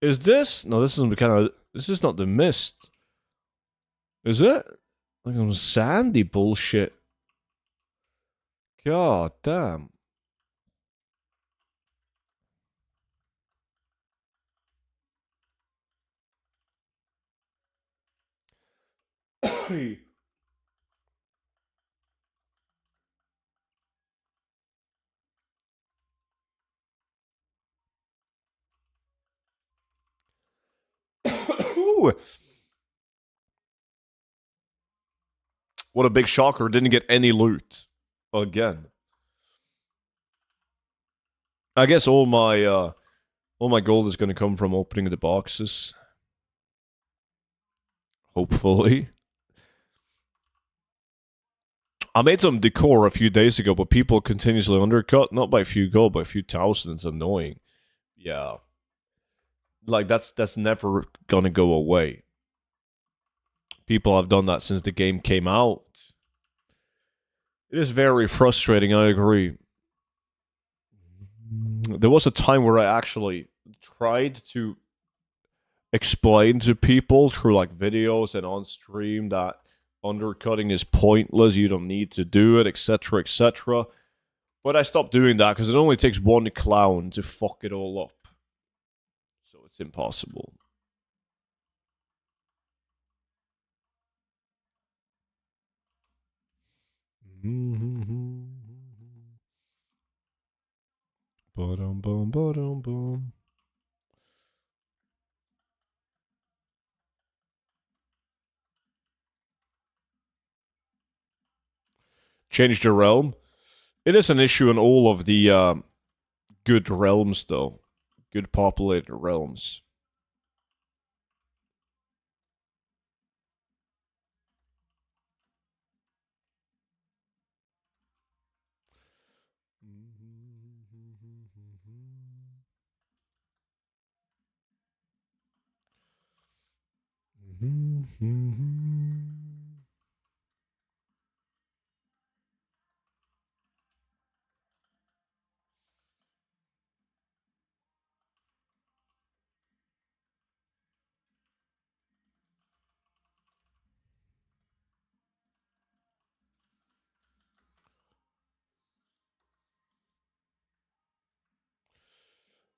Is this? No, this is kind of. This is not the mist. Is it? Like some sandy bullshit. God damn. What a big shocker. Didn't get any loot. Again. I guess all my gold is gonna come from opening the boxes. Hopefully. I made some decor a few days ago, but people continuously undercut, not by a few gold, but a few thousand. It's annoying. Yeah. Like that's never gonna go away. People have done that since the game came out. It is very frustrating, I agree. There was a time where I actually tried to explain to people through like videos and on stream that undercutting is pointless, you don't need to do it, etc., etc. But I stopped doing that because it only takes one clown to fuck it all up. So it's impossible. Ba-dum, bum, ba-dum, bum. Change the realm. It is an issue in all of the good realms, though. Good populated realms.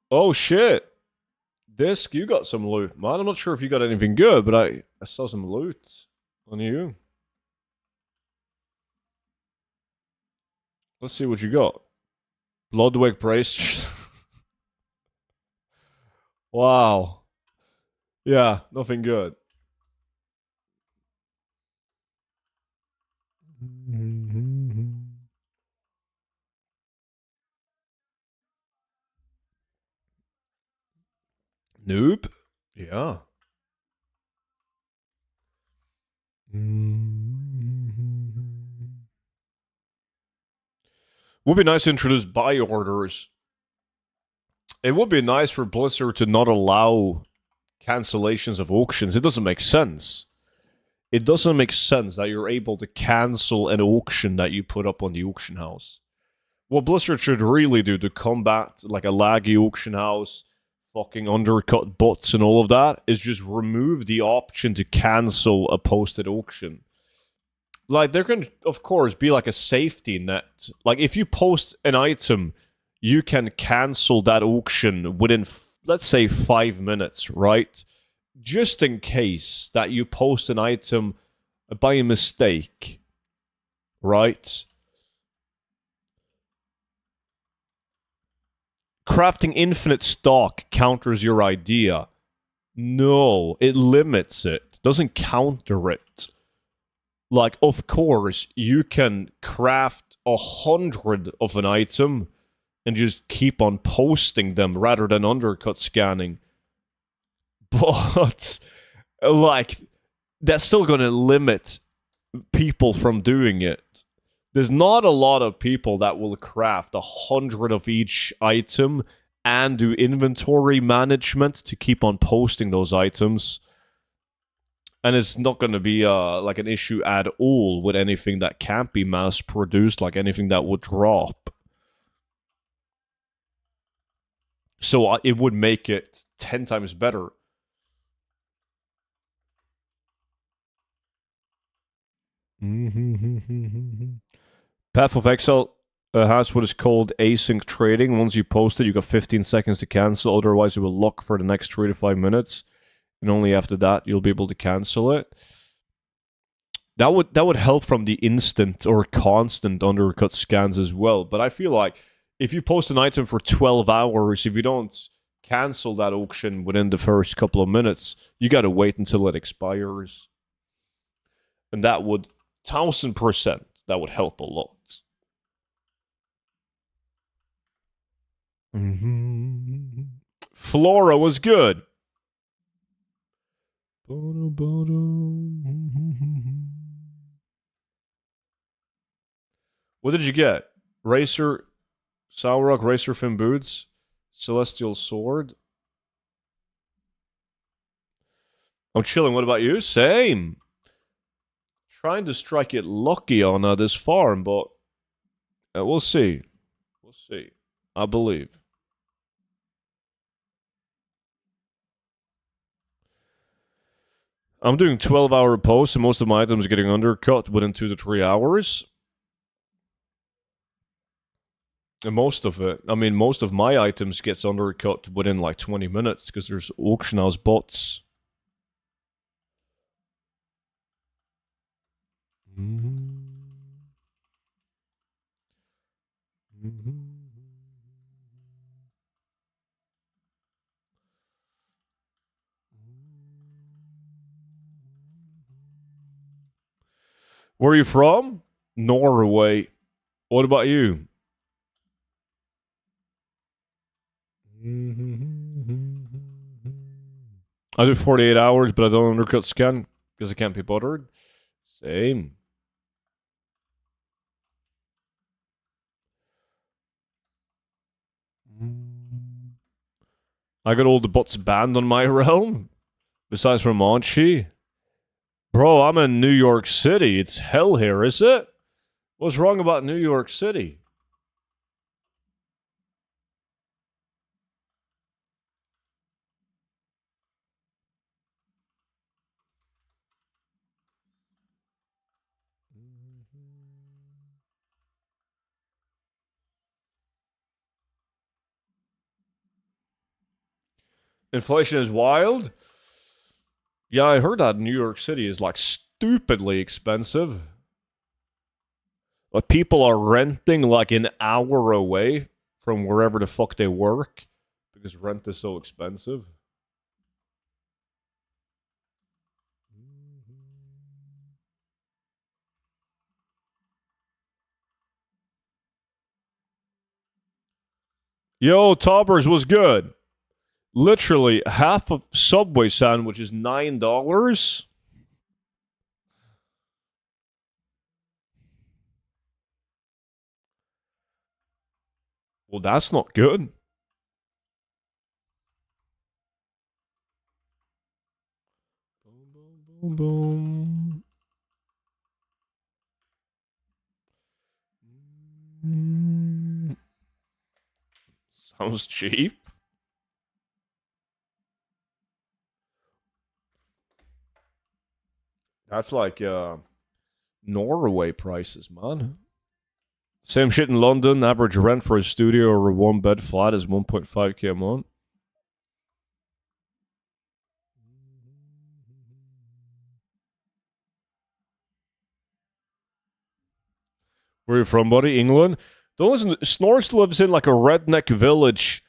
Oh shit. Disc, you got some loot, man. I'm not sure if you got anything good, but I saw some loot on you. Let's see what you got. Bloodwick brace. Wow. Yeah, nothing good. Noob. Yeah. Would be nice to introduce buy orders. It would be nice for Blizzard to not allow cancellations of auctions. It doesn't make sense. It doesn't make sense that you're able to cancel an auction that you put up on the auction house. What Blizzard should really do to combat like a laggy auction house, fucking undercut bots and all of that is just remove the option to cancel a posted auction. Like there can of course be like a safety net. Like if you post an item, you can cancel that auction within let's say 5 minutes, right? Just in case that you post an item by mistake, right? Crafting infinite stock counters your idea. No, it limits it. Doesn't counter it. Like, of course, you can craft 100 of an item and just keep on posting them rather than undercut scanning. But, like, that's still going to limit people from doing it. There's not a lot of people that will craft 100 of each item and do inventory management to keep on posting those items. And it's not going to be like an issue at all with anything that can't be mass produced, like anything that would drop. So it would make it 10 times better. Path of Exile has what is called async trading. Once you post it, you got 15 seconds to cancel. Otherwise, it will lock for the next 3 to 5 minutes. And only after that, you'll be able to cancel it. That would help from the instant or constant undercut scans as well. But I feel like if you post an item for 12 hours, if you don't cancel that auction within the first couple of minutes, you got to wait until it expires. And that would 1000%, that would help a lot. Flora was good. What did you get? Racer, Sourrock, Racer Fin Boots, Celestial Sword. I'm chilling. What about you? Same. Trying to strike it lucky on this farm, but we'll see. We'll see. I believe. I'm doing 12-hour posts, and most of my items are getting undercut within 2 to 3 hours. And most of it, I mean, most of my items gets undercut within like 20 minutes because there's auction house bots. Where are you from? Norway. What about you? I do 48 hours, but I don't undercut scan because I can't be bothered. Same. I got all the bots banned on my realm, besides from Monchi. Bro, I'm in New York City. It's hell here, is it? What's wrong about New York City? Inflation is wild. Yeah, I heard that New York City is like stupidly expensive. But people are renting like an hour away from wherever the fuck they work because rent is so expensive. Yo, Toppers was good. Literally half a Subway sandwich is $9. Well, that's not good. Boom, boom, boom, boom. Sounds cheap. That's like Norway prices, man. Same shit in London. Average rent for a studio or a one bed flat is 1.5K a month. Where are you from, buddy? England? Don't listen. Snorks lives in like a redneck village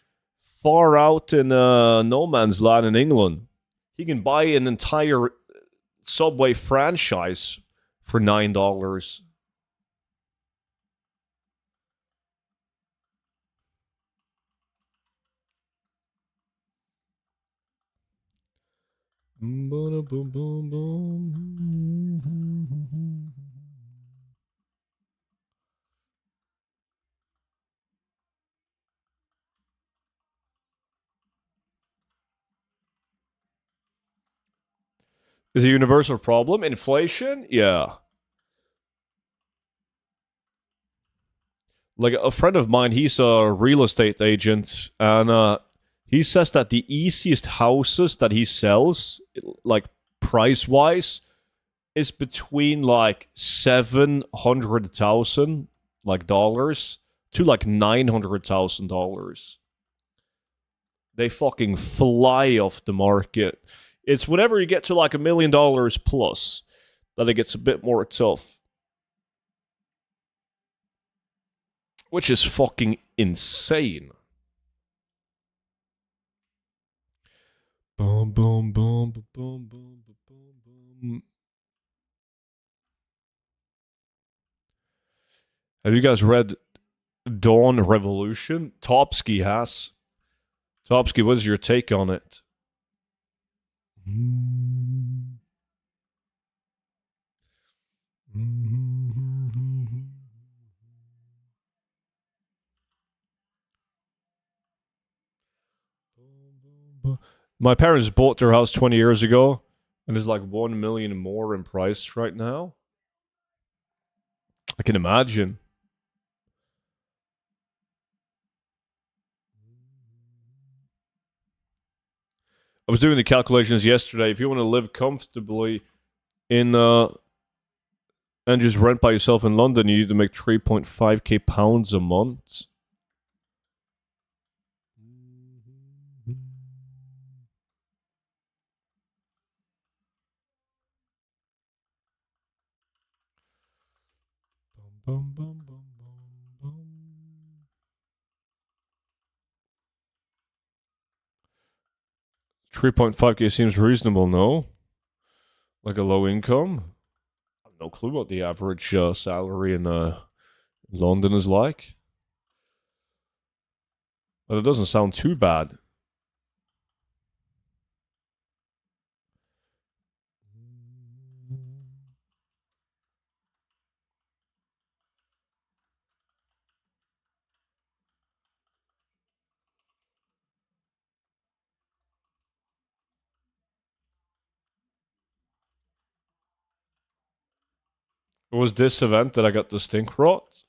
far out in no man's land in England. He can buy an entire Subway franchise for $9. Is a universal problem? Inflation? Yeah. Like a friend of mine, he's a real estate agent, and he says that the easiest houses that he sells, like price wise, is between like 700,000 like dollars to like $900,000. They fucking fly off the market. It's whenever you get to like $1 million plus that it gets a bit more tough, which is fucking insane. Boom, boom, boom, boom, boom, boom, boom, boom. Have you guys read Dawn Revolution? Topsky has. Topsky, what is your take on it? 'My parents bought their house 20 years ago and it's like 1 million more in price right now. I can imagine. I was doing the calculations yesterday. If you want to live comfortably in and just rent by yourself in London, you need to make 3.5k pounds a month. 3.5k seems reasonable, no? Like a low income? I have no clue what the average salary in London is like. But it doesn't sound too bad. It was this event that I got the stink rot.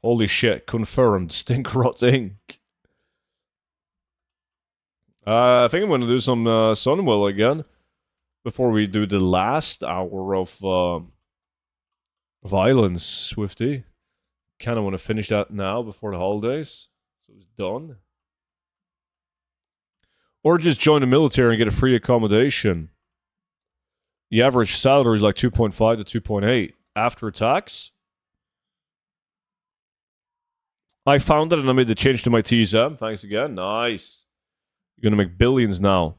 Holy shit, confirmed. Stink rot ink. I think I'm gonna do some Sunwell again before we do the last hour of Islands, Swifty. Kind of want to finish that now before the holidays, so it's done. Or just join the military and get a free accommodation. The average salary is like 2.5 to 2.8 after tax. I found it and I made the change to my TSM. Thanks again. Nice. You're gonna make billions now.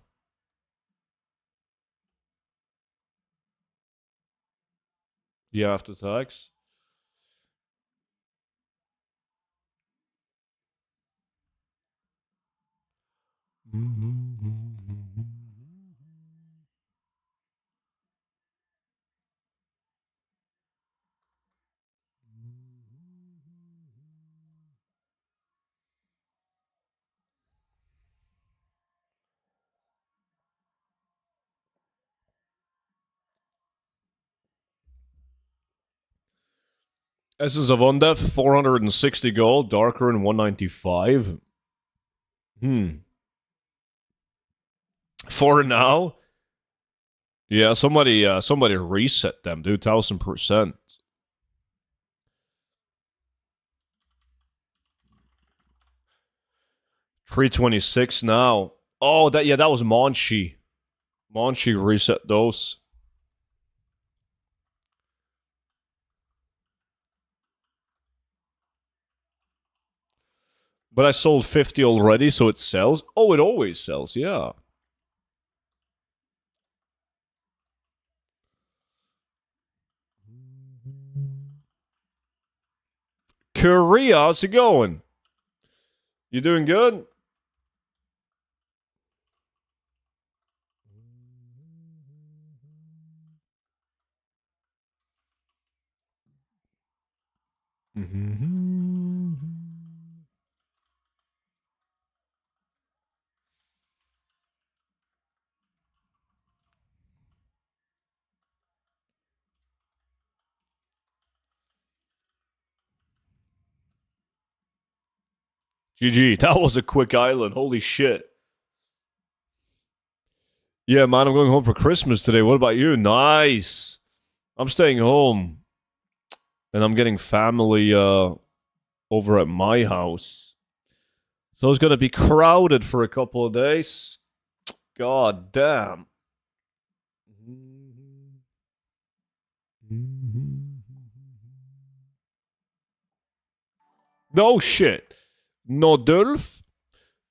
Yeah, after tax. Essence of Undeath, 460 gold. Darker and 195. For now? Yeah, somebody reset them, dude. 1000%. 326 now. Oh, that was Monchi. Monchi reset those. But I sold 50 already, so it sells. Oh, it always sells, yeah. Korea, how's it going? You doing good? GG, that was a quick island. Holy shit. Yeah, man, I'm going home for Christmas today. What about you? Nice. I'm staying home. And I'm getting family over at my house. So it's going to be crowded for a couple of days. God damn. No shit. Nodulf.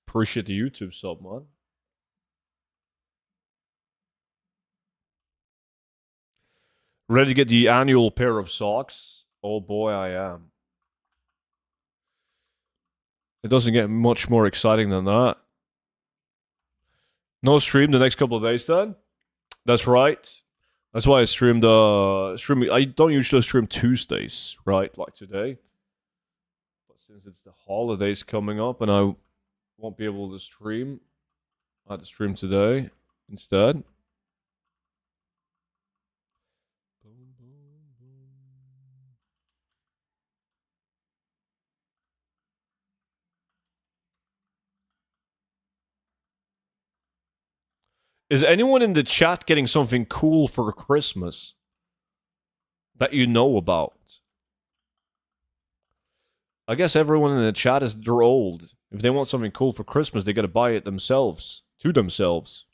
Appreciate the YouTube sub, man. Ready to get the annual pair of socks? Oh boy, I am. It doesn't get much more exciting than that. No stream the next couple of days then? That's right. That's why I streamed I don't usually stream Tuesdays, right? Like today. But since it's the holidays coming up and I won't be able to stream, I had to stream today instead. Is anyone in the chat getting something cool for Christmas that you know about? I guess everyone in the chat is they're old. If they want something cool for Christmas, they gotta buy it themselves. To themselves.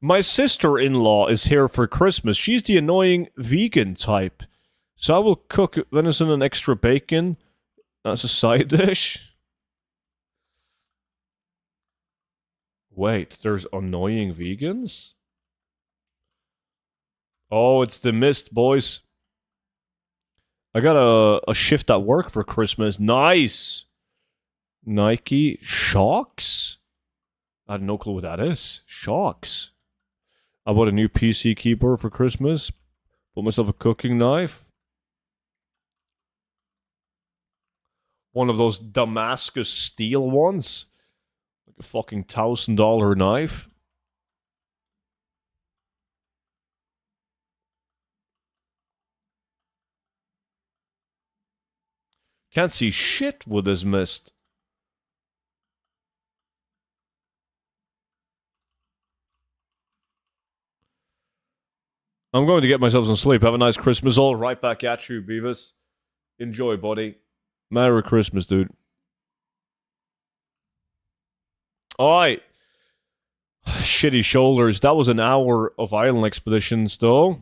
My sister-in-law is here for Christmas. She's the annoying vegan type. So I will cook venison and extra bacon as a side dish. Wait, there's annoying vegans? Oh, it's the mist, boys. I got a shift at work for Christmas. Nice! Nike Shocks? I have no clue what that is. Shocks. I bought a new PC keyboard for Christmas. Bought myself a cooking knife. One of those Damascus steel ones. Like a fucking $1,000 knife. Can't see shit with this mist. I'm going to get myself some sleep. Have a nice Christmas all. Right back at you, Beavis. Enjoy, buddy. Merry Christmas, dude. Alright. Shitty shoulders. That was an hour of island expeditions, though.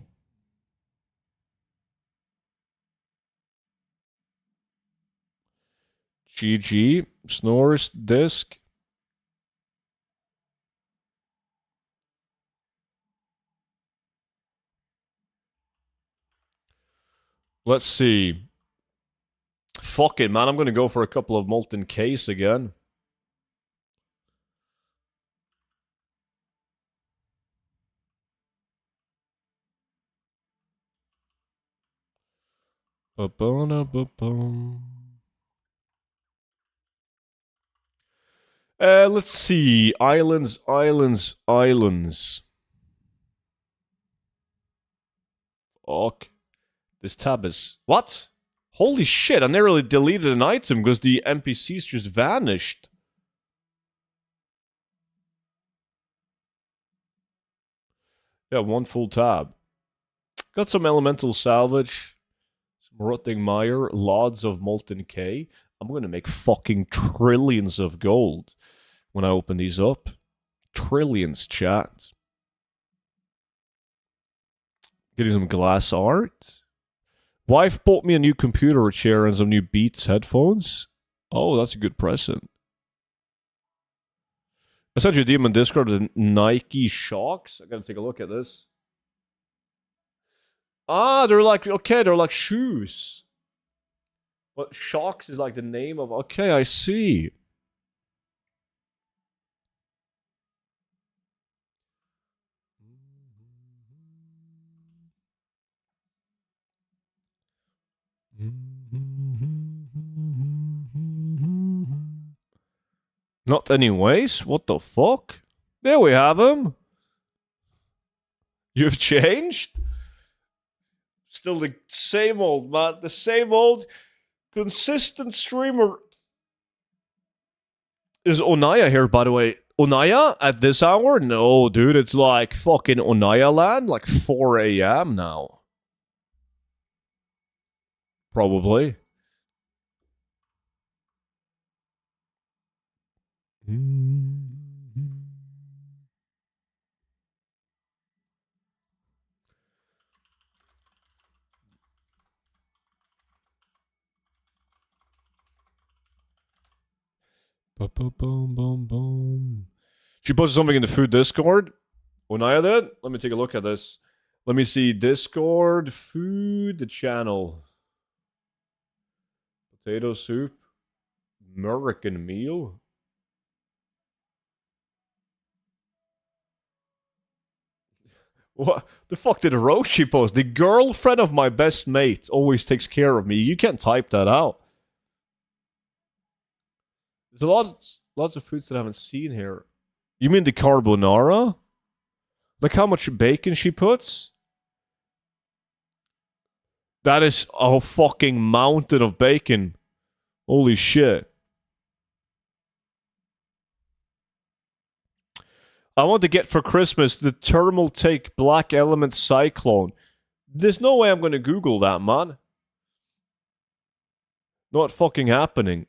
GG. Snores. Disc. Let's see. Fuck it, man. I'm going to go for a couple of molten case again. Let's see. Islands, islands, islands. Fuck. This tab is... What? Holy shit, I nearly deleted an item because the NPCs just vanished. Yeah, one full tab. Got some elemental salvage. Some rotting mire. Lots of molten K. I'm gonna make fucking trillions of gold when I open these up. Trillions, chat. Getting some glass art. Wife bought me a new computer chair and some new Beats headphones. Oh, that's a good present. I sent you a demon Discord with Nike Shocks. I gotta take a look at this. Ah, they're like, okay, they're like shoes. But Shocks is like the name of, okay, I see. Not anyways. What the fuck? There we have him. You've changed? Still the same old, man. The same old consistent streamer. Is Onaya here, by the way? Onaya at this hour? No, dude. It's like fucking Onaya land. Like 4 a.m. now. Probably. She posted something in the food Discord. Onaya did? Let me take a look at this. Let me see. Discord, food channel. Potato soup. American meal. What the fuck did Roshi post? The girlfriend of my best mate always takes care of me. You can't type that out. There's lots of foods that I haven't seen here. You mean the carbonara? Like how much bacon she puts? That is a fucking mountain of bacon. Holy shit. I want to get for Christmas the Thermal Take Black Element Cyclone. There's no way I'm going to Google that, man. Not fucking happening.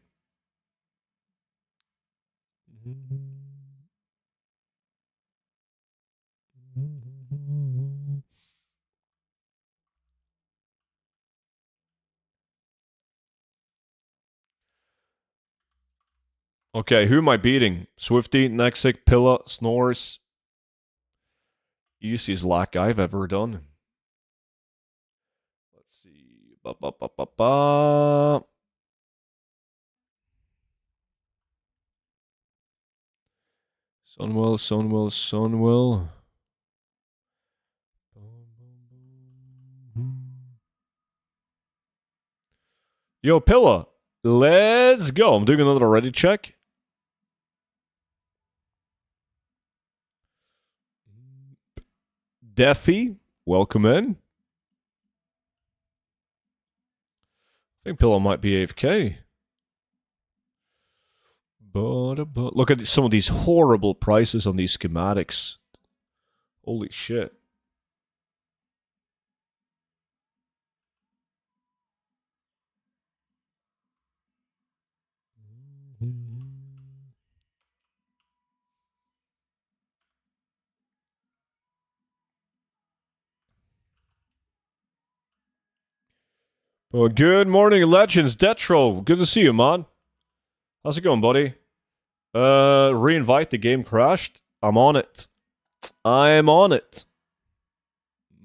Okay, who am I beating? Swifty, Nexic, Pilla, Snores. Easiest lack I've ever done. Let's see. Ba-ba-ba-ba-ba. Sunwell, Sunwell, Sunwell. Yo, Pilla. Let's go. I'm doing another ready check. Defy, welcome in. think Pillow might be AFK. But look at some of these horrible prices on these schematics. Holy shit. Well, good morning, Legends. Detro, good to see you, man. How's it going, buddy? Reinvite, the game crashed. I'm on it. I'm on it.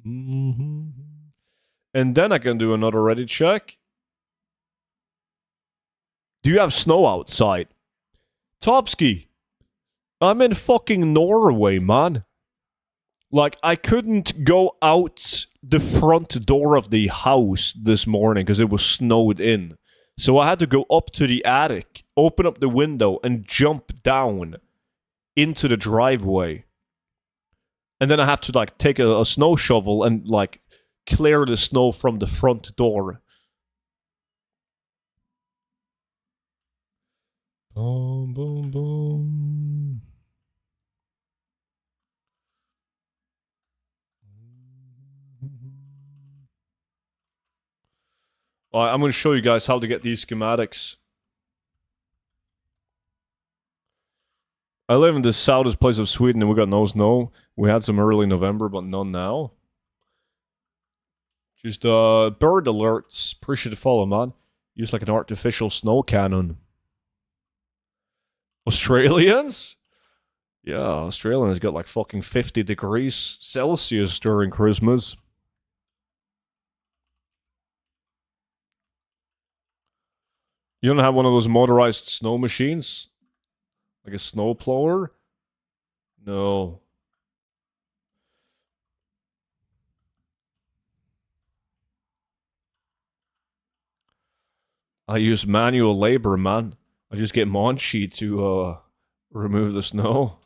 And then I can do another Reddit check. Do you have snow outside? Topski, I'm in fucking Norway, man. Like, I couldn't go out the front door of the house this morning because it was snowed in. So I had to go up to the attic, open up the window, and jump down into the driveway. And then I have to, like, take a snow shovel and, like, clear the snow from the front door. Boom, boom, boom. Alright, I'm going to show you guys how to get these schematics. I live in the southest place of Sweden and we got no snow. We had some early November, but none now. Just bird alerts. Appreciate the follow, man. Use like an artificial snow cannon. Australians? Yeah, Australians got like fucking 50 degrees Celsius during Christmas. You don't have one of those motorized snow machines? Like a snow plower? No. I use manual labor, man. I just get Monchi to remove the snow.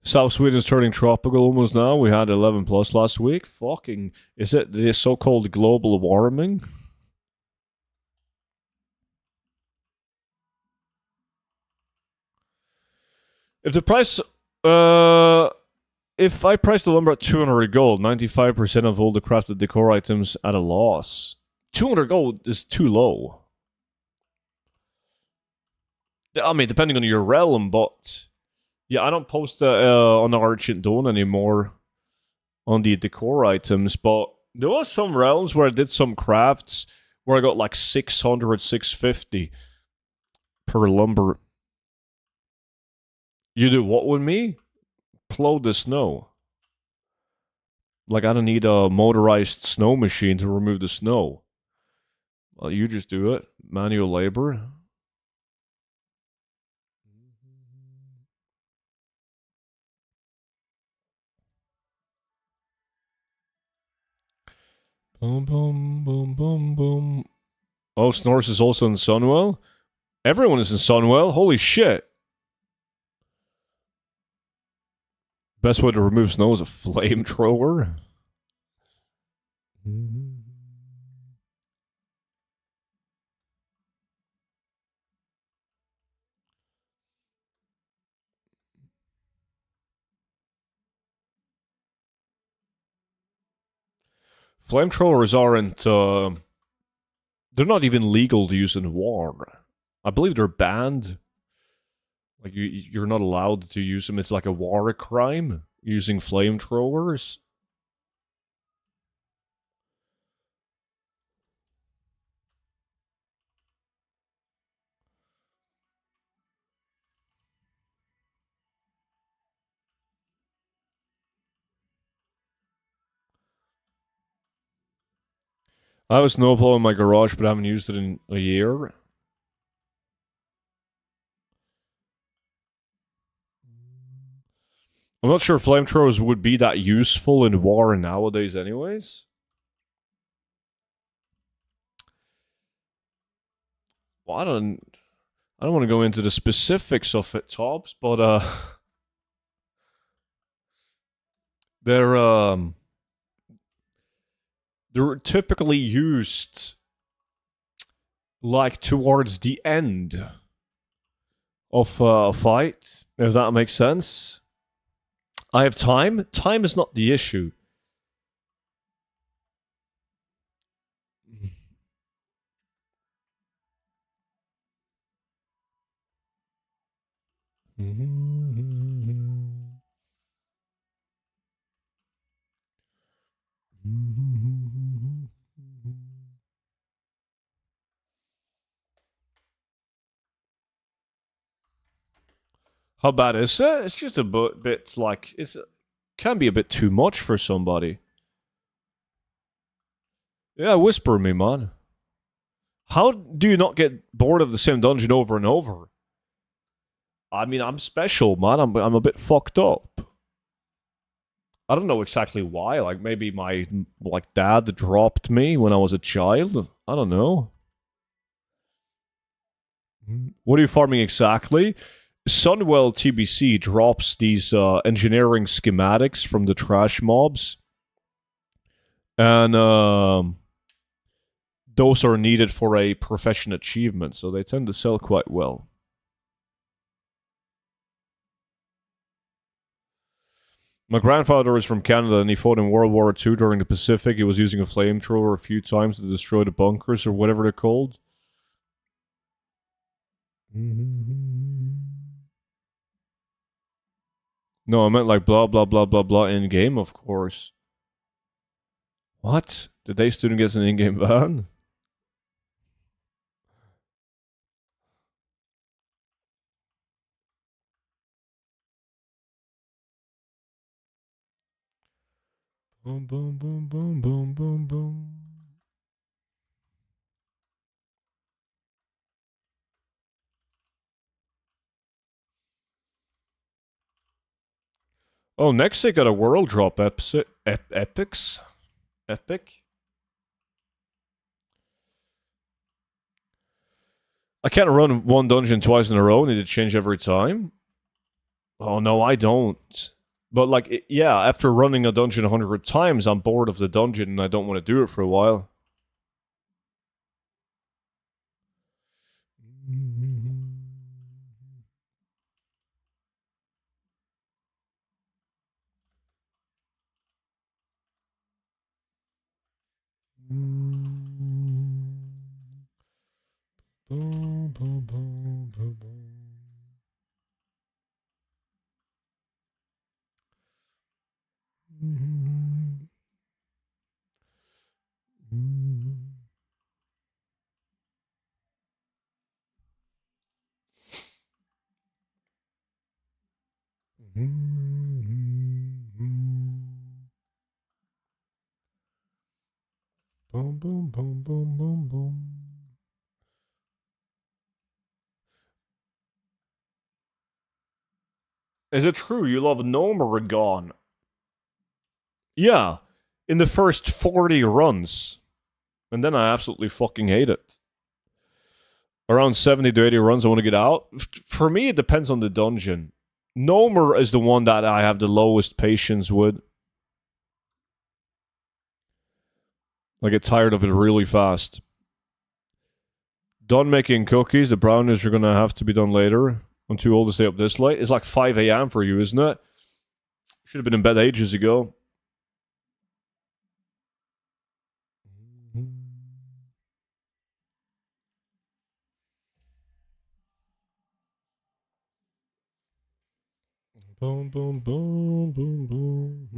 South Sweden is turning tropical almost now. We had 11 plus last week. Fucking, is it the so-called global warming? If the price, if I price the lumber at 200 gold, 95% of all the crafted decor items at a loss. 200 gold is too low. I mean, depending on your realm, but yeah, I don't post on the Argent Dawn anymore on the decor items, but there was some realms where I did some crafts where I got like 600, 650 per lumber. You do what with me? Plow the snow. Like, I don't need a motorized snow machine to remove the snow. Well, you just do it. Manual labor. Boom, boom, boom, boom, boom. Oh, Snorris is also in Sunwell? Everyone is in Sunwell? Holy shit. Best way to remove snow is a flamethrower. Flamethrowers aren't, they're not even legal to use in war. I believe they're banned. Like, you're not allowed to use them. It's like a war crime, using flamethrowers. I have a snowplow in my garage, but I haven't used it in a year. I'm not sure flamethrowers would be that useful in war nowadays anyways. Well, I don't... I don't want to go into the specifics of it, Tops, but they're they're typically used like towards the end of a fight, if that makes sense. I have time. Time is not the issue. How bad is it? It's just a bit like it can be a bit too much for somebody. Yeah, whisper me, man. How do you not get bored of the same dungeon over and over? I mean, I'm special, man. I'm a bit fucked up. I don't know exactly why. Like maybe my dad dropped me when I was a child. I don't know. What are you farming exactly? Sunwell TBC drops these engineering schematics from the trash mobs, and those are needed for a profession achievement, so they tend to sell quite well. My grandfather is from Canada and he fought in World War II during the Pacific. He was using a flamethrower a few times to destroy the bunkers or whatever they're called. No, I meant like blah blah blah blah blah in game, of course. What? The day student gets an in-game ban? Boom boom boom boom boom boom boom. Oh, next they got a world drop epics. Epic. I can't run one dungeon twice in a row. Need to change every time. Oh no, I don't. But like, yeah, after running a dungeon 100 times, I'm bored of the dungeon and I don't want to do it for a while. Boom, boom, boom, boom, boom. Boom, boom, boom, boom, boom, boom. Is it true you love Gnomeregan? Yeah, in the first 40 runs. And then I absolutely fucking hate it. Around 70 to 80 runs, I want to get out. For me, it depends on the dungeon. Gnomer is the one that I have the lowest patience with. I get tired of it really fast. Done making cookies. The brownies are going to have to be done later. I'm too old to stay up this late. It's like 5 a.m. for you, isn't it? Should have been in bed ages ago. Boom, boom, boom, boom, boom.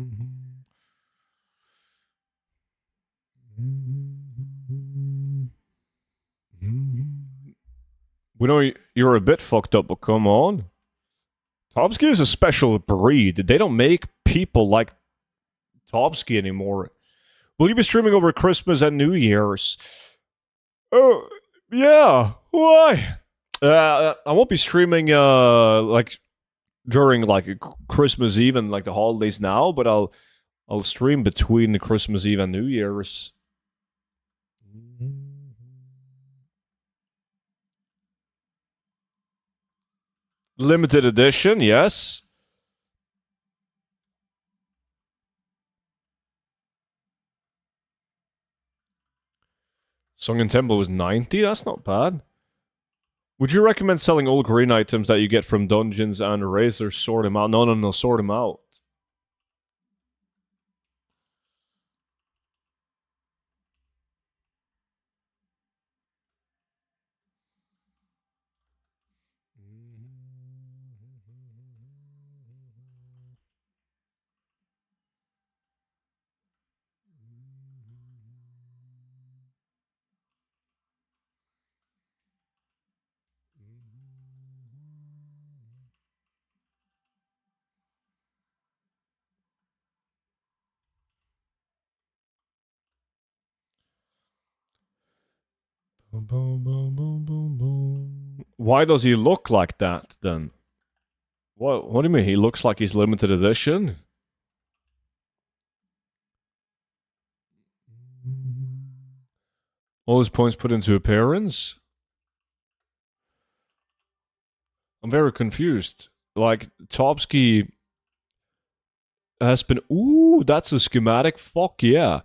We know you're a bit fucked up, but come on. Topsky is a special breed. They don't make people like Topsky anymore. Will you be streaming over Christmas and New Year's? Oh, yeah. Why? I won't be streaming like during like Christmas Eve and like the holidays now, but I'll stream between the Christmas Eve and New Year's. Limited edition, yes. Sunken Temple was 90. That's not bad. Would you recommend selling all green items that you get from dungeons and raids or sort them out? No, sort them out. Boom, boom, boom, boom, boom, boom. Why does he look like that then? What do you mean? He looks like he's limited edition? All his points put into appearance? I'm very confused. Like, Topsky has been. Ooh, that's a schematic. Fuck yeah.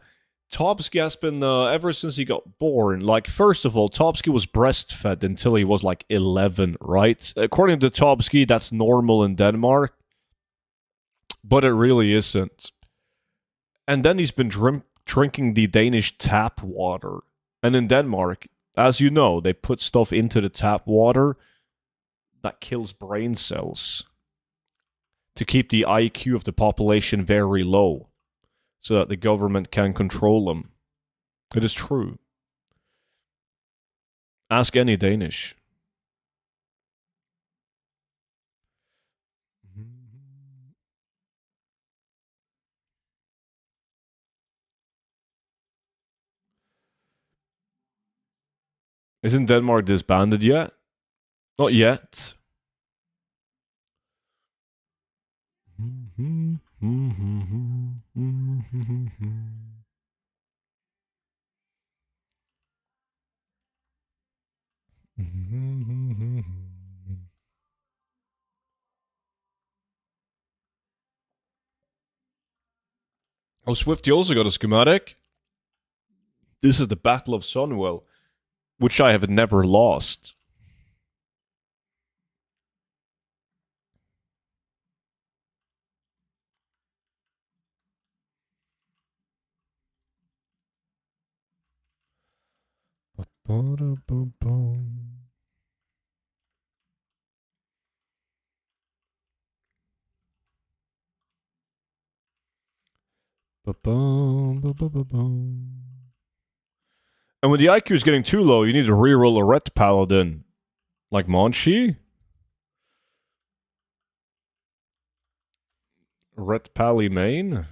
Topsky has been, ever since he got born. Like, first of all, Topsky was breastfed until he was like 11, right? According to Topsky, that's normal in Denmark. But it really isn't. And then he's been drinking the Danish tap water. And in Denmark, as you know, they put stuff into the tap water that kills brain cells to keep the IQ of the population very low so that the government can control them. It is true. Ask any Danish. Isn't Denmark disbanded yet? Not yet. Oh, Swift, you also got a schematic. This is the Battle of Sunwell, which I have never lost. And when the IQ is getting too low, you need to reroll a Ret Paladin. Like Monchi? Ret Pally main?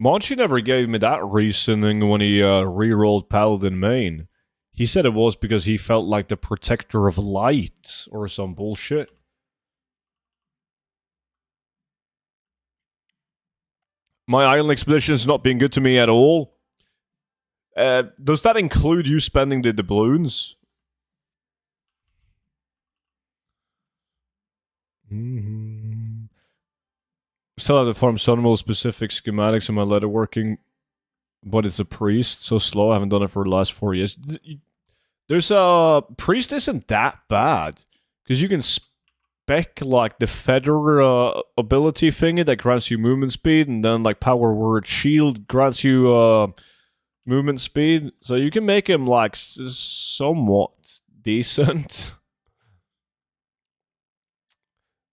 Monchi never gave me that reasoning when he rerolled Paladin main. He said it was because he felt like the protector of light or some bullshit. My island expedition is not being good to me at all. Does that include you spending the doubloons? Still have to farm Sunwell specific schematics in my leatherworking, but it's a priest, so slow. I haven't done it for the last 4 years. There's a priest isn't that bad because you can spec like the feather ability thingy that grants you movement speed, and then like power word shield grants you movement speed, so you can make him like somewhat decent.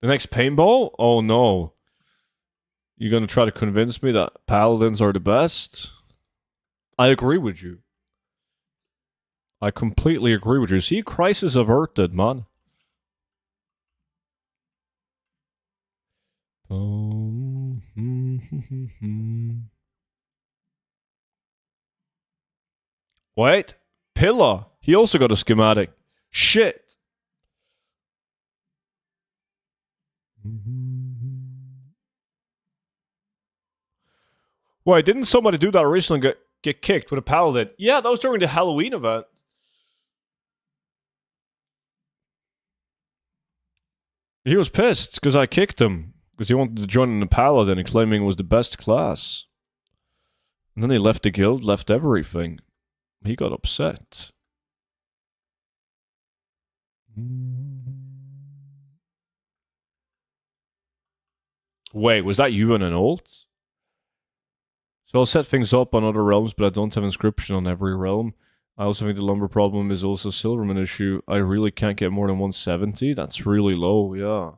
The next paintball? Oh no. You're gonna try to convince me that paladins are the best? I agree with you. I completely agree with you. See, crisis averted, man. Wait, Pillar. He also got a schematic. Shit. Wait, didn't somebody do that recently? get kicked with a paladin. Yeah, that was during the Halloween event. He was pissed because I kicked him because he wanted to join in the paladin and claiming it was the best class. And then he left the guild, left everything. He got upset. Wait, was that you in an ult? So I'll set things up on other realms, but I don't have inscription on every realm. I also think the lumber problem is also a Silverman issue. I really can't get more than 170. That's really low, yeah.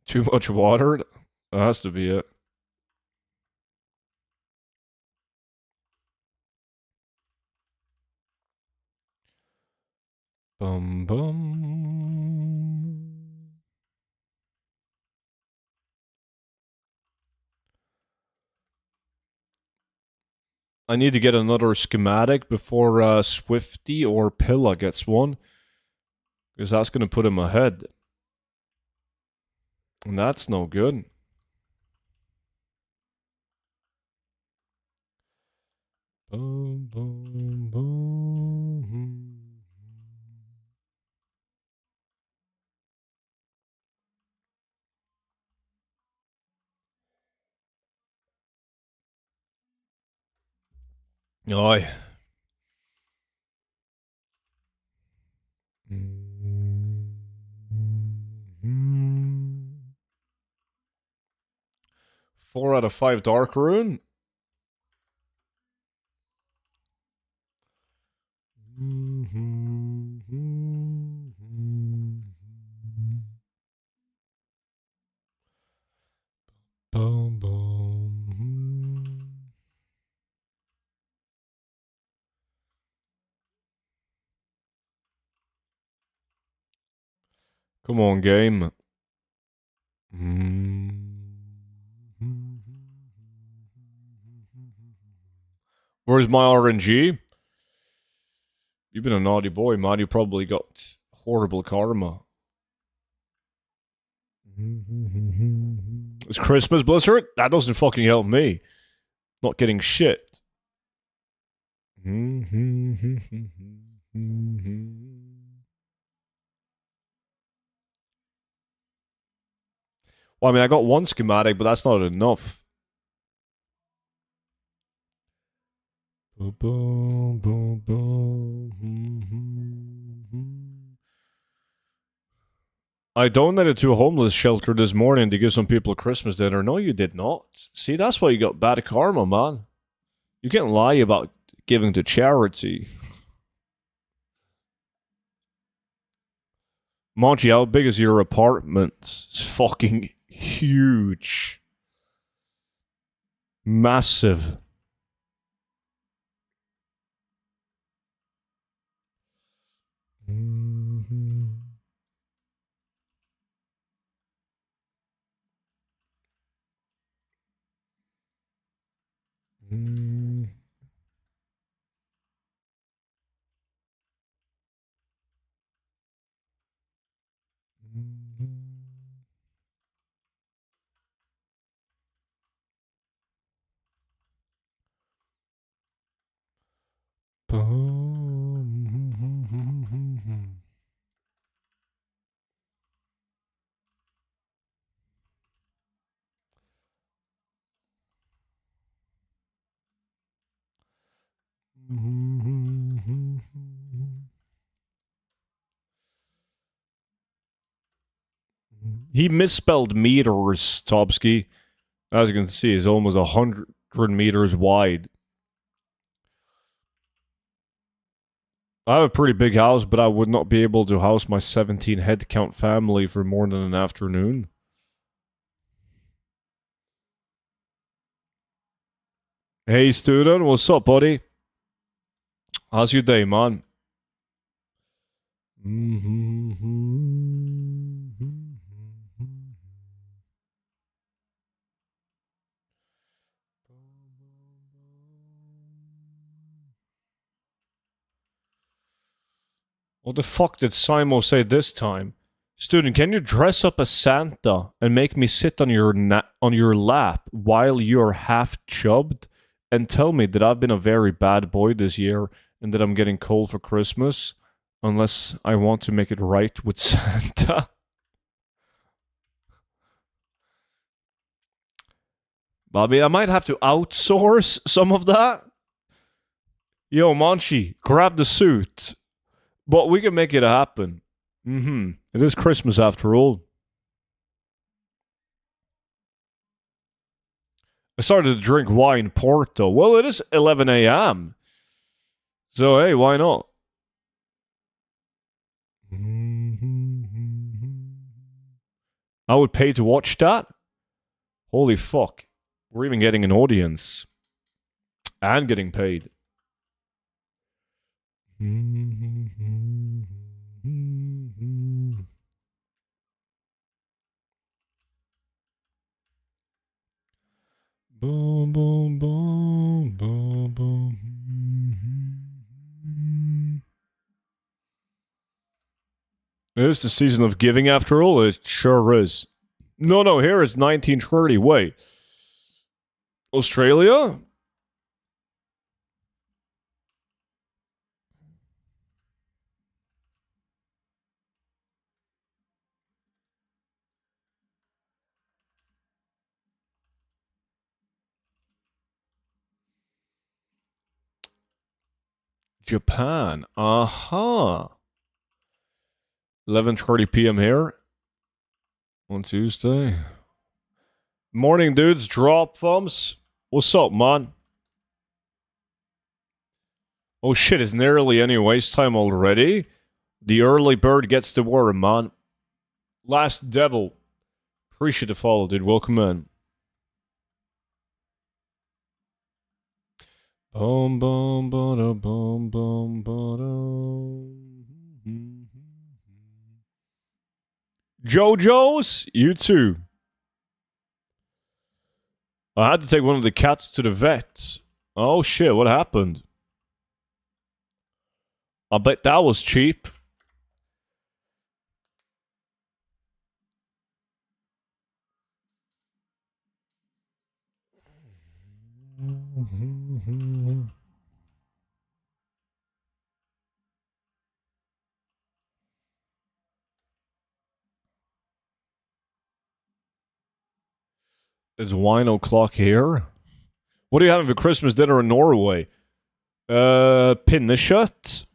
Too much water? That has to be it. Bum bum. I need to get another schematic before Swifty or Pilla gets one. Because that's going to put him ahead. And that's no good. Boom, boom, boom. Aye. Four out of 5 Dark Rune. Boom, boom. Come on, game. Where's my RNG? You've been a naughty boy, man. You probably got horrible karma. It's Christmas, Blizzard? That doesn't fucking help me. Not getting shit. Well, I mean, I got one schematic, but that's not enough. I donated to a homeless shelter this morning to give some people a Christmas dinner. No, you did not. See, that's why you got bad karma, man. You can't lie about giving to charity. Monty, how big is your apartment? It's fucking huge. Massive. He misspelled meters, Topsky. As you can see, it's almost 100 meters wide. I have a pretty big house, but I would not be able to house my 17 head count family for more than an afternoon. Hey, student, what's up, buddy? How's your day, man? What the fuck did Simo say this time? Student, can you dress up as Santa and make me sit on your lap while you're half chubbed and tell me that I've been a very bad boy this year and that I'm getting cold for Christmas unless I want to make it right with Santa? Bobby, I might have to outsource some of that. Yo, Monchi, grab the suit. But we can make it happen. It is Christmas after all. I started to drink wine Porto. Well, it is 11 a.m. So, hey, why not? I would pay to watch that? Holy fuck. We're even getting an audience. And getting paid. Boom, boom, boom, boom, boom. It is the season of giving after all. It sure is. No, here it's 1930. Wait. Australia? Japan. Uh-huh. 11:30 p.m. here on Tuesday. Morning, dudes. Drop thumbs. What's up, man? Oh shit, it's nearly anyways time already. The early bird gets the worm, man. Last Devil. Appreciate the follow, dude. Welcome in. Boom, boom, bada, boom, boom, bada. JoJo's? You too. I had to take one of the cats to the vet. Oh shit, what happened? I bet that was cheap. It's wine o'clock here. What are you having for Christmas dinner in Norway? Pinnekjøtt.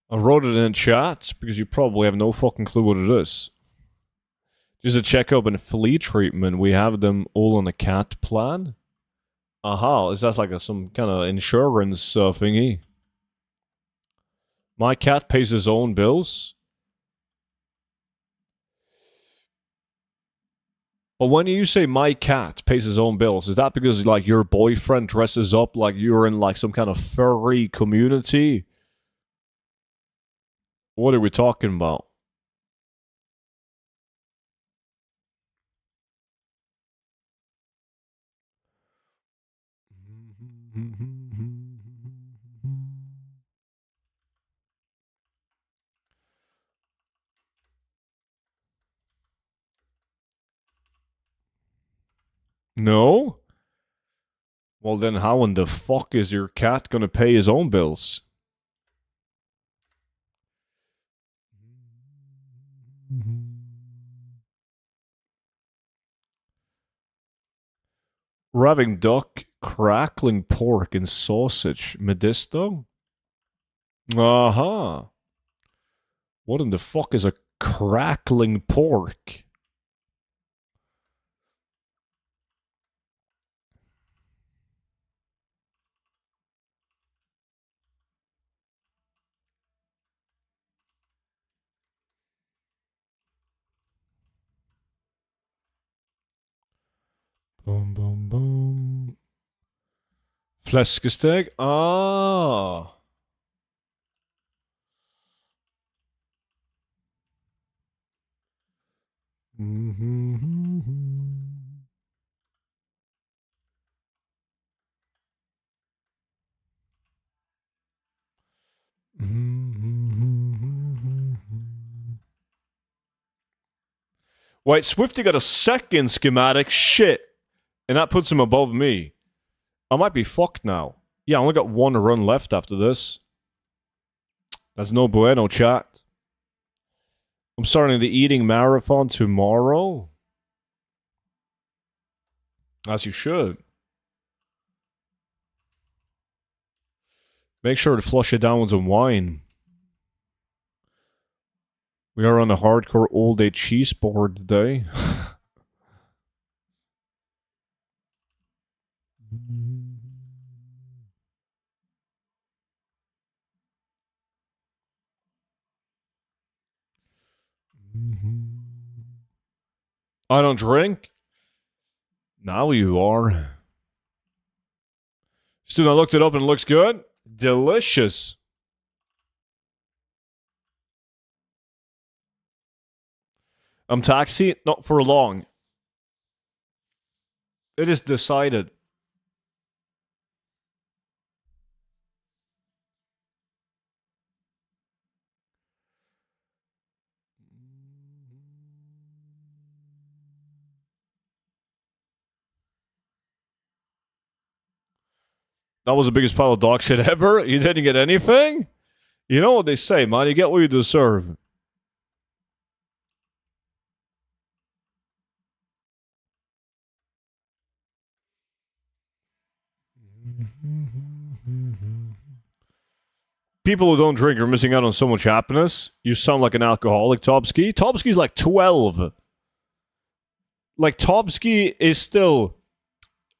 I wrote it in chat because you probably have no fucking clue what it is. Just a checkup and flea treatment. We have them all on a cat plan. Aha, is that like some kind of insurance thingy? My cat pays his own bills. But when you say my cat pays his own bills, is that because like your boyfriend dresses up like you're in like some kind of furry community? What are we talking about? No? Well, then how in the fuck is your cat gonna pay his own bills? We're having duck, crackling pork, and sausage. Medisto? Uh-huh. What in the fuck is a crackling pork? Boom, boom, boom. Fläskesteg? Ah. Wait, Swifty got a second schematic. Shit. And that puts him above me. I might be fucked now. Yeah, I only got one run left after this. That's no bueno, chat. I'm starting the eating marathon tomorrow. As you should. Make sure to flush it down with some wine. We are on a hardcore all-day cheese board today. I don't drink. Now you are. Student, I looked it up and it looks good. Delicious. I'm taxi, not for long. It is decided. That was the biggest pile of dog shit ever. You didn't get anything? You know what they say, man. You get what you deserve. People who don't drink are missing out on so much happiness. You sound like an alcoholic, Tobski. Tobski's like 12. Like, Tobski is still...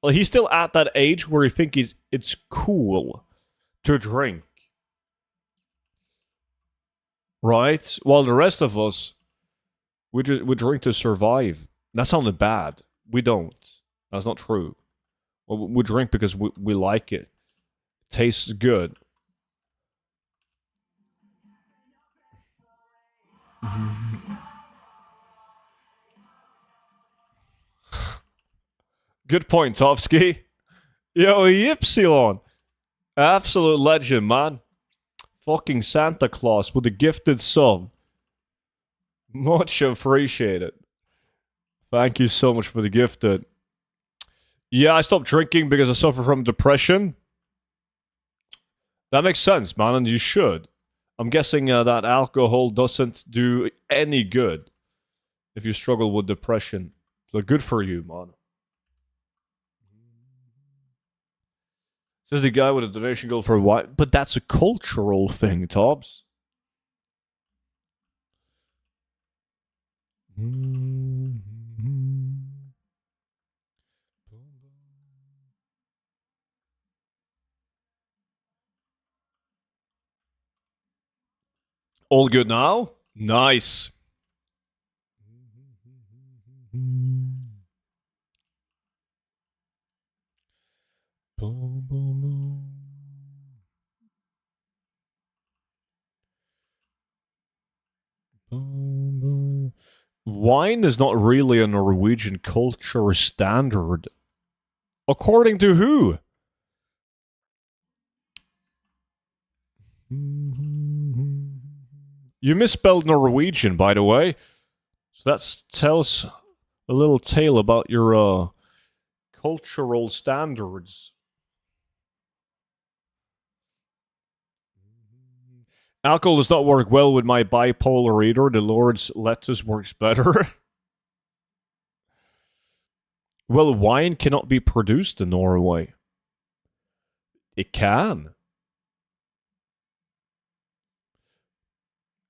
Well, he's still at that age where he thinks it's cool to drink. Right? While the rest of us, we drink to survive. That sounded bad. We don't. That's not true. Well, we drink because we like it. It tastes good. Good point, Tovsky. Yo, Ypsilon. Absolute legend, man. Fucking Santa Claus with a gifted sub. Much appreciated. Thank you so much for the gifted. Yeah, I stopped drinking because I suffer from depression. That makes sense, man, and you should. I'm guessing that alcohol doesn't do any good if you struggle with depression. So good for you, man. Says the guy with a donation goal for a while, but that's a cultural thing, Tobbs. All good now? Nice. Wine is not really a Norwegian culture standard. According to who? You misspelled Norwegian, by the way. So that tells a little tale about your cultural standards. Alcohol does not work well with my bipolar reader. The Lord's lettuce works better. Well, wine cannot be produced in Norway. It can.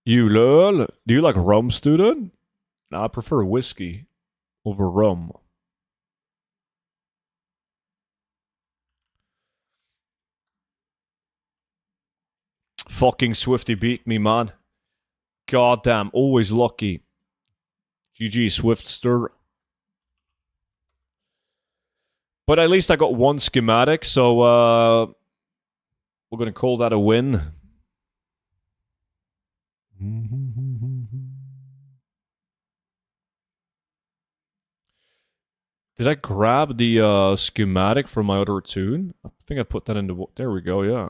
You lol. Do you like rum, student? Nah, I prefer whiskey over rum. Fucking Swifty beat me, man. Goddamn, always lucky. GG, Swiftster. But at least I got one schematic, so we're gonna call that a win. Did I grab the schematic from my other tune? I think I put that into... There we go, yeah.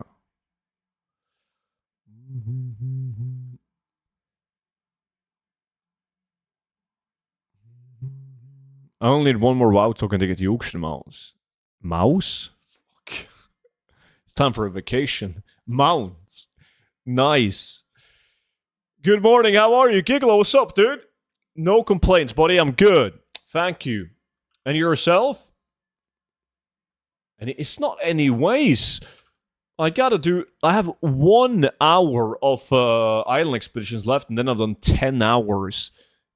I only need one more WoW token to get the auction mouse. Mouse? Fuck. It's time for a vacation. Mounts. Nice. Good morning, how are you? Gigolo, what's up, dude? No complaints, buddy. I'm good. Thank you. And yourself? And it's not anyways. I have 1 hour of island expeditions left, and then I've done 10 hours.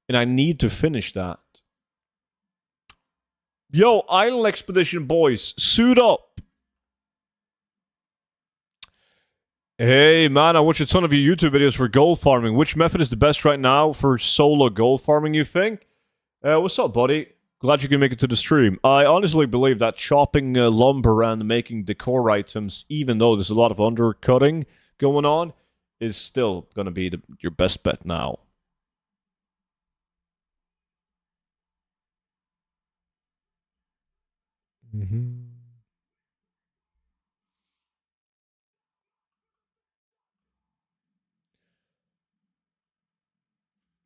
And I need to finish that. Yo, island expedition boys, suit up. Hey man, I watch a ton of your YouTube videos for gold farming. Which method is the best right now for solo gold farming, you think? What's up, buddy? Glad you can make it to the stream. I honestly believe that chopping lumber and making decor items, even though there's a lot of undercutting going on, is still going to be your best bet now. Mm-hmm.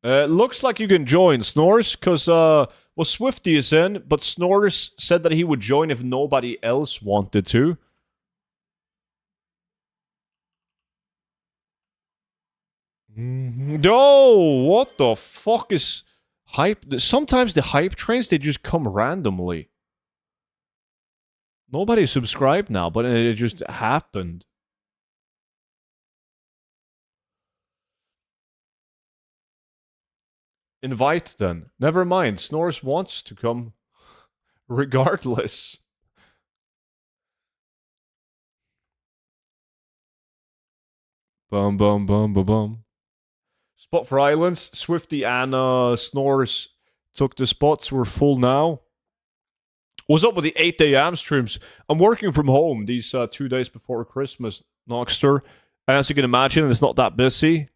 Looks like you can join, Snores, because, Swifty is in, but Snores said that he would join if nobody else wanted to. Oh, what the fuck is hype? Sometimes the hype trains, they just come randomly. Nobody subscribed now, but it just happened. Invite then. Never mind. Snores wants to come regardless. Bum bum bum bum bum. Spot for islands. Swifty and Snores took the spots. We're full now. What's up with the 8 a.m. streams? I'm working from home these 2 days before Christmas, Noxter. And as you can imagine, it's not that busy.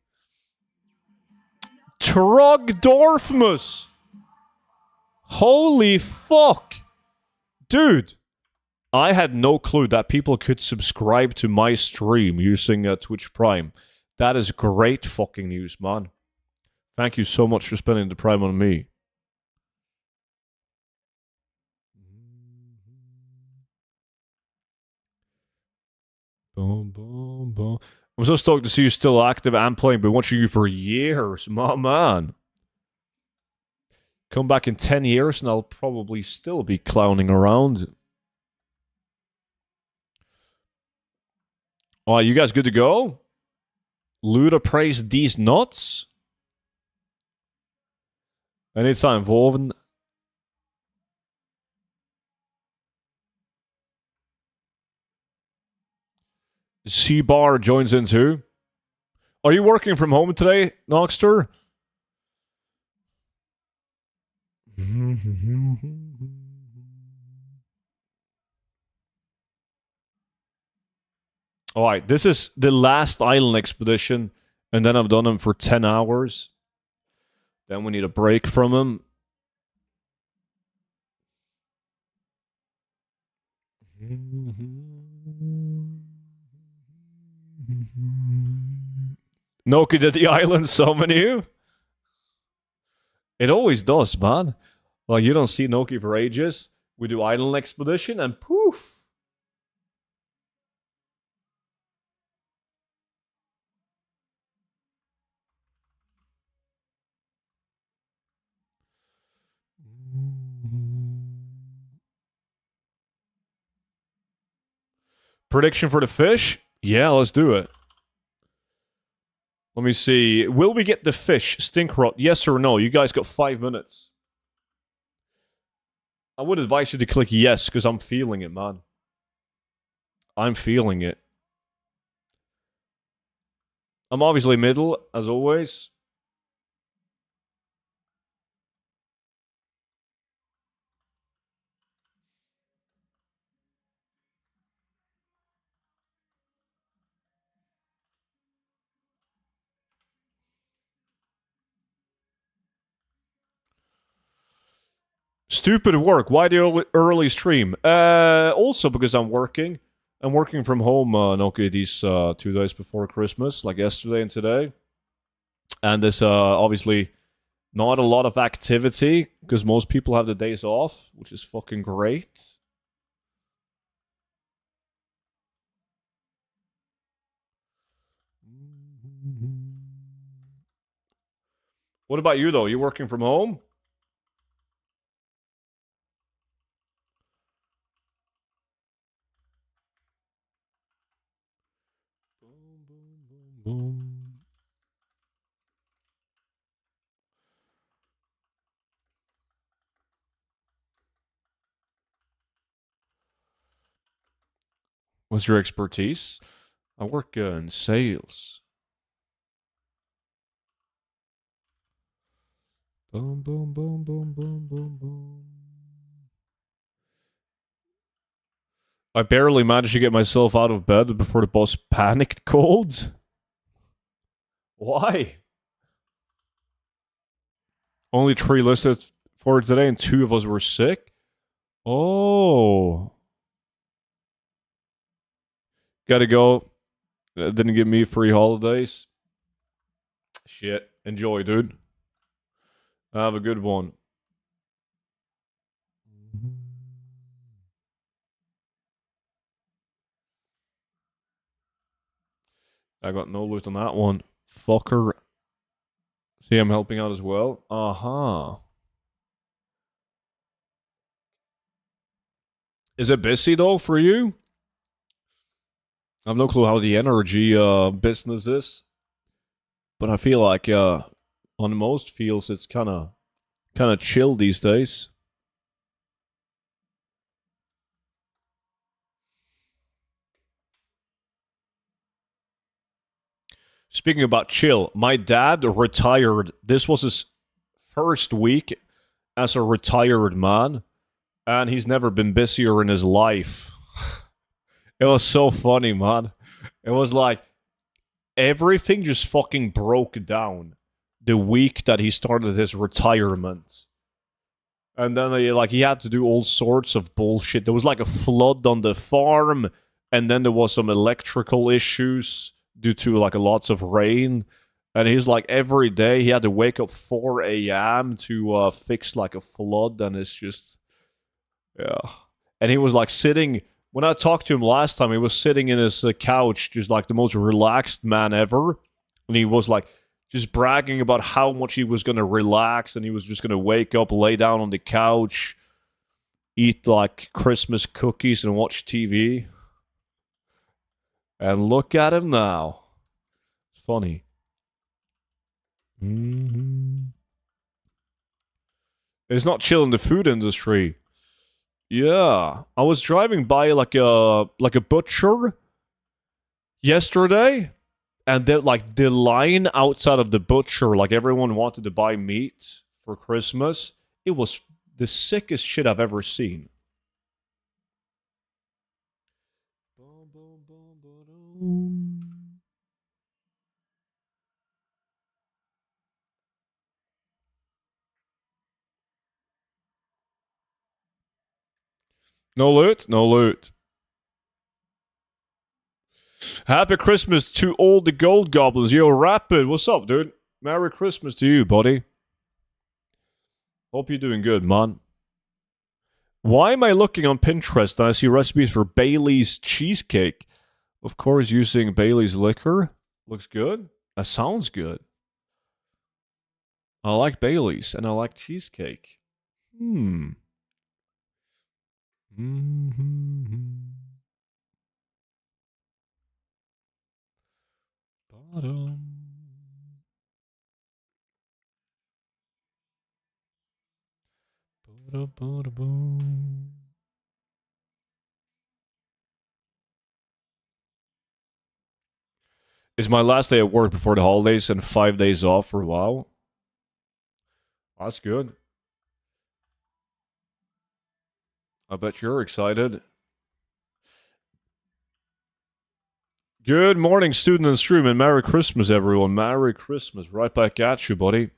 Trogdorfmus! Holy fuck! Dude, I had no clue that people could subscribe to my stream using Twitch Prime. That is great fucking news, man. Thank you so much for spending the Prime on me. Boom, boom, boom. I'm so stoked to see you still active and playing. Been watching you for years, my man. Come back in 10 years and I'll probably still be clowning around. All right, you guys good to go? Luda praised these nuts. Anytime involving. C-Bar joins in too. Are you working from home today, Noxter? Alright, this is the last island expedition, and then I've done them for 10 hours. Then we need a break from them. Noki did the island summon you? It always does, man. Like, you don't see Noki for ages. We do island expedition, and poof! Prediction for the fish? Yeah, let's do it. Let me see. Will we get the fish? Stink rot? Yes or no? You guys got 5 minutes. I would advise you to click yes, because I'm feeling it, man. I'm feeling it. I'm obviously middle, as always. Stupid work. Why the early stream? Also because I'm working. I'm working from home, Nokia, these 2 days before Christmas, like yesterday and today. And this, obviously, Not a lot of activity because most people have the days off, which is fucking great. What about you though? You working from home? What's your expertise? I work in sales. Boom, boom, boom, boom, boom, boom, boom. I barely managed to get myself out of bed before the boss panicked cold. Why? Only 3 listed for today and 2 of us were sick? Oh. Gotta go. Didn't give me free holidays. Shit. Enjoy, dude. Have a good one. I got no loot on that one. Fucker. See, I'm helping out as well. Uh-huh. Is it busy, though, for you? I have no clue how the energy business is. But I feel like on most fields it's kind of chill these days. Speaking about chill, my dad retired. This was his first week as a retired man, and he's never been busier in his life. It was so funny, man. It was like everything just fucking broke down the week that he started his retirement. And then he had to do all sorts of bullshit. There was like a flood on the farm, and then there was some electrical issues due to like lots of rain. And he's like every day he had to wake up 4 a.m. to fix like a flood, and it's just yeah. And he was like sitting when I talked to him last time, he was sitting in his couch, just like the most relaxed man ever. And he was like just bragging about how much he was going to relax, and he was just going to wake up, lay down on the couch, eat like Christmas cookies, and watch TV. And look at him now. It's funny. Mm-hmm. It's not chill in the food industry. Yeah, I was driving by like a butcher yesterday, and the line outside of the butcher, like everyone wanted to buy meat for Christmas. It was the sickest shit I've ever seen. No loot? No loot. Happy Christmas to all the gold goblins. Yo, Rapid, what's up, dude? Merry Christmas to you, buddy. Hope you're doing good, man. Why am I looking on Pinterest and I see recipes for Bailey's cheesecake? Of course, using Bailey's liquor. Looks good. That sounds good. I like Bailey's and I like cheesecake. Hmm. Mm-hmm. Bottom. Ba-da-ba-da-boom. It's my last day at work before the holidays and 5 days off for a while. That's good. I bet you're excited. Good morning, student and stream, and Merry Christmas, everyone. Merry Christmas. Right back at you, buddy.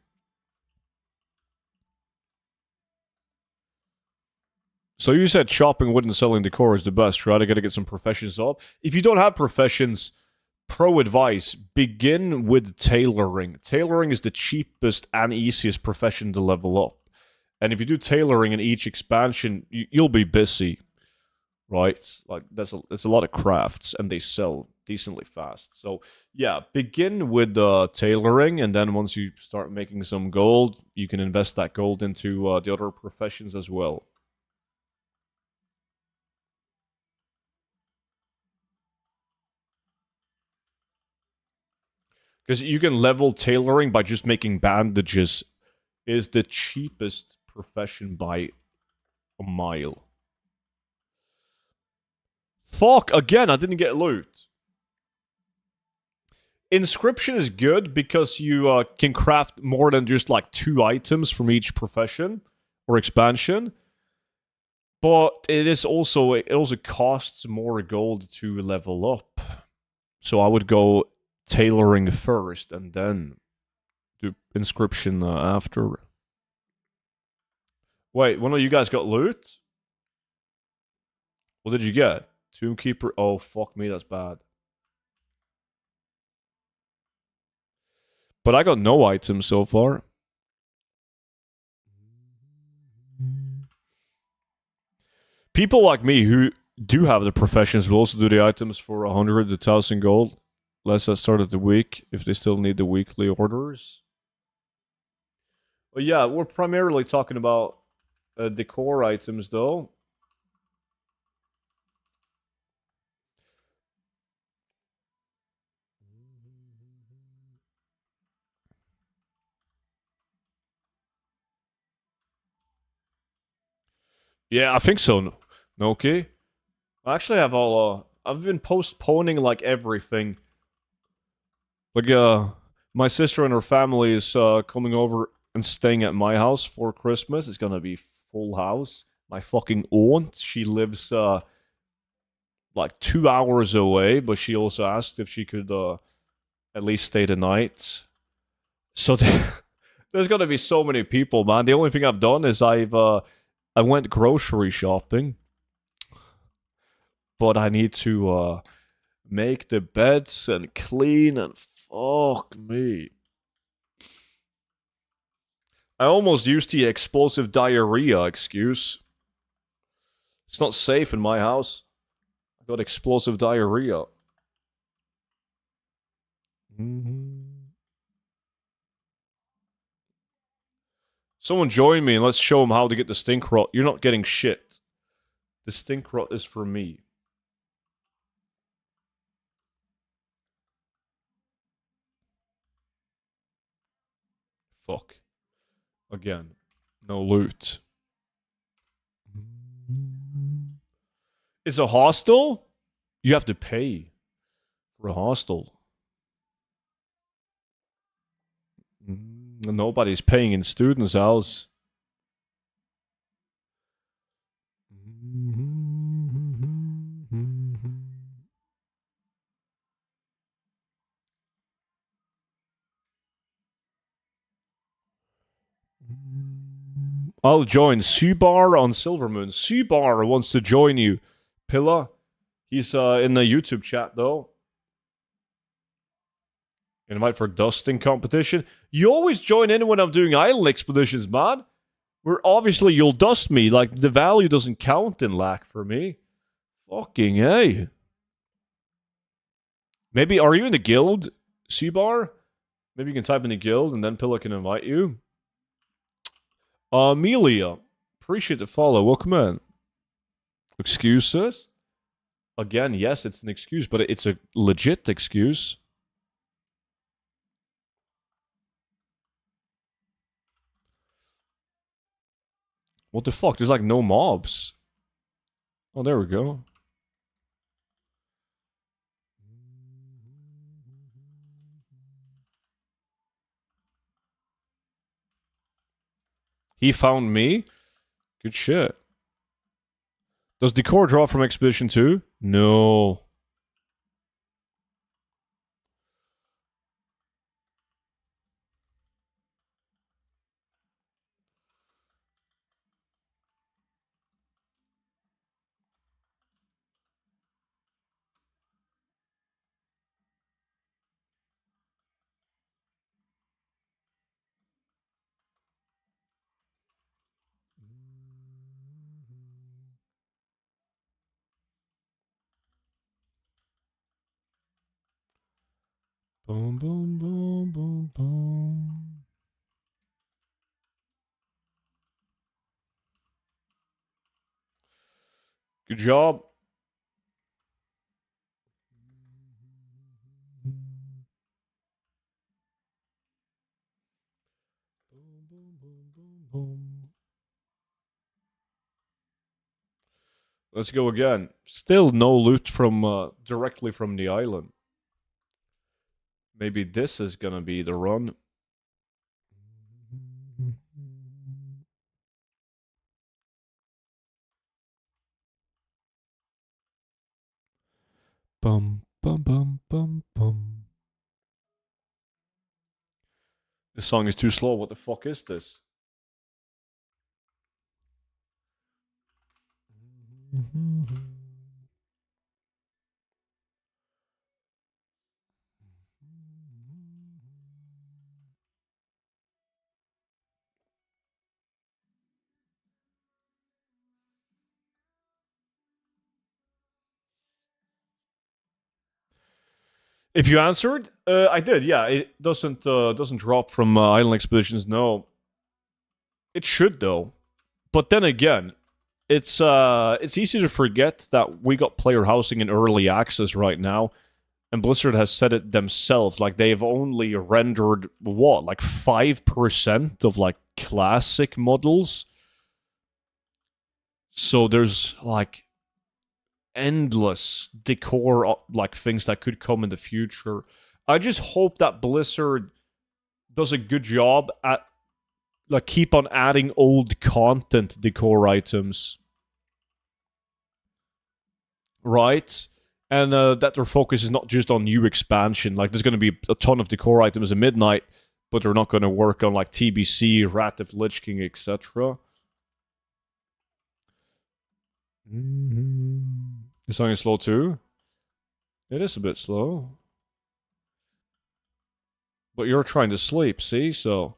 So you said chopping wood and selling decor is the best, right? I gotta get some professions up. If you don't have professions, pro advice: begin with tailoring. Tailoring is the cheapest and easiest profession to level up. And if you do tailoring in each expansion, you'll be busy, right? Like that's a lot of crafts, and they sell decently fast. So yeah, begin with tailoring, and then once you start making some gold, you can invest that gold into the other professions as well. Because you can level tailoring by just making bandages. Is the cheapest profession by a mile. Fuck, again, I didn't get loot. Inscription is good because you can craft more than just like 2 items from each profession or expansion. But it also costs more gold to level up. So I would go tailoring first and then do inscription after. Wait, one of you guys got loot? What did you get? Tombkeeper. Oh fuck me, that's bad. But I got no items so far. People like me who do have the professions will also do the items for 100 to 1,000 gold. Let's start of the week if they still need the weekly orders. But yeah, we're primarily talking about decor items though. Yeah, I think so. No, okay. I actually have all. I've been postponing like everything. Like, my sister and her family is coming over and staying at my house for Christmas. It's gonna be full house. My fucking aunt, she lives like 2 hours away, but she also asked if she could at least stay the night. So there's gonna be so many people, man. The only thing I've done is I went grocery shopping, but I need to make the beds and clean and fuck me. I almost used the explosive diarrhea excuse. It's not safe in my house. I got explosive diarrhea. Mm-hmm. Someone join me and let's show them how to get the stink rot. You're not getting shit. The stink rot is for me. Fuck. Again. No loot. It's a hostel? You have to pay for a hostel. Nobody's paying in students' house. I'll join Subar on Silvermoon. Subar wants to join you. Pilla, he's in the YouTube chat though. Invite for dusting competition. You always join in when I'm doing island expeditions, man. Where obviously you'll dust me. Like the value doesn't count in lack for me. Fucking hey. Maybe are you in the guild, Seabar? Maybe you can type in the guild and then Pilla can invite you. Amelia, appreciate the follow. Welcome in. Excuses? Again, yes, it's an excuse, but it's a legit excuse. What the fuck? There's like no mobs. Oh, there we go. He found me? Good shit. Does Decor draw from Expedition 2? No. Boom, boom, boom, boom, boom. Good job. Boom, boom, boom, boom, boom. Let's go again. Still no loot from directly from the island. Maybe this is gonna be the run. Bum bum bum bum bum. This song is too slow. What the fuck is this? If you answered, I did. Yeah, it doesn't drop from island expeditions. No, it should though. But then again, it's easy to forget that we got player housing in early access right now, and Blizzard has said it themselves. Like they've only rendered what, like 5% of like classic models. So there's like endless decor like things that could come in the future. I just hope that Blizzard does a good job at like keep on adding old content decor items, right? And that their focus is not just on new expansion. Like there's going to be a ton of decor items in Midnight, but they're not going to work on like TBC, Wrath of Lich King, etc. Mm-hmm. The song is slow too. It is a bit slow. But you're trying to sleep, see? So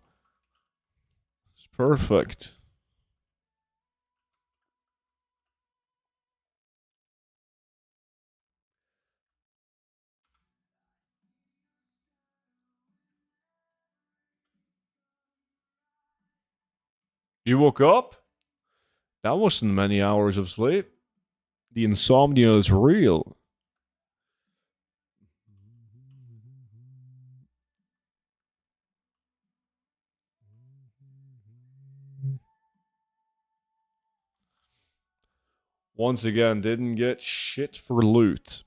it's perfect. You woke up? That wasn't many hours of sleep. The insomnia is real. Once again, didn't get shit for loot.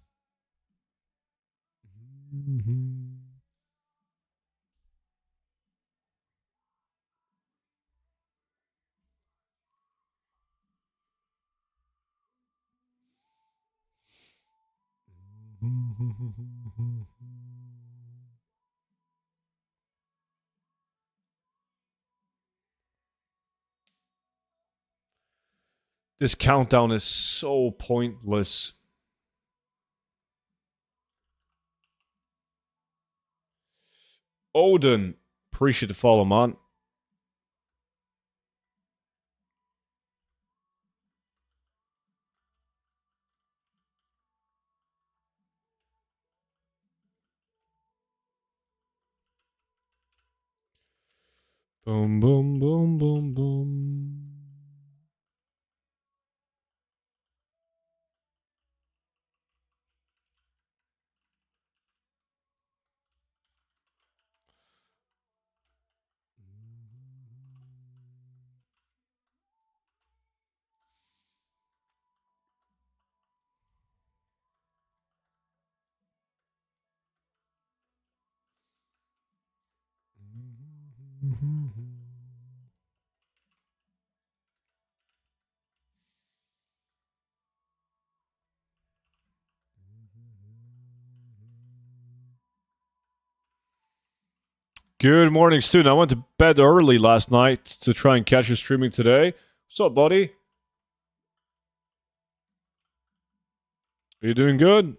This countdown is so pointless. Odin, appreciate the follow, man. Boom, boom, boom, boom, boom. Good morning, student. I went to bed early last night to try and catch you streaming today. What's up, buddy? Are you doing good?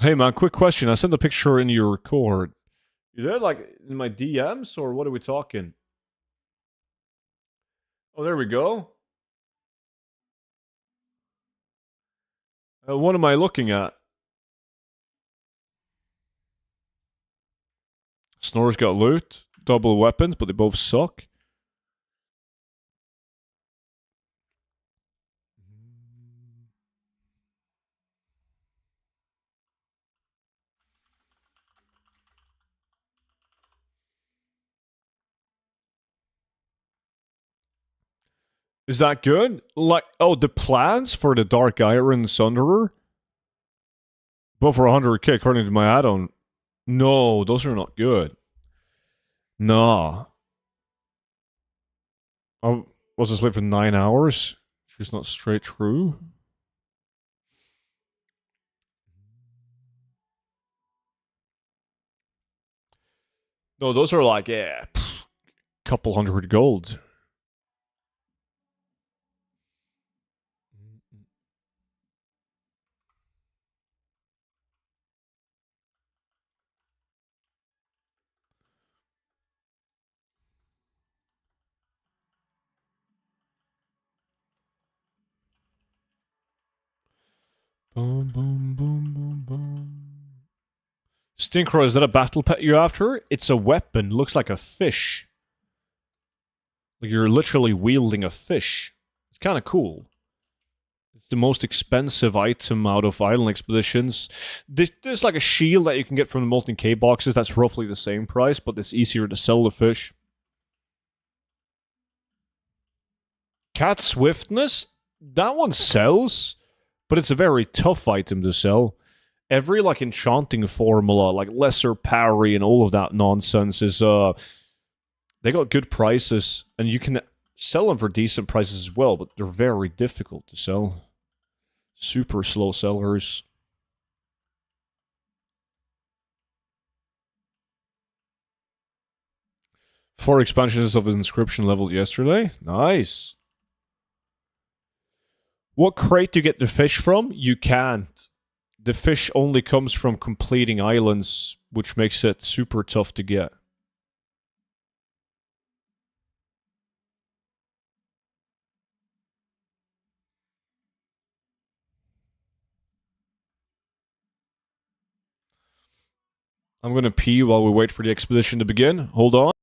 Hey, man, quick question. I sent a picture in your record. You did? Like, in my DMs, or what are we talking? Oh, there we go. What am I looking at? Snore's got loot, double weapons, but they both suck. Is that good? Like, oh, the plans for the Dark Iron and Sunderer? Both for 100k according to my add-on. No, those are not good. Nah. I was asleep for 9 hours. She's not straight through. No, those are like, yeah, couple hundred gold. Boom, boom, boom, boom, boom. Stinker, is that a battle pet you're after? It's a weapon. Looks like a fish. Like you're literally wielding a fish. It's kind of cool. It's the most expensive item out of Island Expeditions. There's like a shield that you can get from the Molten K boxes that's roughly the same price, but it's easier to sell the fish. Cat Swiftness? That one sells, but it's a very tough item to sell. Every like enchanting formula, like lesser parry and all of that nonsense is they got good prices, and you can sell them for decent prices as well, but they're very difficult to sell. Super slow sellers. 4 expansions of inscription leveled yesterday. Nice. What crate do you get the fish from? You can't. The fish only comes from completing islands, which makes it super tough to get. I'm gonna pee while we wait for the expedition to begin. Hold on.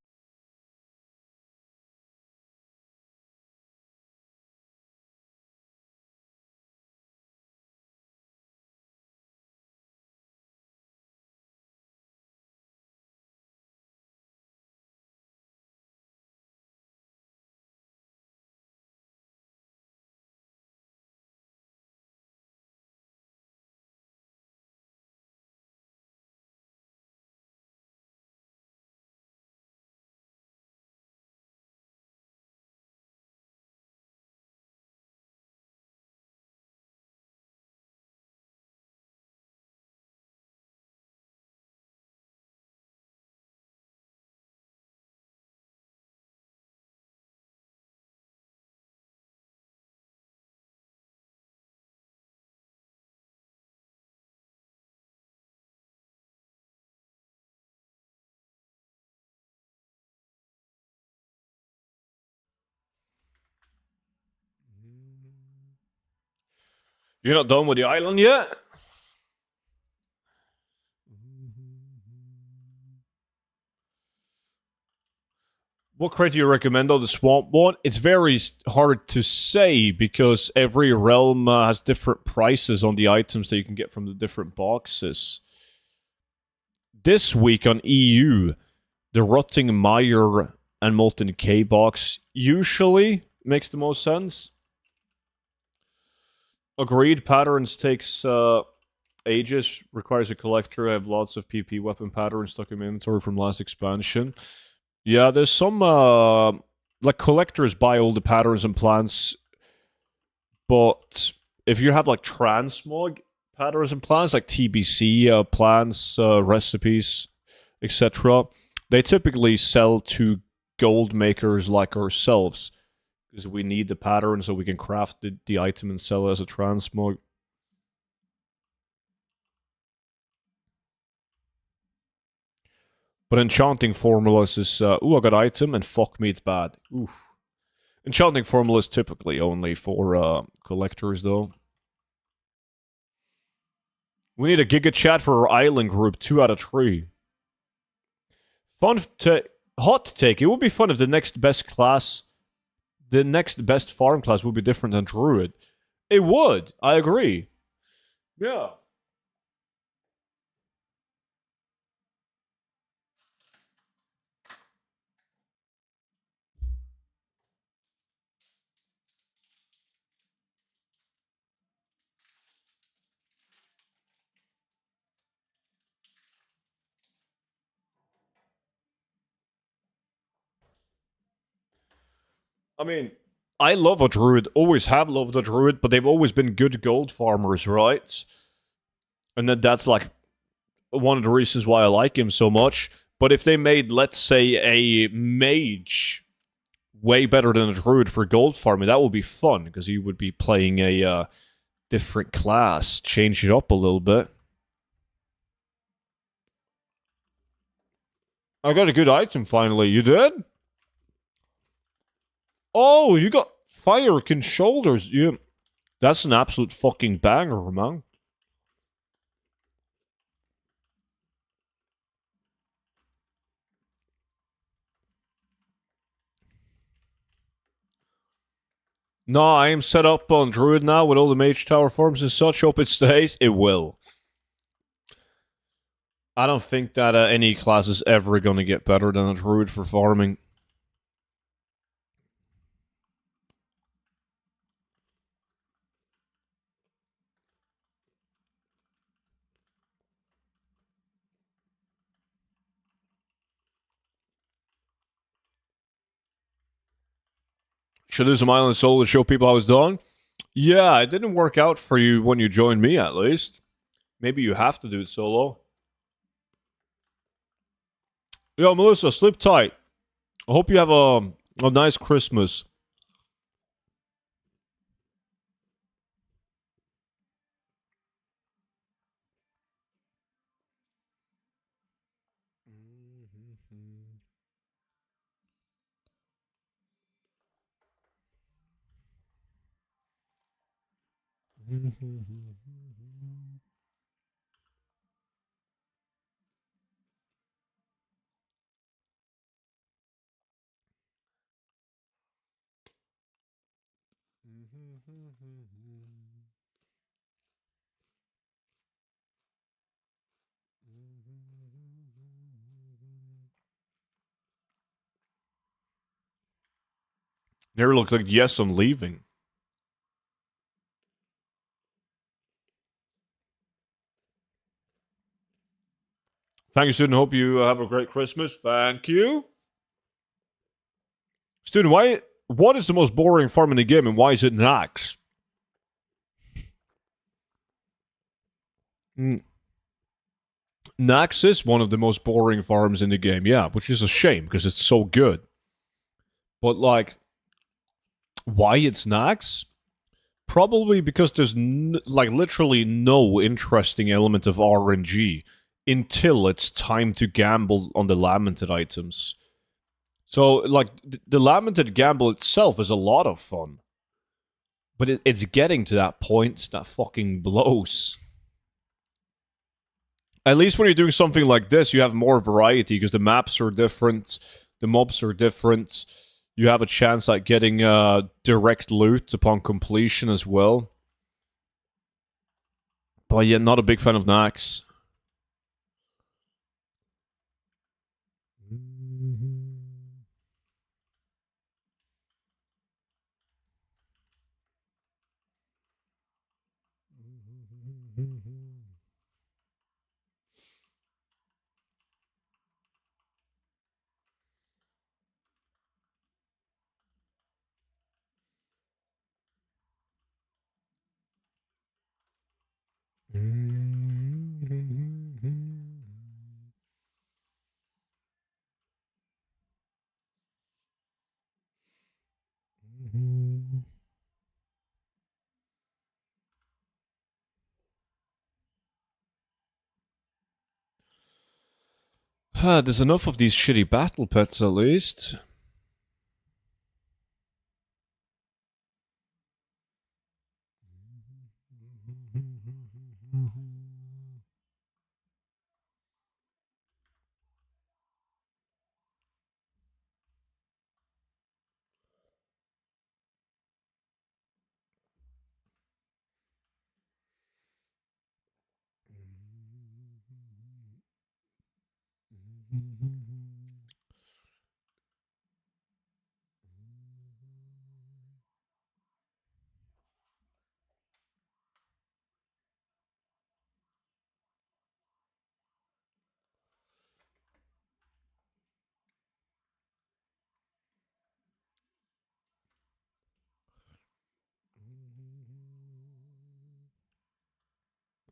You're not done with the island yet? What crate do you recommend though? The swamp one? It's very hard to say because every realm has different prices on the items that you can get from the different boxes. This week on EU, the Rotting Mire and Molten K box usually makes the most sense. Agreed, patterns takes ages, requires a collector. I have lots of PP weapon patterns stuck in my inventory from last expansion. Yeah, there's some like collectors buy all the patterns and plants, but if you have like transmog patterns and plants, like TBC plants, recipes, etc., they typically sell to gold makers like ourselves because we need the pattern so we can craft the item and sell it as a transmog. But enchanting formulas is, ooh, I got item, and fuck me, it's bad. Oof. Enchanting formulas typically only for collectors, though. We need a Giga Chat for our island group, 2 out of 3. Fun to hot take. It would be fun if the next best class, the next best farm class would be different than Druid. It would. I agree. Yeah. I mean, I love a druid, always have loved a druid, but they've always been good gold farmers, right? And then that's like one of the reasons why I like him so much. But if they made, let's say, a mage way better than a druid for gold farming, that would be fun because he would be playing a different class, change it up a little bit. I got a good item finally. You did? Oh, you got Firekin shoulders. Yeah, that's an absolute fucking banger, man. No, I am set up on Druid now with all the Mage Tower forms and such. Hope it stays. It will. I don't think that any class is ever going to get better than a Druid for farming. Should do some Island Solo to show people how it's done. Yeah, it didn't work out for you when you joined me, at least. Maybe you have to do it solo. Yo, Melissa, sleep tight. I hope you have a nice Christmas. Never looked like, yes, I'm leaving. Thank you, student. Hope you have a great Christmas. Thank you. Student, what is the most boring farm in the game and why is it Nax? Nax is one of the most boring farms in the game, yeah, which is a shame because it's so good. But, like, why it's Nax? Probably because there's, literally no interesting element of RNG until it's time to gamble on the lamented items. So, like, the lamented gamble itself is a lot of fun. But it's getting to that point that fucking blows. At least when you're doing something like this, you have more variety because the maps are different, the mobs are different. You have a chance at getting direct loot upon completion as well. But yeah, not a big fan of Nax. There's enough of these shitty battle pets at least.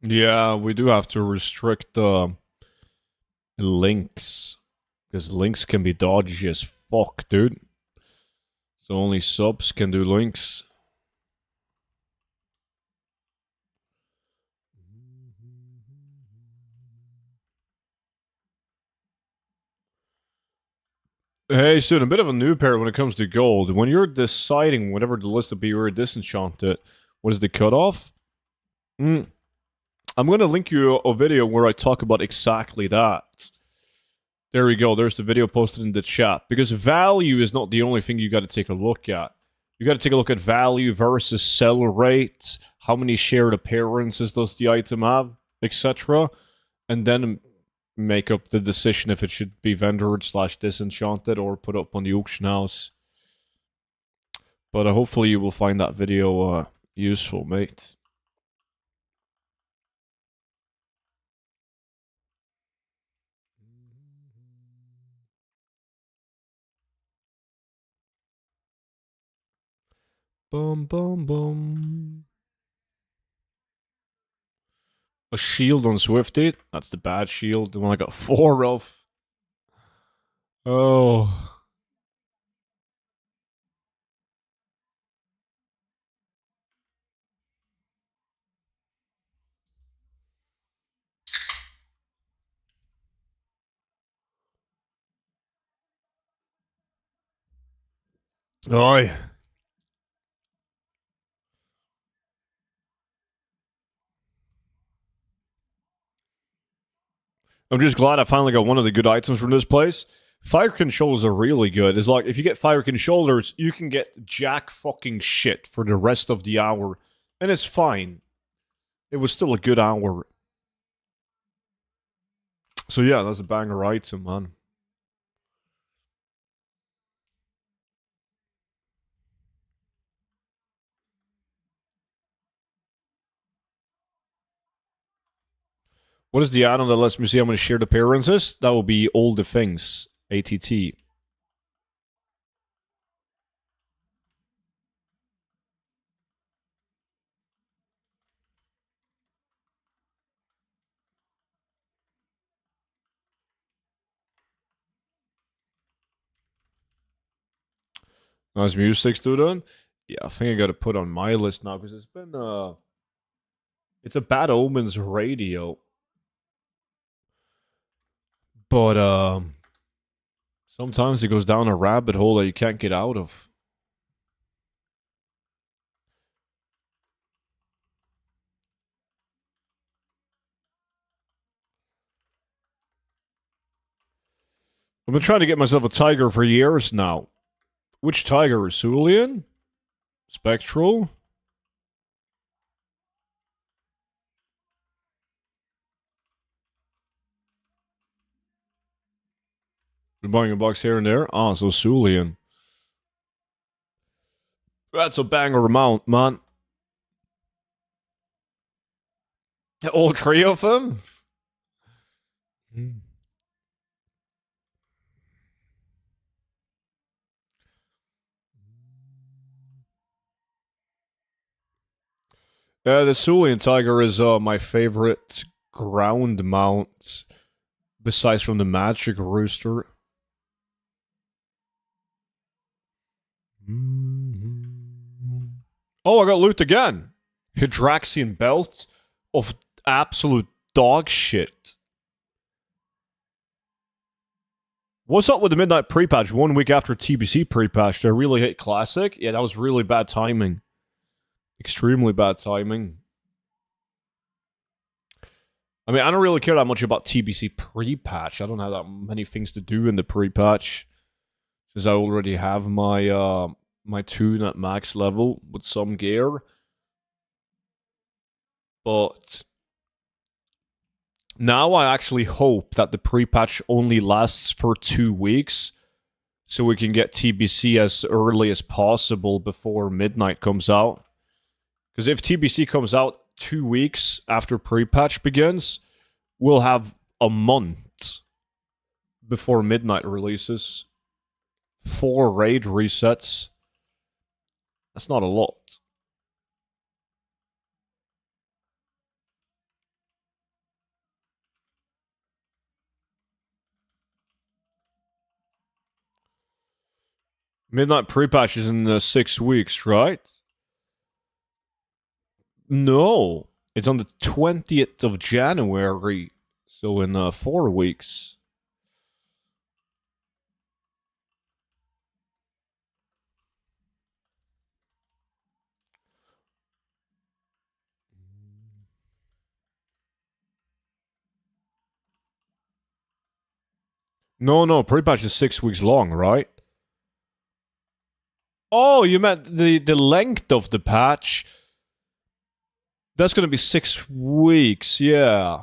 Yeah, we do have to restrict the links. Because links can be dodgy as fuck, dude. So only subs can do links. Hey, student, a bit of a noob here when it comes to gold. When you're deciding whatever the list of be or disenchant it, what is the cutoff? I'm going to link you a video where I talk about exactly that. There we go. There's the video posted in the chat. Because value is not the only thing you got to take a look at. You got to take a look at value versus sell rate. How many shared appearances does the item have, etc. And then make up the decision if it should be vendored / disenchanted or put up on the auction house. But hopefully you will find that video useful, mate. Boom, boom, boom. A shield on Swifty. That's the bad shield. The one I got 4 of. Oh. Aye. I'm just glad I finally got one of the good items from this place. Fire controllers are really good. It's like, if you get fire controllers, you can get jack fucking shit for the rest of the hour. And it's fine. It was still a good hour. So yeah, that's a banger item, man. What is the add-on that lets me see how many shared appearances? That will be all the things. ATT. Nice music, student. Yeah, I think I gotta put on my list now because it's been it's a Bad Omens radio. But sometimes it goes down a rabbit hole that you can't get out of. I've been trying to get myself a tiger for years now. Which tiger? Cerulean? Spectral? Been buying a box here and there. Ah, so Cerulean. That's a banger amount, man. All 3 of them? The Cerulean Tiger is my favorite ground mount, besides from the Magic Rooster. Oh, I got loot again. Hydraxian belt of absolute dog shit. What's up with the Midnight pre-patch 1 week after TBC pre-patch? Did I really hit Classic? Yeah, that was really bad timing. Extremely bad timing. I mean, I don't really care that much about TBC pre-patch. I don't have that many things to do in the pre-patch, since I already have my my tune at max level with some gear. But Now I actually hope that the pre-patch only lasts for 2 weeks, so we can get TBC as early as possible before midnight comes out. Because if TBC comes out 2 weeks after pre-patch begins, we'll have a month before midnight releases. 4 raid resets. That's not a lot. Midnight pre-patch is in 6 weeks, right? No. It's on the 20th of January. So in 4 weeks. No, pre-patch is 6 weeks long, right? Oh, you meant the length of the patch. That's gonna be 6 weeks, yeah.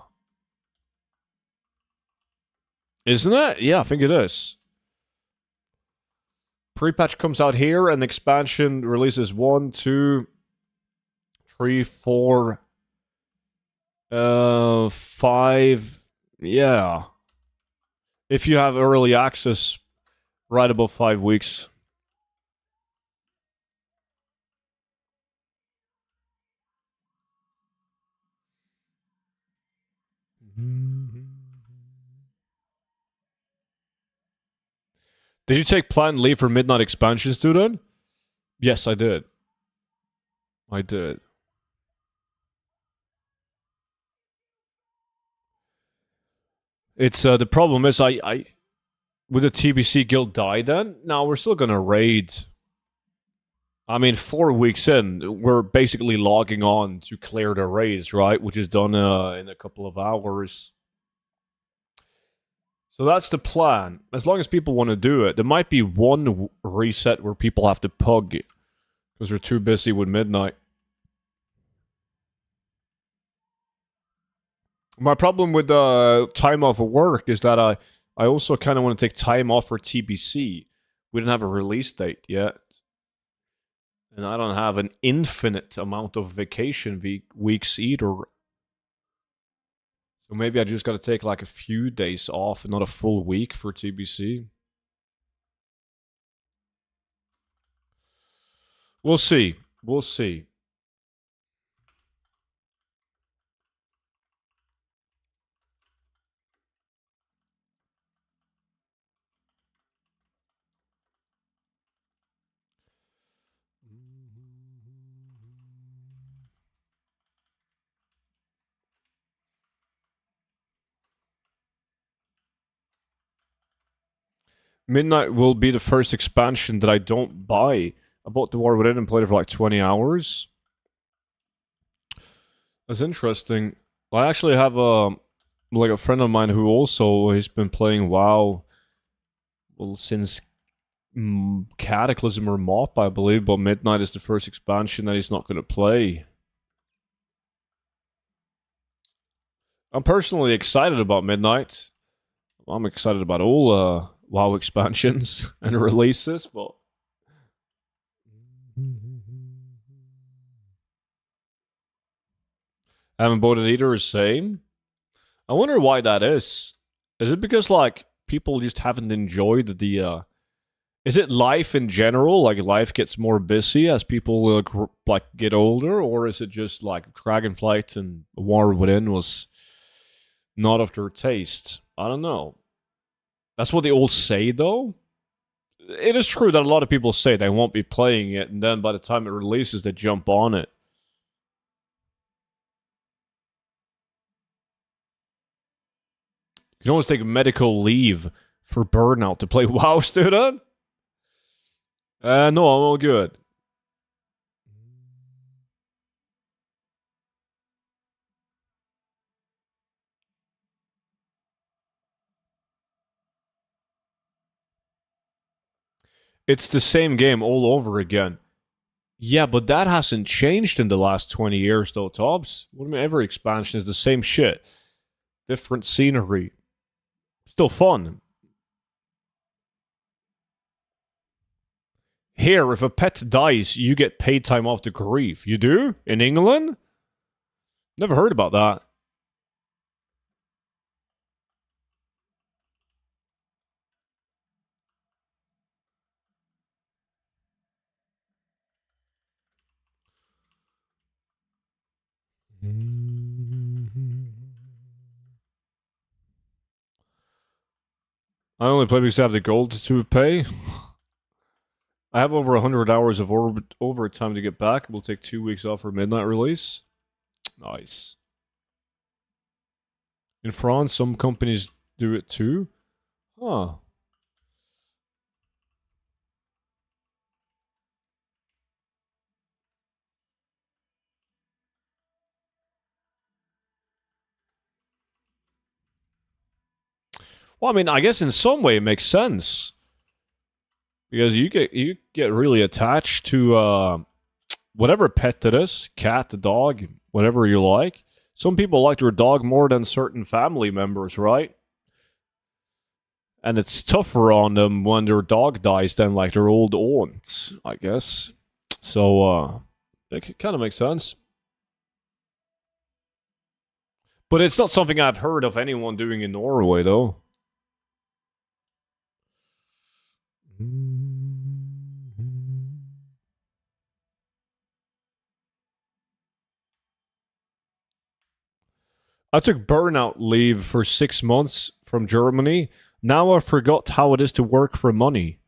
Isn't it? Yeah, I think it is. Pre-patch comes out here, and expansion releases 1, 2, 3, 4, 5. Yeah. If you have early access, right above 5 weeks. Did you take planned leave for midnight expansion, student? Yes, I did. I did. It's the problem is I would the TBC guild die then? No, we're still gonna raid. I mean, 4 weeks in, we're basically logging on to clear the raids, right? Which is done in a couple of hours. So that's the plan. As long as people want to do it, there might be one reset where people have to pug because they're too busy with midnight. My problem with time off of work is that I also kind of want to take time off for TBC. We don't have a release date yet. And I don't have an infinite amount of vacation weeks either. So maybe I just got to take like a few days off and not a full week for TBC. We'll see. We'll see. Midnight will be the first expansion that I don't buy. I bought the War Within and played it for like 20 hours. That's interesting. I actually have a friend of mine who also has been playing WoW since Cataclysm or MOP, I believe, but Midnight is the first expansion that he's not going to play. I'm personally excited about Midnight. I'm excited about all WoW expansions and releases, but I haven't bought it either. Same. I wonder why that is. Is it because like people just haven't enjoyed the? Is it life in general? Like life gets more busy as people like get older, or is it just like Dragonflight and War Within was not of their taste? I don't know. That's what they all say, though. It is true that a lot of people say they won't be playing it, and then by the time it releases, they jump on it. You can always take medical leave for burnout to play WoW, student. No, I'm all good. It's the same game all over again. Yeah, but that hasn't changed in the last 20 years, though, Tobbs. What do you mean every expansion is the same shit? different scenery. Still fun. Here, if a pet dies, you get paid time off to grieve. You do? In England? Never heard about that. I only play because I have the gold to pay. I have over 100 hours of overtime to get back. We'll take 2 weeks off for midnight release. Nice. In France, some companies do it too. Huh. Well, I mean, I guess in some way it makes sense. Because you get really attached to whatever pet it is, cat, dog, whatever you like. Some people like their dog more than certain family members, right? And it's tougher on them when their dog dies than like their old aunt, I guess. So it kind of makes sense. But it's not something I've heard of anyone doing in Norway, though. I took burnout leave for 6 months from Germany. Now I forgot how it is to work for money.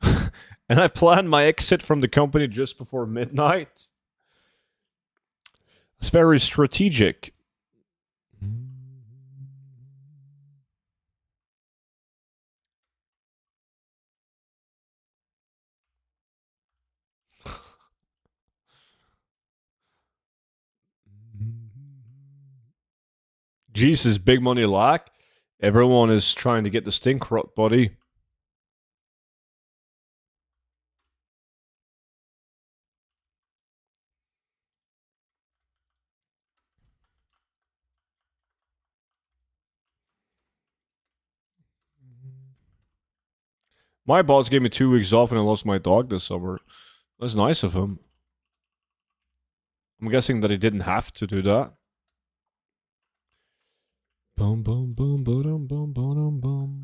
And I planned my exit from the company just before midnight. It's very strategic. Jesus, big money lack. Everyone is trying to get the stink rot, buddy. My boss gave me 2 weeks off and I lost my dog this summer. That's nice of him. I'm guessing that he didn't have to do that. Boom, boom, boom, boom, boom, boom, boom.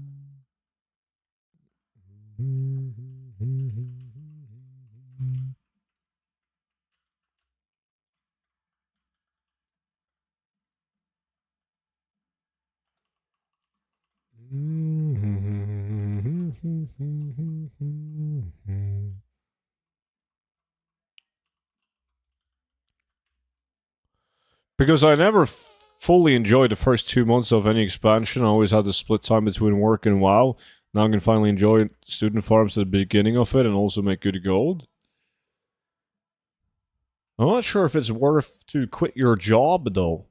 Because I never fully enjoyed the first 2 months of any expansion. I always had to split time between work and WoW. Now I can finally enjoy student farms at the beginning of it and also make good gold. I'm not sure if it's worth to quit your job, though.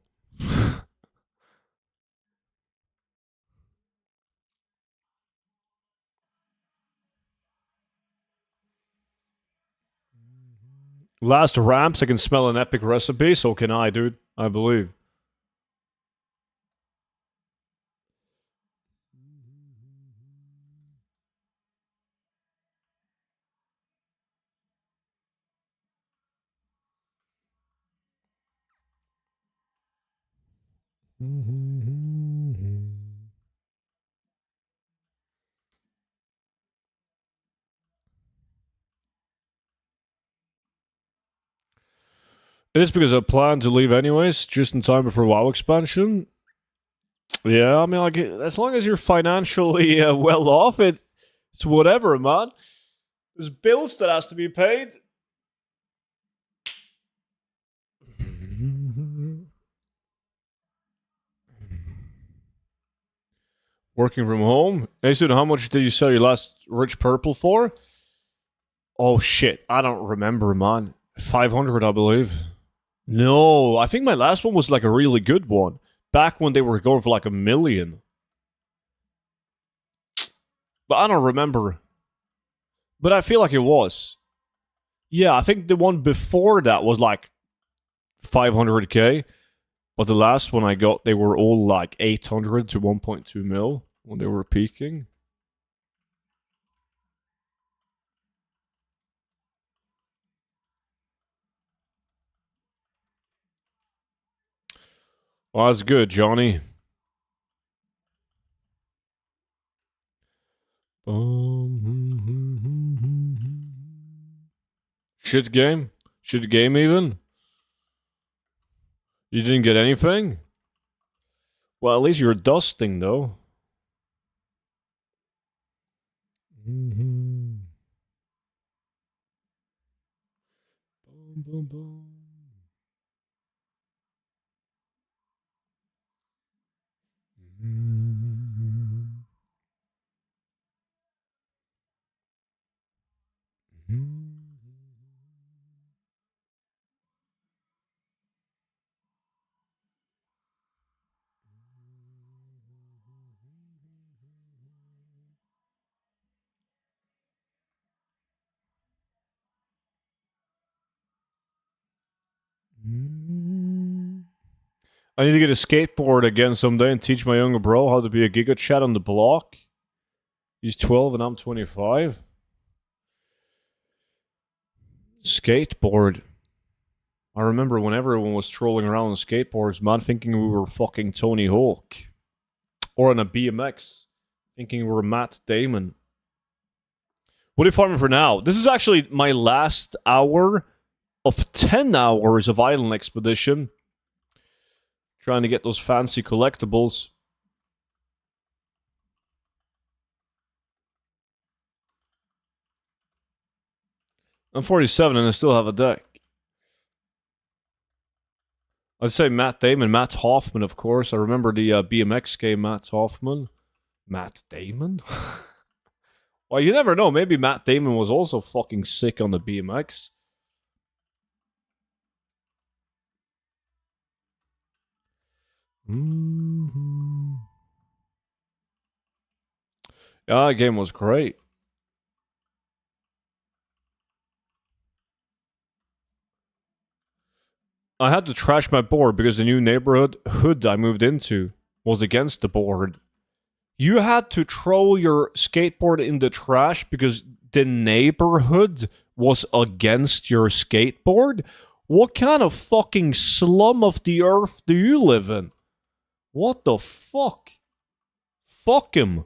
Last ramps, I can smell an epic recipe, so can I, dude. I believe. It is because I plan to leave anyways, just in time before WoW expansion. Yeah, I mean, like, as long as you're financially well off, it's whatever, man. There's bills that has to be paid. Working from home. Hey, student, how much did you sell your last rich purple for? Oh shit, I don't remember, man. 500, I believe. No, I think my last one was like a really good one. Back when they were going for like 1 million. But I don't remember. But I feel like it was. Yeah, I think the one before that was like 500k. But the last one I got, they were all like 800 to 1.2 mil when they were peaking. Well, that's good, Johnny. Shit game? Shit game even? You didn't get anything? Well, at least you're dusting, though. Boom, boom, boom. I need to get a skateboard again someday and teach my younger bro how to be a giga chat on the block. He's 12 and I'm 25. Skateboard. I remember when everyone was trolling around on skateboards, man, thinking we were fucking Tony Hawk. Or on a BMX, thinking we were Matt Damon. What are you farming for now? This is actually my last hour of 10 hours of Island Expedition. Trying to get those fancy collectibles. I'm 47 and I still have a deck. I'd say Matt Damon, Matt Hoffman, of course. I remember the BMX game, Matt Hoffman. Matt Damon? Well, you never know. Maybe Matt Damon was also fucking sick on the BMX. Yeah, that game was great. I had to trash my board because the new neighborhood hood I moved into was against the board. You had to throw your skateboard in the trash because the neighborhood was against your skateboard? What kind of fucking slum of the earth do you live in? What the fuck? Fuck him.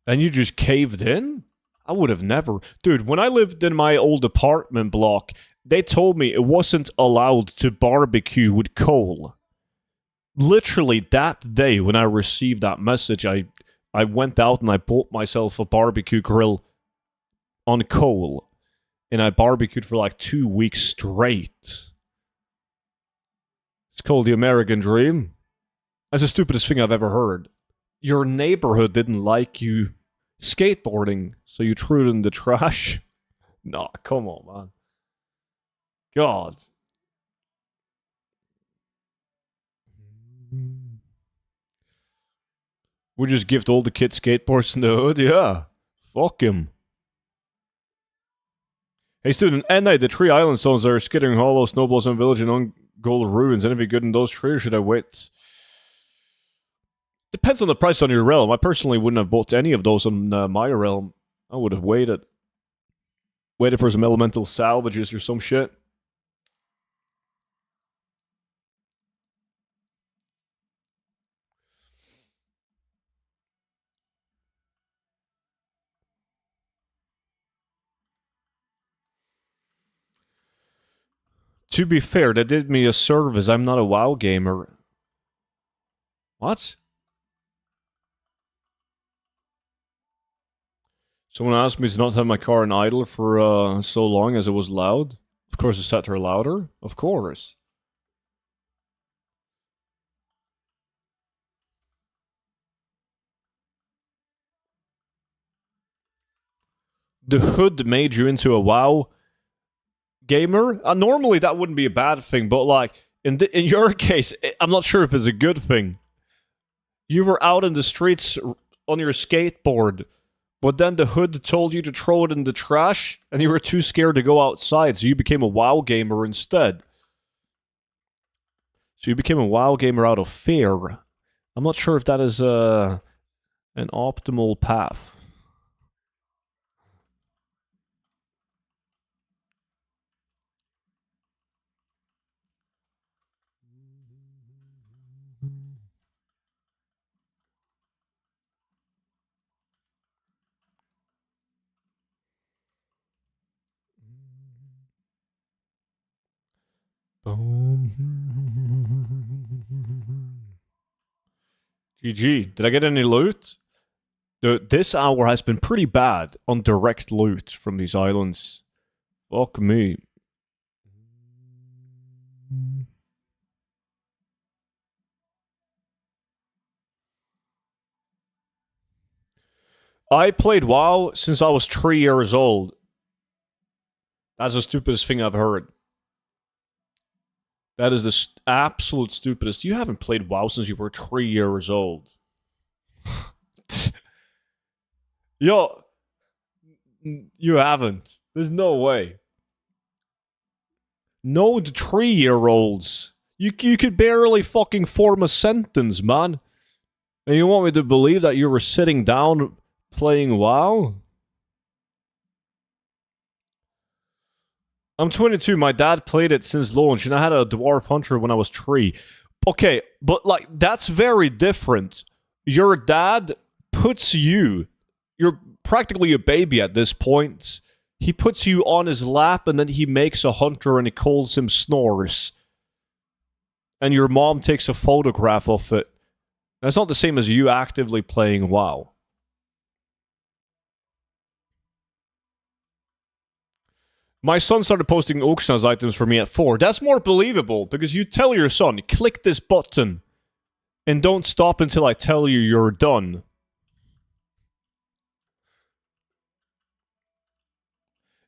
And you just caved in? I would have never. Dude, when I lived in my old apartment block, they told me it wasn't allowed to barbecue with coal. Literally that day when I received that message, I went out and I bought myself a barbecue grill on coal. And I barbecued for like 2 weeks straight. It's called the American Dream. That's the stupidest thing I've ever heard. Your neighborhood didn't like you skateboarding, so you threw it in the trash. Nah, come on, man. God. We just gift all the kids skateboards in the hood? Yeah. Fuck him. Hey, student, at night, the three island stones are Skittering Hollow, Snowballs and Village, and Ungold Ruins. Anything good in those three, or should I wait? Depends on the price on your realm. I personally wouldn't have bought any of those on my realm. I would have waited. Waited for some elemental salvages or some shit. To be fair, they did me a service. I'm not a WoW gamer. What? Someone asked me to not have my car in idle for so long as it was loud. Of course, it set her louder. Of course. The hood made you into a WoW gamer. Normally, that wouldn't be a bad thing, but like in your case, I'm not sure if it's a good thing. You were out in the streets on your skateboard, but then the hood told you to throw it in the trash, and you were too scared to go outside, so you became a WoW gamer instead. So you became a WoW gamer out of fear. I'm not sure if that is an optimal path. GG. Did I get any loot? This hour has been pretty bad on direct loot from these islands. Fuck me. I played WoW since I was 3 years old. That's the stupidest thing I've heard. That is the absolute stupidest. You haven't played WoW since you were 3 years old. Yo, you haven't. There's no way. No, the 3-year-olds. You could barely fucking form a sentence, man. And you want me to believe that you were sitting down playing WoW? I'm 22. My dad played it since launch, and I had a Dwarf Hunter when I was 3. Okay, but like, that's very different. Your dad puts you, you're practically a baby at this point. He puts you on his lap, and then he makes a hunter, and he calls him Snores. And your mom takes a photograph of it. That's not the same as you actively playing WoW. My son started posting auction house items for me at 4. That's more believable, because you tell your son, click this button, and don't stop until I tell you you're done.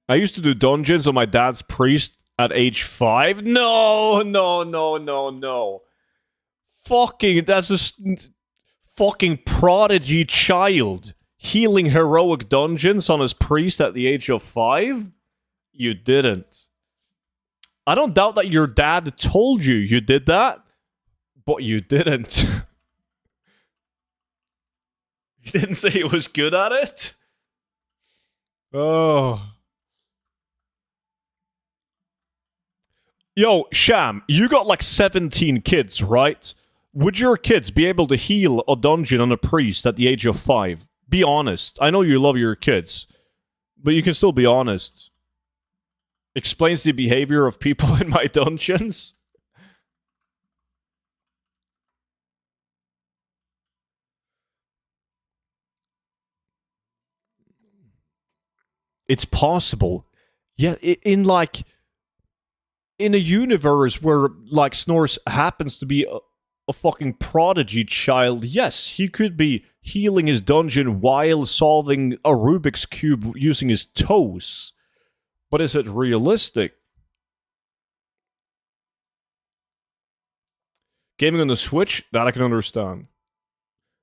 I used to do dungeons on my dad's priest at age 5. No. That's a fucking prodigy child healing heroic dungeons on his priest at the age of 5? You didn't. I don't doubt that your dad told you you did that, but you didn't. You didn't say he was good at it? Oh. Yo, Sham, you got like 17 kids, right? Would your kids be able to heal a dungeon on a priest at the age of 5? Be honest. I know you love your kids, but you can still be honest. Explains the behavior of people in my dungeons. It's possible. Yeah, in a universe where like Snores happens to be a fucking prodigy child, yes, he could be healing his dungeon while solving a Rubik's Cube using his toes. But is it realistic? Gaming on the Switch? That I can understand.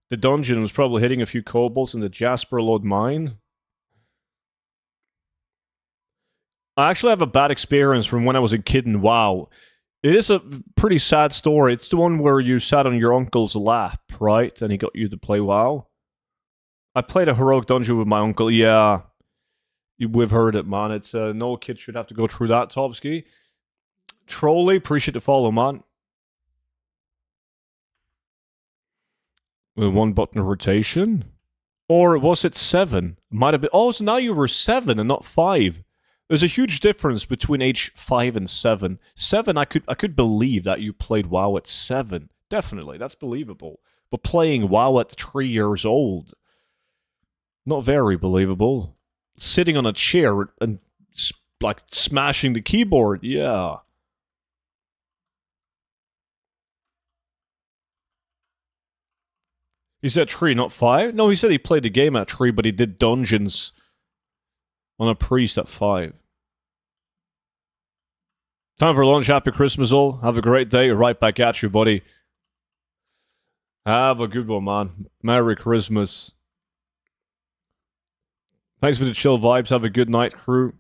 The dungeon was probably hitting a few kobolds in the Jasper Lord mine. I actually have a bad experience from when I was a kid in WoW. It is a pretty sad story. It's the one where you sat on your uncle's lap, right? And he got you to play WoW. I played a heroic dungeon with my uncle. Yeah. We've heard it, man. It's no kid should have to go through that, Topsky. Trolley, appreciate the follow, man. With 1 button rotation? Or was it 7? Might have been. Oh, so now you were 7 and not 5. There's a huge difference between age 5 and 7. 7, I could believe that you played WoW at 7. Definitely, that's believable. But playing WoW at 3 years old, not very believable. Sitting on a chair and like smashing the keyboard, yeah. He said 3, not 5? No, he said he played the game at 3, but he did dungeons on a priest at 5. Time for lunch. Happy Christmas, all. Have a great day. Right back at you, buddy. Have a good one, man. Merry Christmas. Thanks for the chill vibes. Have a good night, crew.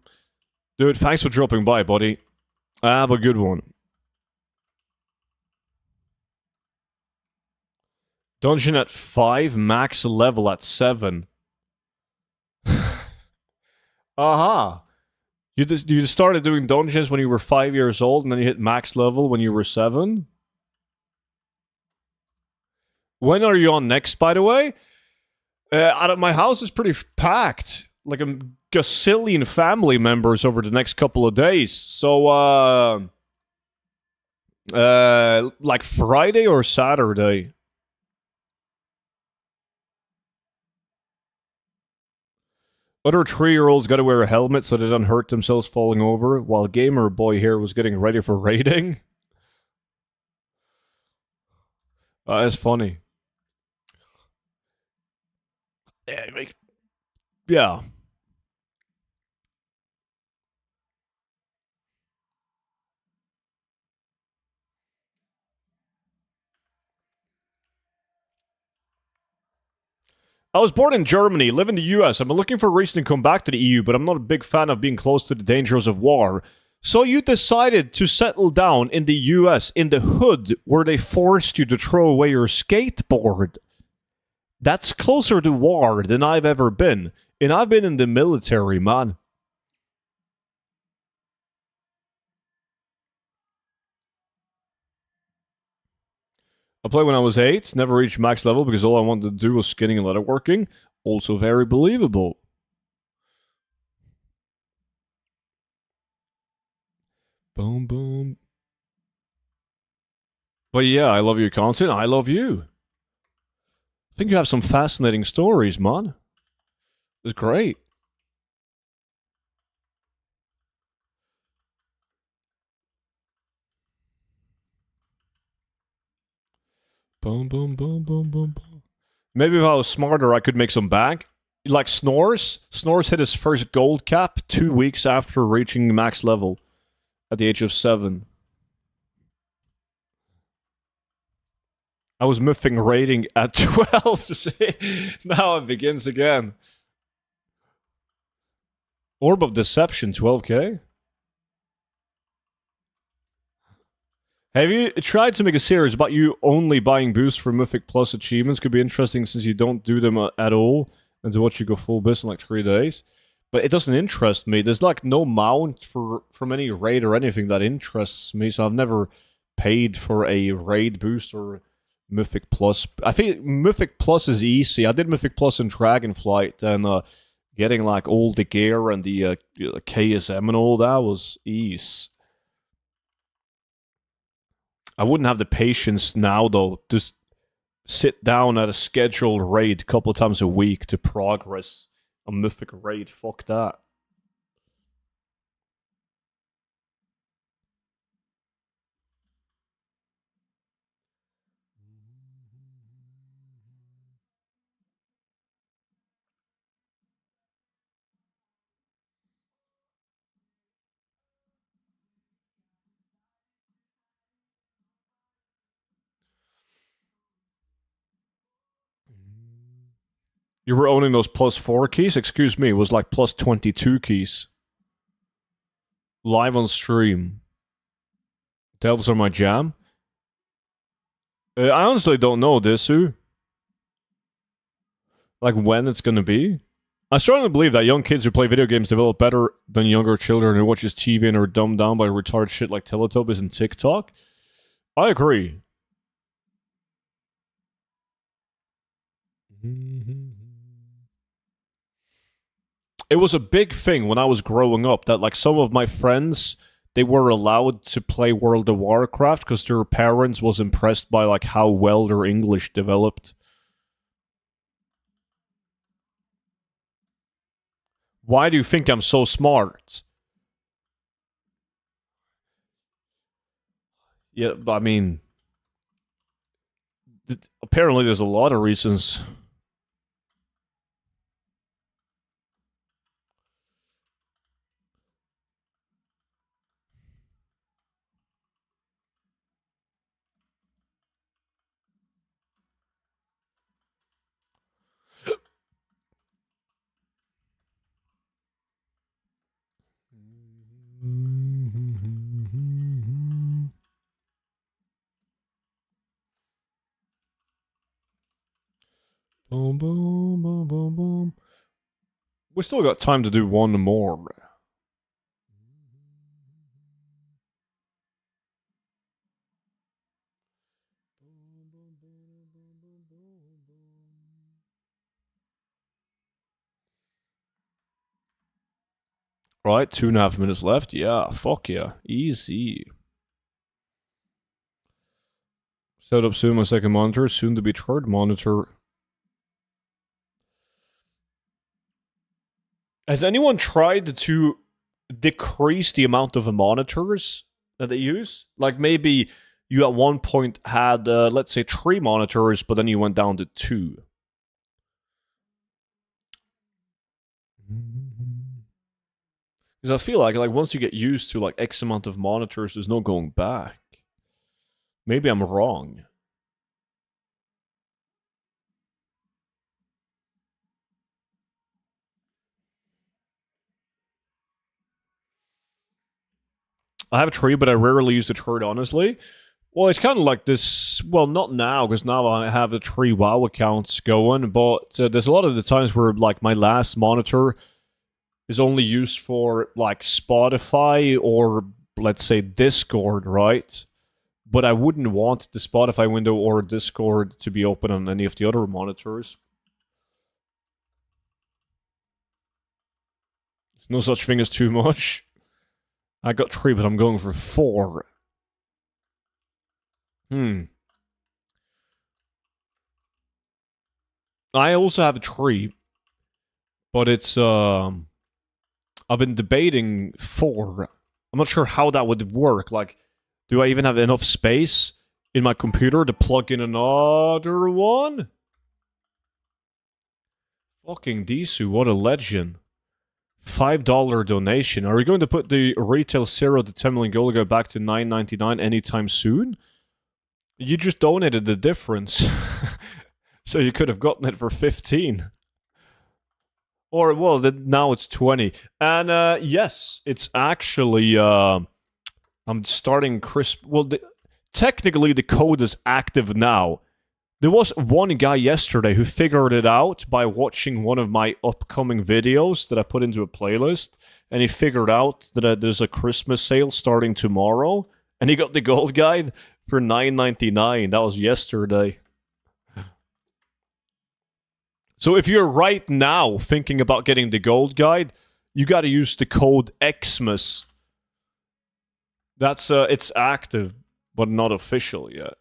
Dude, thanks for dropping by, buddy. Have a good one. Dungeon at 5, max level at 7. Aha. You started doing dungeons when you were 5 years old, and then you hit max level when you were 7? When are you on next, by the way? My house is pretty packed. Like a gazillion family members over the next couple of days. So, like Friday or Saturday. Other 3-year-olds got to wear a helmet so they don't hurt themselves falling over, while gamer boy here was getting ready for raiding. That's funny. Yeah. I was born in Germany, live in the US. I'm looking for a reason to come back to the EU, but I'm not a big fan of being close to the dangers of war. So you decided to settle down in the US, in the hood, where they forced you to throw away your skateboard. That's closer to war than I've ever been. And I've been in the military, man. I played when I was 8, never reached max level because all I wanted to do was skinning and leatherworking. Also very believable. Boom, boom. But yeah, I love your content. I love you. I think you have some fascinating stories, man. It's great. Boom, boom, boom, boom, boom, boom. Maybe if I was smarter, I could make some back. Like Snores. Snores hit his first gold cap 2 weeks after reaching max level at the age of 7. I was mything rating at 12. Now it begins again. Orb of Deception, 12k? Have you tried to make a series about you only buying boosts for Mythic Plus achievements? Could be interesting since you don't do them at all, and to watch you go full boost in like 3 days. But it doesn't interest me. There's like no mount from any raid or anything that interests me, so I've never paid for a raid boost or Mythic Plus. I think Mythic Plus is easy. I did Mythic Plus in Dragonflight, and getting like all the gear and the KSM and all that was ease. I wouldn't have the patience now, though, to sit down at a scheduled raid a couple of times a week to progress a mythic raid. Fuck that. You were owning those +4 keys? Excuse me, it was like +22 keys. Live on stream. Delves are my jam. I honestly don't know, Desu. Like when it's gonna be. I strongly believe that young kids who play video games develop better than younger children who watches TV and are dumbed down by retarded shit like Teletubbies and TikTok. I agree. It was a big thing when I was growing up that like some of my friends they were allowed to play World of Warcraft because their parents was impressed by like how well their English developed. Why do you think I'm so smart? Yeah, I mean, apparently there's a lot of reasons. Boom, boom, boom, boom, boom. We still got time to do one more. Right, 2.5 minutes left. Yeah, fuck yeah. Easy. Set up soon my second monitor, soon to be third monitor. Has anyone tried to decrease the amount of monitors that they use? Like maybe you at one point had, let's say, 3 monitors, but then you went down to 2. Because I feel like once you get used to like X amount of monitors, there's no going back. Maybe I'm wrong. I have a tree, but I rarely use the tree, honestly. Well, it's kind of like this. Well, not now, because now I have the 3 WoW accounts going, but there's a lot of the times where, like, my last monitor is only used for, like, Spotify or, let's say, Discord, right? But I wouldn't want the Spotify window or Discord to be open on any of the other monitors. There's no such thing as too much. I got 3, but I'm going for 4. I also have a tree, but it's I've been debating 4. I'm not sure how that would work. Like, do I even have enough space in my computer to plug in another one? Fucking Disu, what a legend. $5 donation. Are we going to put the retail 0 to 10 million gold go back to $9.99 anytime soon? You just donated the difference. So you could have gotten it for 15. Or, well, now it's 20. And, yes, it's actually, I'm starting crisp. Well, technically, the code is active now. There was one guy yesterday who figured it out by watching one of my upcoming videos that I put into a playlist, and he figured out that there's a Christmas sale starting tomorrow, and he got the gold guide for $9.99. That was yesterday. So if you're right now thinking about getting the gold guide, you got to use the code Xmas. That's it's active, but not official yet.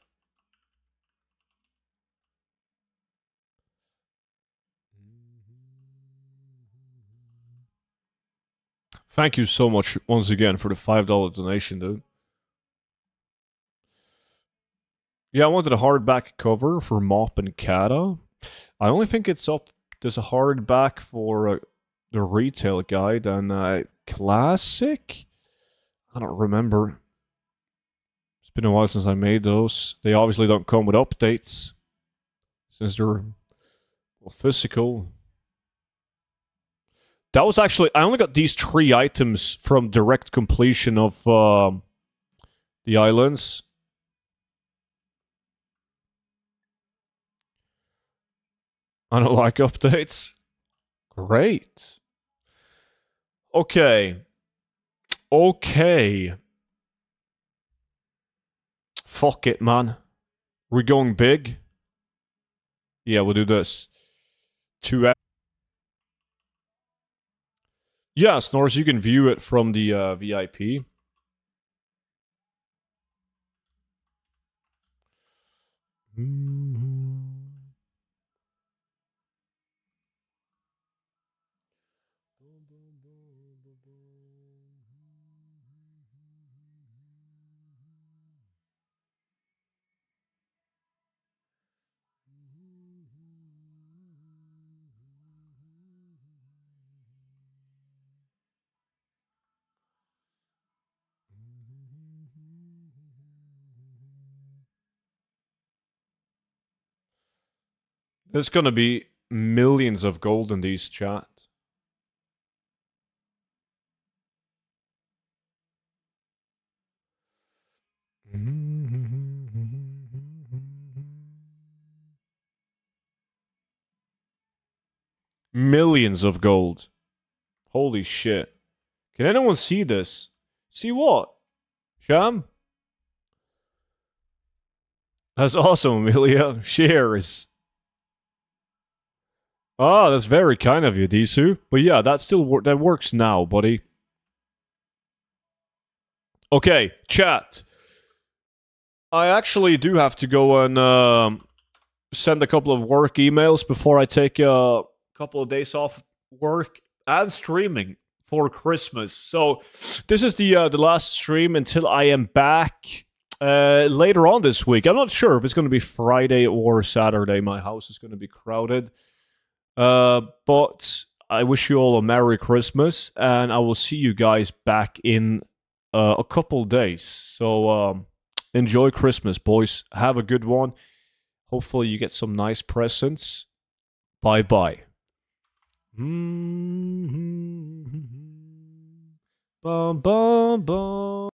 Thank you so much once again for the $5 donation, dude. Yeah, I wanted a hardback cover for Mop and Kata. I only think it's up. There's a hardback for the retail guide and classic. I don't remember. It's been a while since I made those. They obviously don't come with updates since they're physical. That was actually I only got these 3 items from direct completion of the islands. I don't like updates. Great. Okay. Fuck it, man. We're going big. Yeah, we'll do this. 2. Yeah, Snores, you can view it from the VIP. There's gonna be millions of gold in these chat. Millions of gold. Holy shit. Can anyone see this? See what? Sham? That's awesome, Amelia. Shares. Oh, that's very kind of you, Disu. But yeah, that still that works now, buddy. Okay, chat. I actually do have to go and send a couple of work emails before I take a couple of days off work and streaming for Christmas. So this is the last stream until I am back later on this week. I'm not sure if it's going to be Friday or Saturday. My house is going to be crowded. But I wish you all a Merry Christmas, and I will see you guys back in a couple days. So enjoy Christmas, boys. Have a good one. Hopefully you get some nice presents. Bye-bye. Bum, bum, bum.